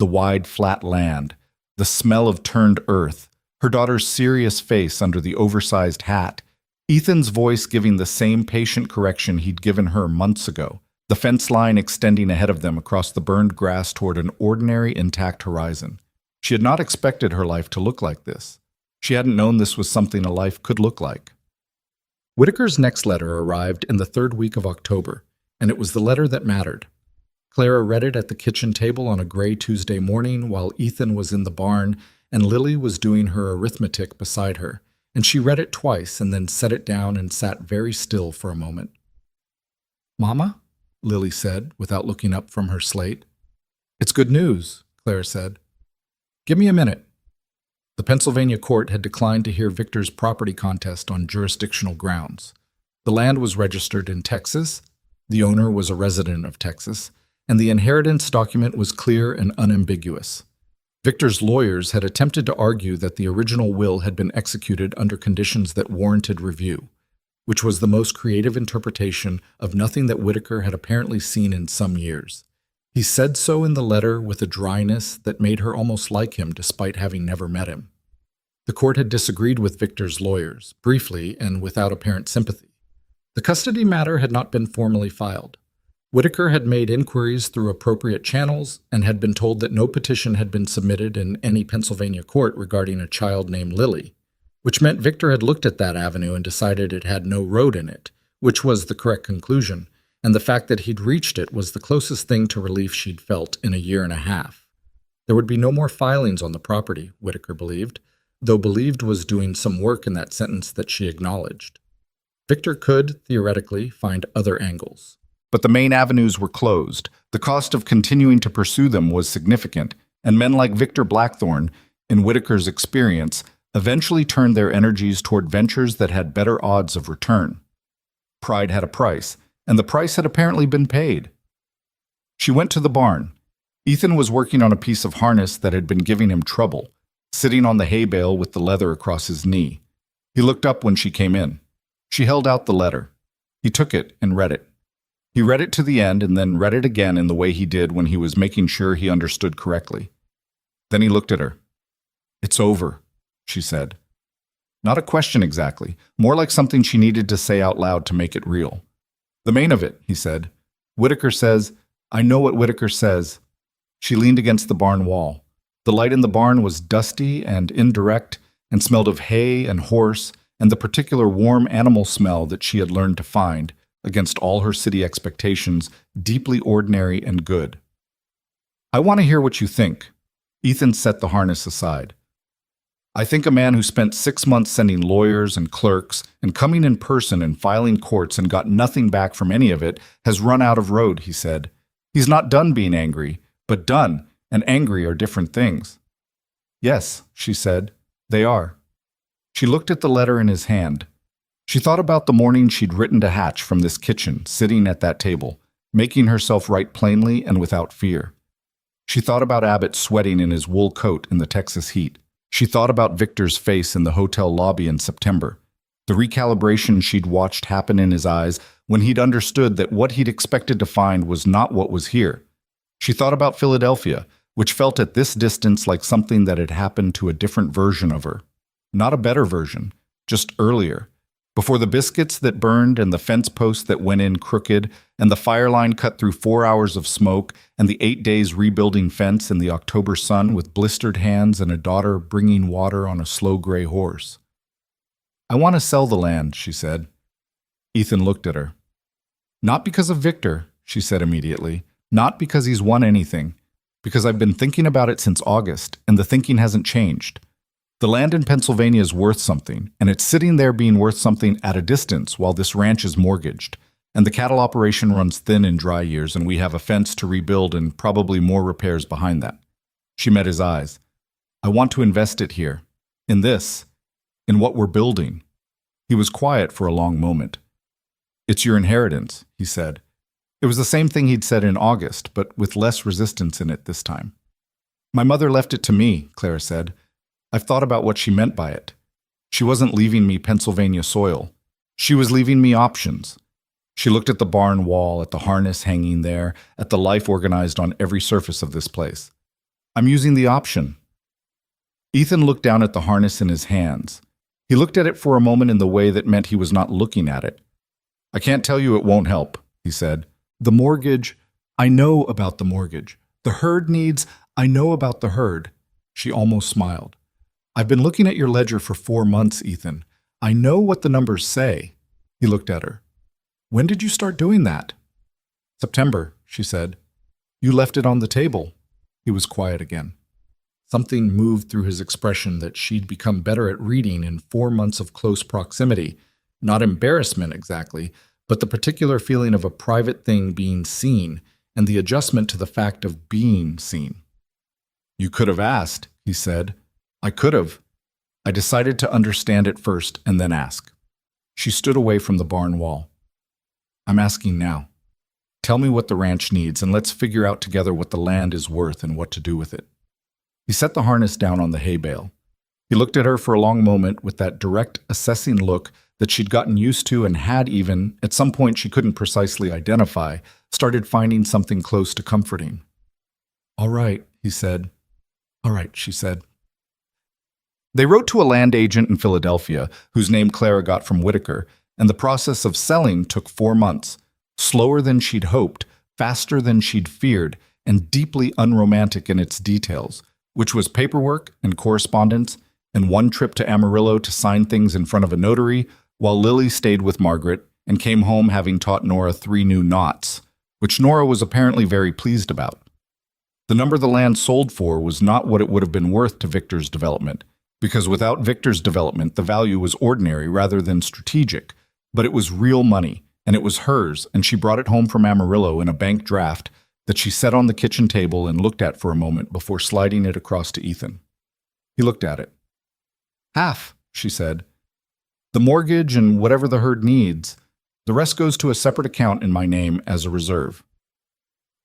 The wide, flat land, the smell of turned earth, her daughter's serious face under the oversized hat, Ethan's voice giving the same patient correction he'd given her months ago, the fence line extending ahead of them across the burned grass toward an ordinary, intact horizon. She had not expected her life to look like this. She hadn't known this was something a life could look like. Whitaker's next letter arrived in the third week of October, and it was the letter that mattered. Clara read it at the kitchen table on a gray Tuesday morning while Ethan was in the barn and Lily was doing her arithmetic beside her, and she read it twice and then set it down and sat very still for a moment. "Mama?" Lily said, without looking up from her slate. "It's good news," Clara said. "Give me a minute." The Pennsylvania court had declined to hear Victor's property contest on jurisdictional grounds. The land was registered in Texas, the owner was a resident of Texas, and the inheritance document was clear and unambiguous. Victor's lawyers had attempted to argue that the original will had been executed under conditions that warranted review, which was the most creative interpretation of nothing that Whitaker had apparently seen in some years. He said so in the letter with a dryness that made her almost like him despite having never met him. The court had disagreed with Victor's lawyers, briefly and without apparent sympathy. The custody matter had not been formally filed. Whitaker had made inquiries through appropriate channels and had been told that no petition had been submitted in any Pennsylvania court regarding a child named Lily, which meant Victor had looked at that avenue and decided it had no road in it, which was the correct conclusion, and the fact that he'd reached it was the closest thing to relief she'd felt in a year and a half. There would be no more filings on the property, Whitaker believed, though believed was doing some work in that sentence that she acknowledged. Victor could, theoretically, find other angles. But the main avenues were closed. The cost of continuing to pursue them was significant, and men like Victor Blackthorne, in Whitaker's experience, eventually turned their energies toward ventures that had better odds of return. Pride had a price, and the price had apparently been paid. She went to the barn. Ethan was working on a piece of harness that had been giving him trouble, sitting on the hay bale with the leather across his knee. He looked up when she came in. She held out the letter. He took it and read it. He read it to the end and then read it again in the way he did when he was making sure he understood correctly. Then he looked at her. "It's over," she said. Not a question exactly, more like something she needed to say out loud to make it real. "The main of it," he said. "Whitaker says, I know what Whitaker says." She leaned against the barn wall. The light in the barn was dusty and indirect and smelled of hay and horse and the particular warm animal smell that she had learned to find, against all her city expectations, deeply ordinary and good. "I want to hear what you think." Ethan set the harness aside. "I think a man who spent 6 months sending lawyers and clerks and coming in person and filing courts and got nothing back from any of it has run out of road," he said. "He's not done being angry, but done and angry are different things." "Yes," she said, "they are." She looked at the letter in his hand. She thought about the morning she'd written to Hatch from this kitchen, sitting at that table, making herself write plainly and without fear. She thought about Abbott sweating in his wool coat in the Texas heat. She thought about Victor's face in the hotel lobby in September, the recalibration she'd watched happen in his eyes when he'd understood that what he'd expected to find was not what was here. She thought about Philadelphia, which felt at this distance like something that had happened to a different version of her. Not a better version, just earlier. Before the biscuits that burned and the fence post that went in crooked and the fire line cut through 4 hours of smoke and the 8 days rebuilding fence in the October sun with blistered hands and a daughter bringing water on a slow gray horse. "I want to sell the land," she said. Ethan looked at her. "Not because of Victor," she said immediately. "Not because he's won anything. Because I've been thinking about it since August, and the thinking hasn't changed. The land in Pennsylvania is worth something, and it's sitting there being worth something at a distance while this ranch is mortgaged, and the cattle operation runs thin in dry years, and we have a fence to rebuild and probably more repairs behind that." She met his eyes. "I want to invest it here. In this. In what we're building." He was quiet for a long moment. "It's your inheritance," he said. It was the same thing he'd said in August, but with less resistance in it this time. "My mother left it to me," Clara said. "I've thought about what she meant by it. She wasn't leaving me Pennsylvania soil. She was leaving me options. She looked at the barn wall, at the harness hanging there, at the life organized on every surface of this place. I'm using the option. Ethan looked down at the harness in his hands. He looked at it for a moment in the way that meant he was not looking at it. I can't tell you it won't help, he said. The mortgage, I know about the mortgage. The herd needs, I know about the herd. She almost smiled. I've been looking at your ledger for 4 months, Ethan. I know what the numbers say. He looked at her. When did you start doing that? September, she said. You left it on the table. He was quiet again. Something moved through his expression that she'd become better at reading in 4 months of close proximity. Not embarrassment exactly, but the particular feeling of a private thing being seen and the adjustment to the fact of being seen. You could have asked, he said. I could have. I decided to understand it first and then ask. She stood away from the barn wall. I'm asking now. Tell me what the ranch needs and let's figure out together what the land is worth and what to do with it. He set the harness down on the hay bale. He looked at her for a long moment with that direct, assessing look that she'd gotten used to and had even, at some point she couldn't precisely identify, started finding something close to comforting. All right, he said. All right, she said. They wrote to a land agent in Philadelphia, whose name Clara got from Whitaker, and the process of selling took 4 months, slower than she'd hoped, faster than she'd feared, and deeply unromantic in its details, which was paperwork and correspondence, and one trip to Amarillo to sign things in front of a notary, while Lily stayed with Margaret and came home having taught Nora 3 new knots, which Nora was apparently very pleased about. The number the land sold for was not what it would have been worth to Victor's development, because without Victor's development, the value was ordinary rather than strategic, but it was real money, and it was hers, and she brought it home from Amarillo in a bank draft that she set on the kitchen table and looked at for a moment before sliding it across to Ethan. He looked at it. Half, she said. The mortgage and whatever the herd needs. The rest goes to a separate account in my name as a reserve.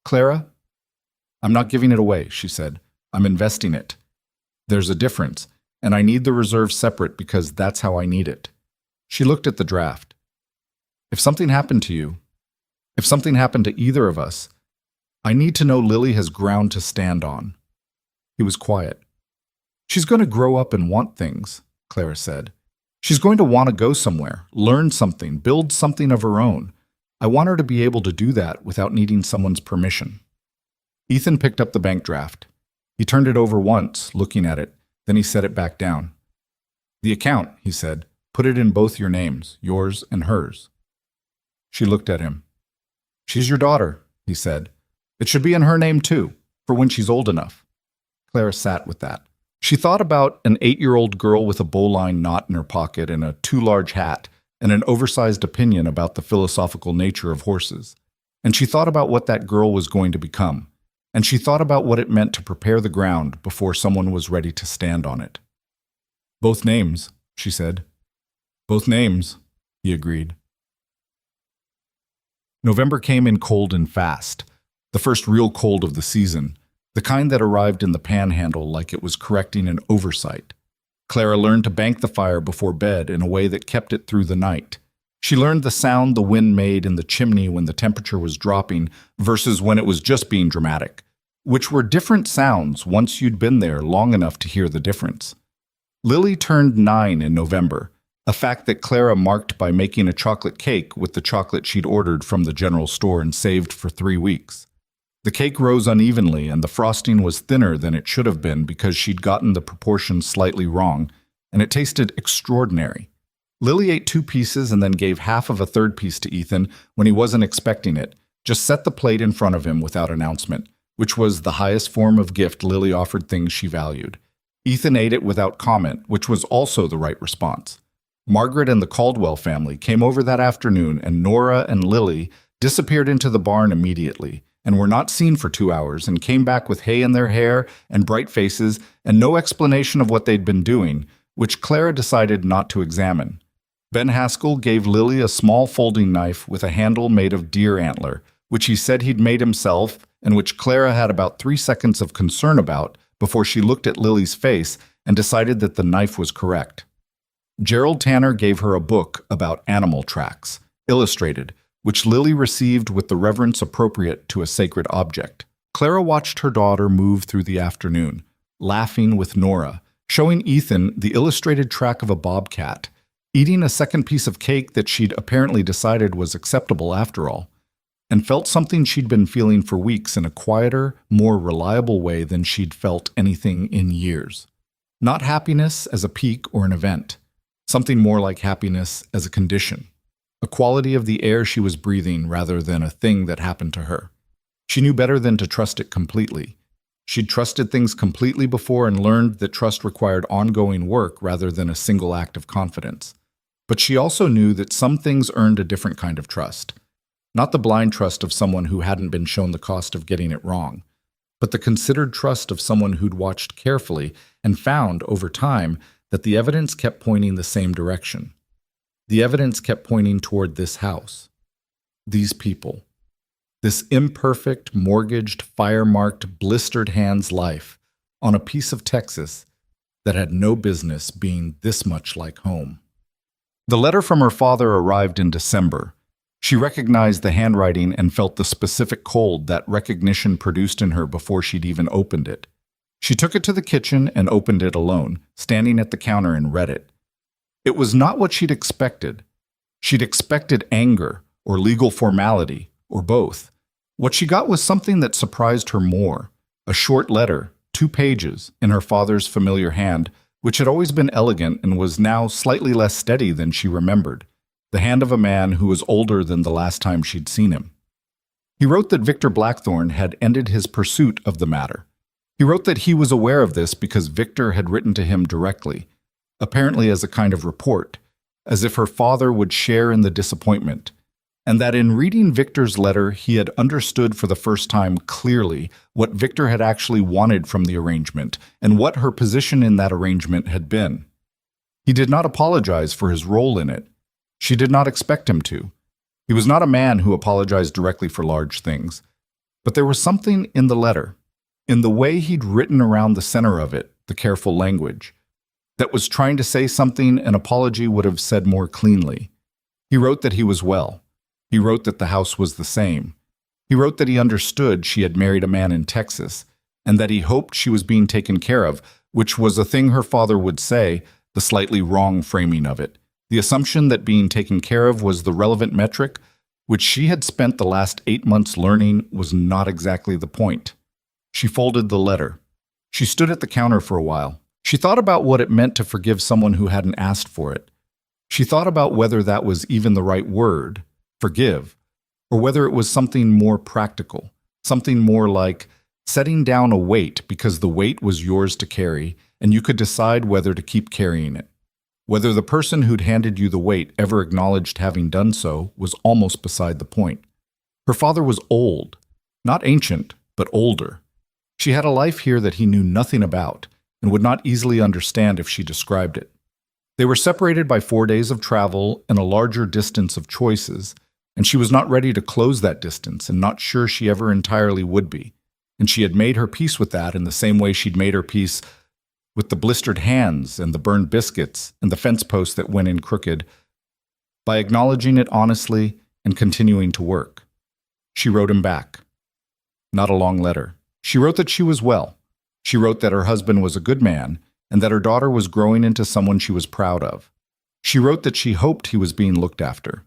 Clara? I'm not giving it away, she said. I'm investing it. There's a difference, and I need the reserve separate because that's how I need it. She looked at the draft. If something happened to you, if something happened to either of us, I need to know Lily has ground to stand on. He was quiet. She's going to grow up and want things, Clara said. She's going to want to go somewhere, learn something, build something of her own. I want her to be able to do that without needing someone's permission. Ethan picked up the bank draft. He turned it over once, looking at it, then he set it back down. The account, he said, put it in both your names, yours and hers. She looked at him. She's your daughter, he said. It should be in her name too, for when she's old enough. Clara sat with that. She thought about an 8-year-old girl with a bowline knot in her pocket and a too large hat and an oversized opinion about the philosophical nature of horses. And she thought about what that girl was going to become. And she thought about what it meant to prepare the ground before someone was ready to stand on it. Both names, she said. Both names, he agreed. November came in cold and fast, the first real cold of the season, the kind that arrived in the panhandle like it was correcting an oversight. Clara learned to bank the fire before bed in a way that kept it through the night. She learned the sound the wind made in the chimney when the temperature was dropping versus when it was just being dramatic, which were different sounds once you'd been there long enough to hear the difference. Lily turned 9 in November, a fact that Clara marked by making a chocolate cake with the chocolate she'd ordered from the general store and saved for 3 weeks. The cake rose unevenly and the frosting was thinner than it should have been because she'd gotten the proportions slightly wrong, and it tasted extraordinary. Lily ate 2 pieces and then gave half of a third piece to Ethan when he wasn't expecting it, just set the plate in front of him without announcement, which was the highest form of gift Lily offered things she valued. Ethan ate it without comment, which was also the right response. Margaret and the Caldwell family came over that afternoon, and Nora and Lily disappeared into the barn immediately, and were not seen for 2 hours and came back with hay in their hair and bright faces and no explanation of what they'd been doing, which Clara decided not to examine. Ben Haskell gave Lily a small folding knife with a handle made of deer antler, which he said he'd made himself and which Clara had about 3 seconds of concern about before she looked at Lily's face and decided that the knife was correct. Gerald Tanner gave her a book about animal tracks, illustrated, which Lily received with the reverence appropriate to a sacred object. Clara watched her daughter move through the afternoon, laughing with Nora, showing Ethan the illustrated track of a bobcat, eating a second piece of cake that she'd apparently decided was acceptable after all, and felt something she'd been feeling for weeks in a quieter, more reliable way than she'd felt anything in years. Not happiness as a peak or an event, something more like happiness as a condition, a quality of the air she was breathing rather than a thing that happened to her. She knew better than to trust it completely. She'd trusted things completely before and learned that trust required ongoing work rather than a single act of confidence. But she also knew that some things earned a different kind of trust. Not the blind trust of someone who hadn't been shown the cost of getting it wrong, but the considered trust of someone who'd watched carefully and found, over time, that the evidence kept pointing the same direction. The evidence kept pointing toward this house, these people, this imperfect, mortgaged, fire-marked, blistered hands life on a piece of Texas that had no business being this much like home. The letter from her father arrived in December. She recognized the handwriting and felt the specific cold that recognition produced in her before she'd even opened it. She took it to the kitchen and opened it alone, standing at the counter, and read it. It was not what she'd expected. She'd expected anger or legal formality, or both. What she got was something that surprised her more, a short letter, 2 pages, in her father's familiar hand, which had always been elegant and was now slightly less steady than she remembered, the hand of a man who was older than the last time she'd seen him. He wrote that Victor Blackthorne had ended his pursuit of the matter. He wrote that he was aware of this because Victor had written to him directly, apparently as a kind of report, as if her father would share in the disappointment, and that in reading Victor's letter he had understood for the first time clearly what Victor had actually wanted from the arrangement and what her position in that arrangement had been. He did not apologize for his role in it. She did not expect him to. He was not a man who apologized directly for large things. But there was something in the letter, in the way he'd written around the center of it, the careful language, that was trying to say something an apology would have said more cleanly. He wrote that he was well. He wrote that the house was the same. He wrote that he understood she had married a man in Texas, and that he hoped she was being taken care of, which was a thing her father would say, the slightly wrong framing of it. The assumption that being taken care of was the relevant metric, which she had spent the last 8 months learning was not exactly the point. She folded the letter. She stood at the counter for a while. She thought about what it meant to forgive someone who hadn't asked for it. She thought about whether that was even the right word, forgive, or whether it was something more practical, something more like setting down a weight because the weight was yours to carry and you could decide whether to keep carrying it. Whether the person who'd handed you the weight ever acknowledged having done so was almost beside the point. Her father was old, not ancient, but older. She had a life here that he knew nothing about and would not easily understand if she described it. They were separated by 4 days of travel and a larger distance of choices, and she was not ready to close that distance and not sure she ever entirely would be. And she had made her peace with that in the same way she'd made her peace with the blistered hands and the burned biscuits and the fence post that went in crooked, by acknowledging it honestly and continuing to work. She wrote him back. Not a long letter. She wrote that she was well. She wrote that her husband was a good man and that her daughter was growing into someone she was proud of. She wrote that she hoped he was being looked after.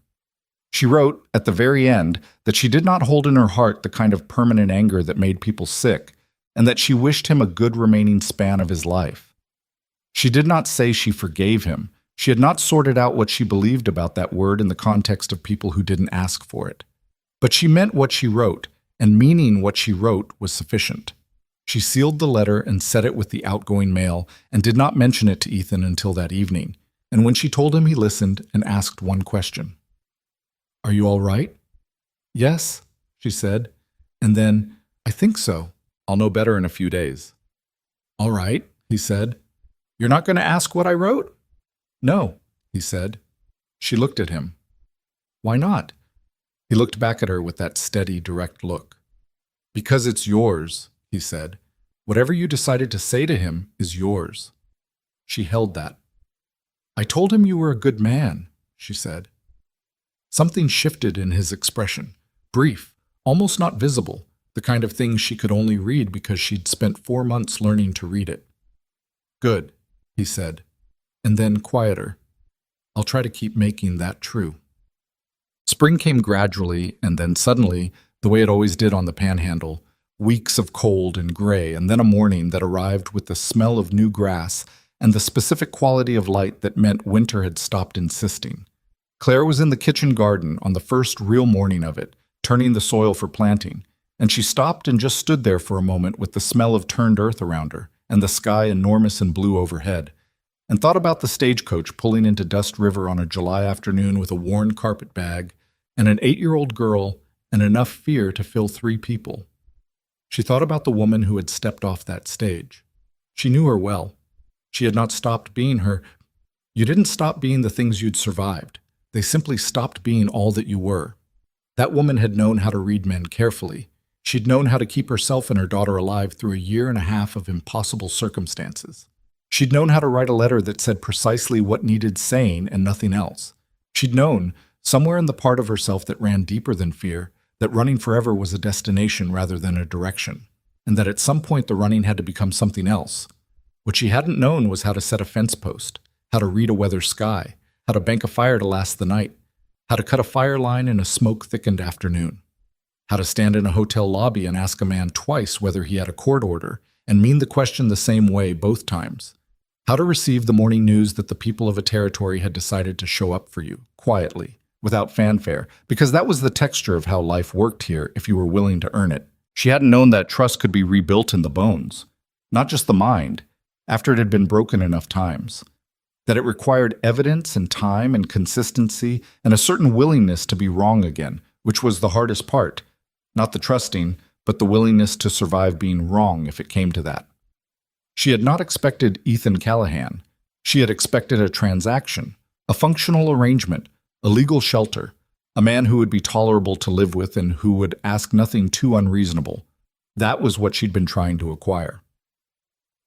She wrote, at the very end, that she did not hold in her heart the kind of permanent anger that made people sick, and that she wished him a good remaining span of his life. She did not say she forgave him. She had not sorted out what she believed about that word in the context of people who didn't ask for it. But she meant what she wrote, and meaning what she wrote was sufficient. She sealed the letter and set it with the outgoing mail, and did not mention it to Ethan until that evening. And when she told him, he listened and asked one question. "Are you all right?" "Yes," she said, and then, "I think so. I'll know better in a few days." "All right," he said. "You're not going to ask what I wrote?" "No," he said. She looked at him. "Why not?" He looked back at her with that steady, direct look. "Because it's yours," he said. "Whatever you decided to say to him is yours." She held that. "I told him you were a good man," she said. Something shifted in his expression. Brief, almost not visible, the kind of thing she could only read because she'd spent 4 months learning to read it. Good, he said, and then quieter. I'll try to keep making that true. Spring came gradually, and then suddenly, the way it always did on the Panhandle, weeks of cold and gray, and then a morning that arrived with the smell of new grass and the specific quality of light that meant winter had stopped insisting. Claire was in the kitchen garden on the first real morning of it, turning the soil for planting, and she stopped and just stood there for a moment with the smell of turned earth around her and the sky enormous and blue overhead, and thought about the stagecoach pulling into Dust River on a July afternoon with a worn carpet bag and an 8-year-old girl and enough fear to fill 3 people. She thought about the woman who had stepped off that stage. She knew her well. She had not stopped being her. You didn't stop being the things you'd survived. They simply stopped being all that you were. That woman had known how to read men carefully. She'd known how to keep herself and her daughter alive through a 1.5 years of impossible circumstances. She'd known how to write a letter that said precisely what needed saying and nothing else. She'd known, somewhere in the part of herself that ran deeper than fear, that running forever was a destination rather than a direction, and that at some point the running had to become something else. What she hadn't known was how to set a fence post, how to read a weather sky, how to bank a fire to last the night, how to cut a fire line in a smoke-thickened afternoon, how to stand in a hotel lobby and ask a man twice whether he had a court order and mean the question the same way both times, how to receive the morning news that the people of a territory had decided to show up for you, quietly, without fanfare, because that was the texture of how life worked here if you were willing to earn it. She hadn't known that trust could be rebuilt in the bones, not just the mind, after it had been broken enough times. That it required evidence and time and consistency and a certain willingness to be wrong again, which was the hardest part. Not the trusting, but the willingness to survive being wrong if it came to that. She had not expected Ethan Callahan. She had expected a transaction, a functional arrangement, a legal shelter, a man who would be tolerable to live with and who would ask nothing too unreasonable. That was what she'd been trying to acquire.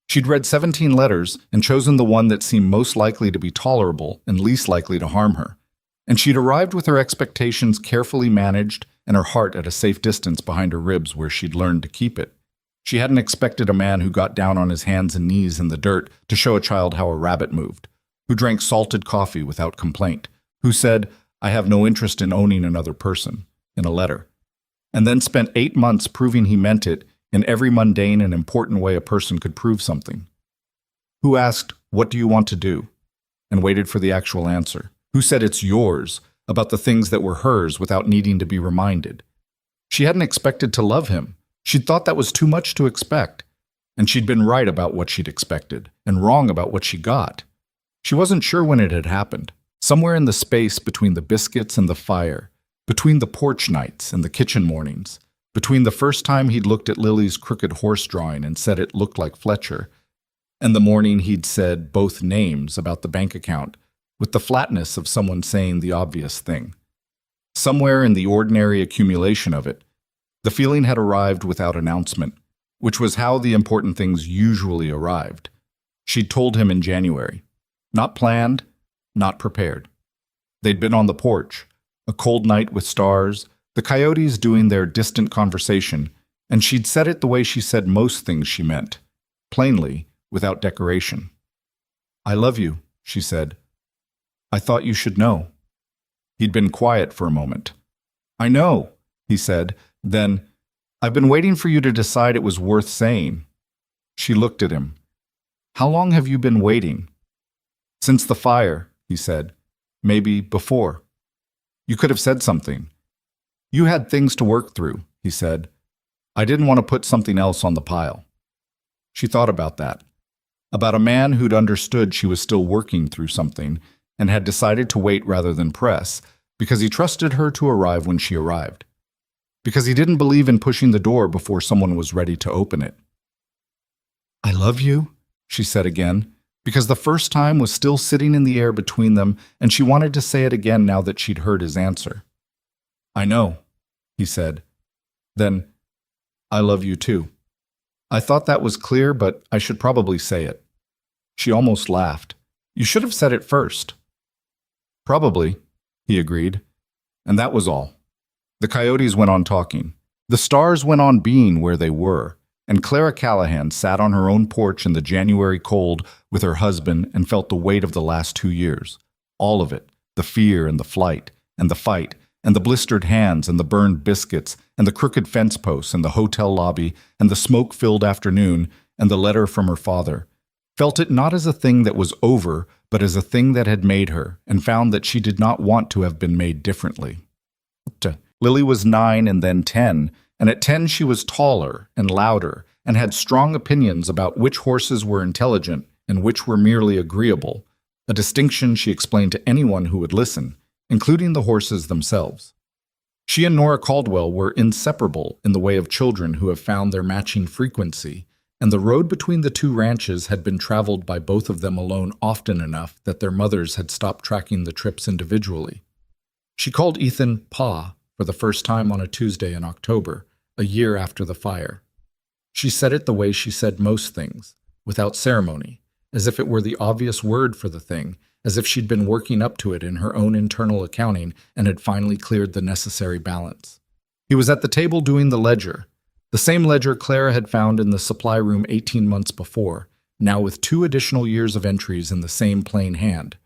She'd read 17 letters and chosen the one that seemed most likely to be tolerable and least likely to harm her. And she'd arrived with her expectations carefully managed and her heart at a safe distance behind her ribs where she'd learned to keep it. She hadn't expected a man who got down on his hands and knees in the dirt to show a child how a rabbit moved, who drank salted coffee without complaint, who said, "I have no interest in owning another person," in a letter, and then spent 8 months proving he meant it in every mundane and important way a person could prove something. Who asked, "What do you want to do?" and waited for the actual answer. Who said it's yours, about the things that were hers without needing to be reminded. She hadn't expected to love him. She'd thought that was too much to expect, and she'd been right about what she'd expected, and wrong about what she got. She wasn't sure when it had happened. Somewhere in the space between the biscuits and the fire, between the porch nights and the kitchen mornings, between the first time he'd looked at Lily's crooked horse drawing and said it looked like Fletcher, and the morning he'd said both names about the bank account, with the flatness of someone saying the obvious thing. Somewhere in the ordinary accumulation of it, the feeling had arrived without announcement, which was how the important things usually arrived. She'd told him in January. Not planned, not prepared. They'd been on the porch, a cold night with stars, the coyotes doing their distant conversation, and she'd said it the way she said most things she meant, plainly, without decoration. "I love you," she said. "I thought you should know." He'd been quiet for a moment. "I know," he said. Then, "I've been waiting for you to decide it was worth saying." She looked at him. "How long have you been waiting?" "Since the fire," he said. "Maybe before." "You could have said something." "You had things to work through," he said. "I didn't want to put something else on the pile." She thought about that. About a man who'd understood she was still working through something and had decided to wait rather than press because he trusted her to arrive when she arrived. Because he didn't believe in pushing the door before someone was ready to open it. "I love you," she said again, because the first time was still sitting in the air between them, and she wanted to say it again now that she'd heard his answer. "I know," he said. Then, "I love you too. I thought that was clear, but I should probably say it." She almost laughed. "You should have said it first." "Probably," he agreed. And that was all. The coyotes went on talking. The stars went on being where they were, and Clara Callahan sat on her own porch in the January cold with her husband and felt the weight of the last 2 years. All of it, the fear and the flight, and the fight, and the blistered hands and the burned biscuits, and the crooked fence posts and the hotel lobby, and the smoke-filled afternoon, and the letter from her father. Felt it not as a thing that was over, but as a thing that had made her, and found that she did not want to have been made differently. Lily was 9 and then 10, and at 10 she was taller and louder, and had strong opinions about which horses were intelligent and which were merely agreeable, a distinction she explained to anyone who would listen, including the horses themselves. She and Nora Caldwell were inseparable in the way of children who have found their matching frequency, and the road between the two ranches had been traveled by both of them alone often enough that their mothers had stopped tracking the trips individually. She called Ethan Pa for the first time on a Tuesday in October, a year after the fire. She said it the way she said most things, without ceremony, as if it were the obvious word for the thing, as if she'd been working up to it in her own internal accounting and had finally cleared the necessary balance. He was at the table doing the ledger, the same ledger Clara had found in the supply room 18 months before, now with 2 additional years of entries in the same plain hand,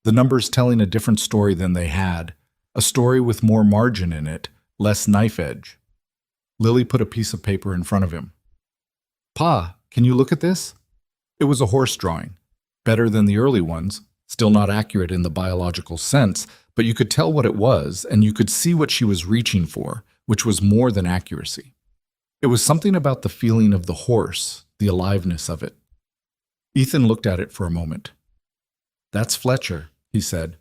the numbers telling a different story than they had, a story with more margin in it, less knife edge. Lily put a piece of paper in front of him. Pa, can you look at this? It was a horse drawing, better than the early ones, still not accurate in the biological sense, but you could tell what it was, and you could see what she was reaching for, which was more than accuracy. It was something about the feeling of the horse, the aliveness of it. Ethan looked at it for a moment. That's Fletcher, he said.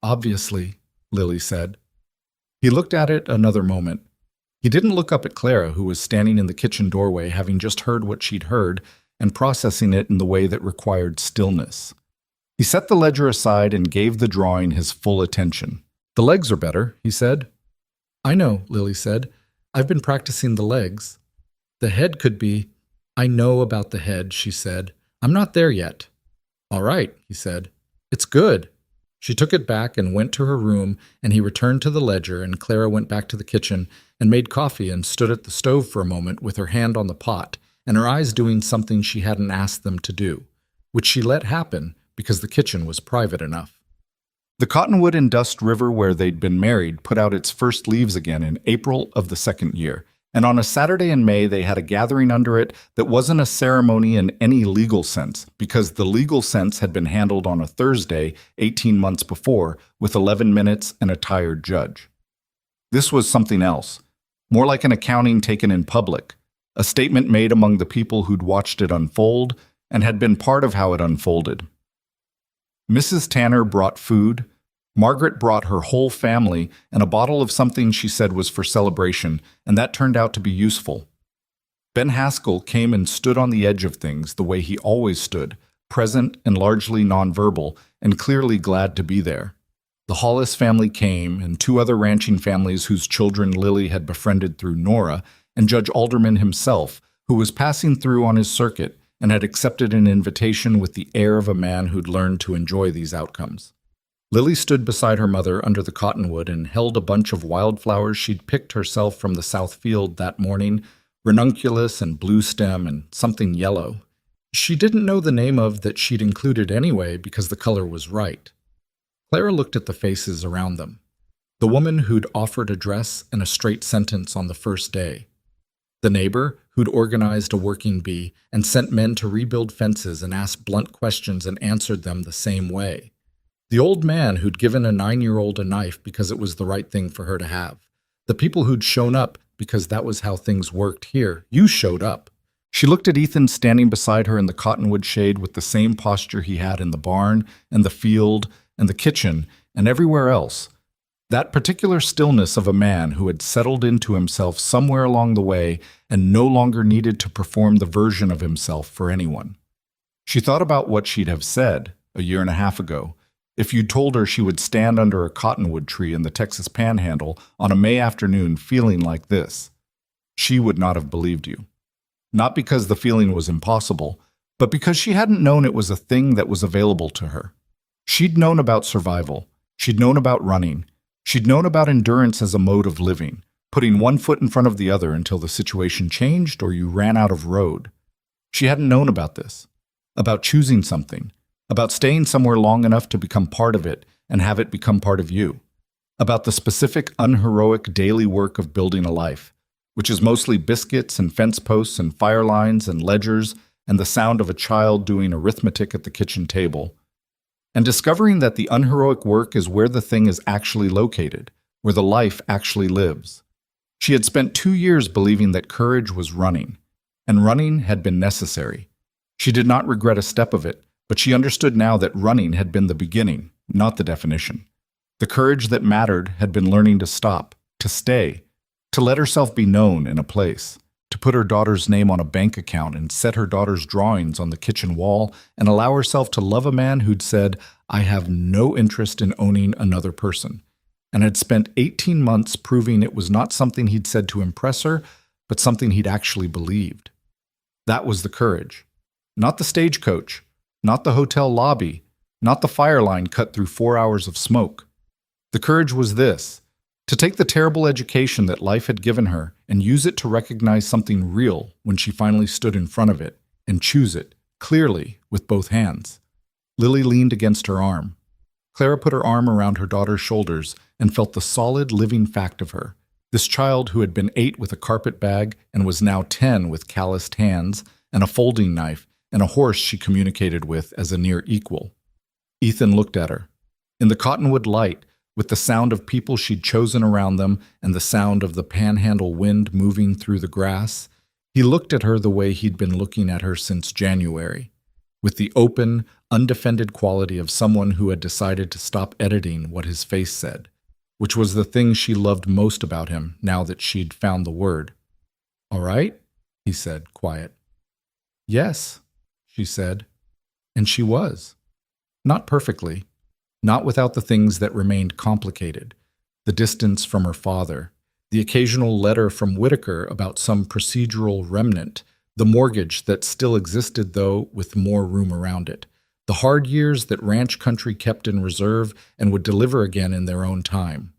Obviously, Lily said. He looked at it another moment. He didn't look up at Clara, who was standing in the kitchen doorway, having just heard what she'd heard, and processing it in the way that required stillness. He set the ledger aside and gave the drawing his full attention. The legs are better, he said. I know, Lily said. I've been practicing the legs. The head could be. I know about the head, she said. I'm not there yet. All right, he said. It's good. She took it back and went to her room, and he returned to the ledger, and Clara went back to the kitchen and made coffee and stood at the stove for a moment with her hand on the pot and her eyes doing something she hadn't asked them to do, which she let happen because the kitchen was private enough. The cottonwood in Dust River where they'd been married put out its first leaves again in April of the second year, and on a Saturday in May they had a gathering under it that wasn't a ceremony in any legal sense, because the legal sense had been handled on a Thursday 18 months before with 11 minutes and a tired judge. This was something else, more like an accounting taken in public, a statement made among the people who'd watched it unfold and had been part of how it unfolded. Mrs. Tanner brought food, Margaret brought her whole family, and a bottle of something she said was for celebration, and that turned out to be useful. Ben Haskell came and stood on the edge of things the way he always stood, present and largely nonverbal, and clearly glad to be there. The Hollis family came, and 2 other ranching families whose children Lily had befriended through Nora, and Judge Alderman himself, who was passing through on his circuit and had accepted an invitation with the air of a man who'd learned to enjoy these outcomes. Lily stood beside her mother under the cottonwood and held a bunch of wildflowers she'd picked herself from the south field that morning, ranunculus and blue stem and something yellow. She didn't know the name of that she'd included anyway because the color was right. Clara looked at the faces around them. The woman who'd offered a dress and a straight sentence on the first day. The neighbor who'd organized a working bee and sent men to rebuild fences and asked blunt questions and answered them the same way. The old man who'd given a 9-year-old a knife because it was the right thing for her to have. The people who'd shown up because that was how things worked here. You showed up. She looked at Ethan standing beside her in the cottonwood shade with the same posture he had in the barn and the field and the kitchen and everywhere else. That particular stillness of a man who had settled into himself somewhere along the way and no longer needed to perform the version of himself for anyone. She thought about what she'd have said a year and a half ago if you'd told her she would stand under a cottonwood tree in the Texas Panhandle on a May afternoon feeling like this. She would not have believed you. Not because the feeling was impossible, but because she hadn't known it was a thing that was available to her. She'd known about survival. She'd known about running. She'd known about endurance as a mode of living, putting one foot in front of the other until the situation changed or you ran out of road. She hadn't known about this, about choosing something, about staying somewhere long enough to become part of it and have it become part of you, about the specific, unheroic daily work of building a life, which is mostly biscuits and fence posts and fire lines and ledgers and the sound of a child doing arithmetic at the kitchen table, and discovering that the unheroic work is where the thing is actually located, where the life actually lives. She had spent 2 years believing that courage was running, and running had been necessary. She did not regret a step of it, but she understood now that running had been the beginning, not the definition. The courage that mattered had been learning to stop, to stay, to let herself be known in a place, to put her daughter's name on a bank account and set her daughter's drawings on the kitchen wall and allow herself to love a man who'd said, "I have no interest in owning another person," and had spent 18 months proving it was not something he'd said to impress her, but something he'd actually believed. That was the courage. Not the stagecoach, not the hotel lobby, not the fire line cut through 4 hours of smoke. The courage was this: to take the terrible education that life had given her and use it to recognize something real when she finally stood in front of it, and choose it, clearly, with both hands. Lily leaned against her arm. Clara put her arm around her daughter's shoulders and felt the solid, living fact of her. This child who had been 8 with a carpet bag and was now 10 with calloused hands and a folding knife and a horse she communicated with as a near equal. Ethan looked at her. In the cottonwood light, with the sound of people she'd chosen around them and the sound of the panhandle wind moving through the grass, he looked at her the way he'd been looking at her since January, with the open, undefended quality of someone who had decided to stop editing what his face said, which was the thing she loved most about him now that she'd found the word. "All right?" he said, quiet. "Yes," she said. And she was. Not perfectly. Not without the things that remained complicated, the distance from her father, the occasional letter from Whitaker about some procedural remnant, the mortgage that still existed though with more room around it, the hard years that ranch country kept in reserve and would deliver again in their own time.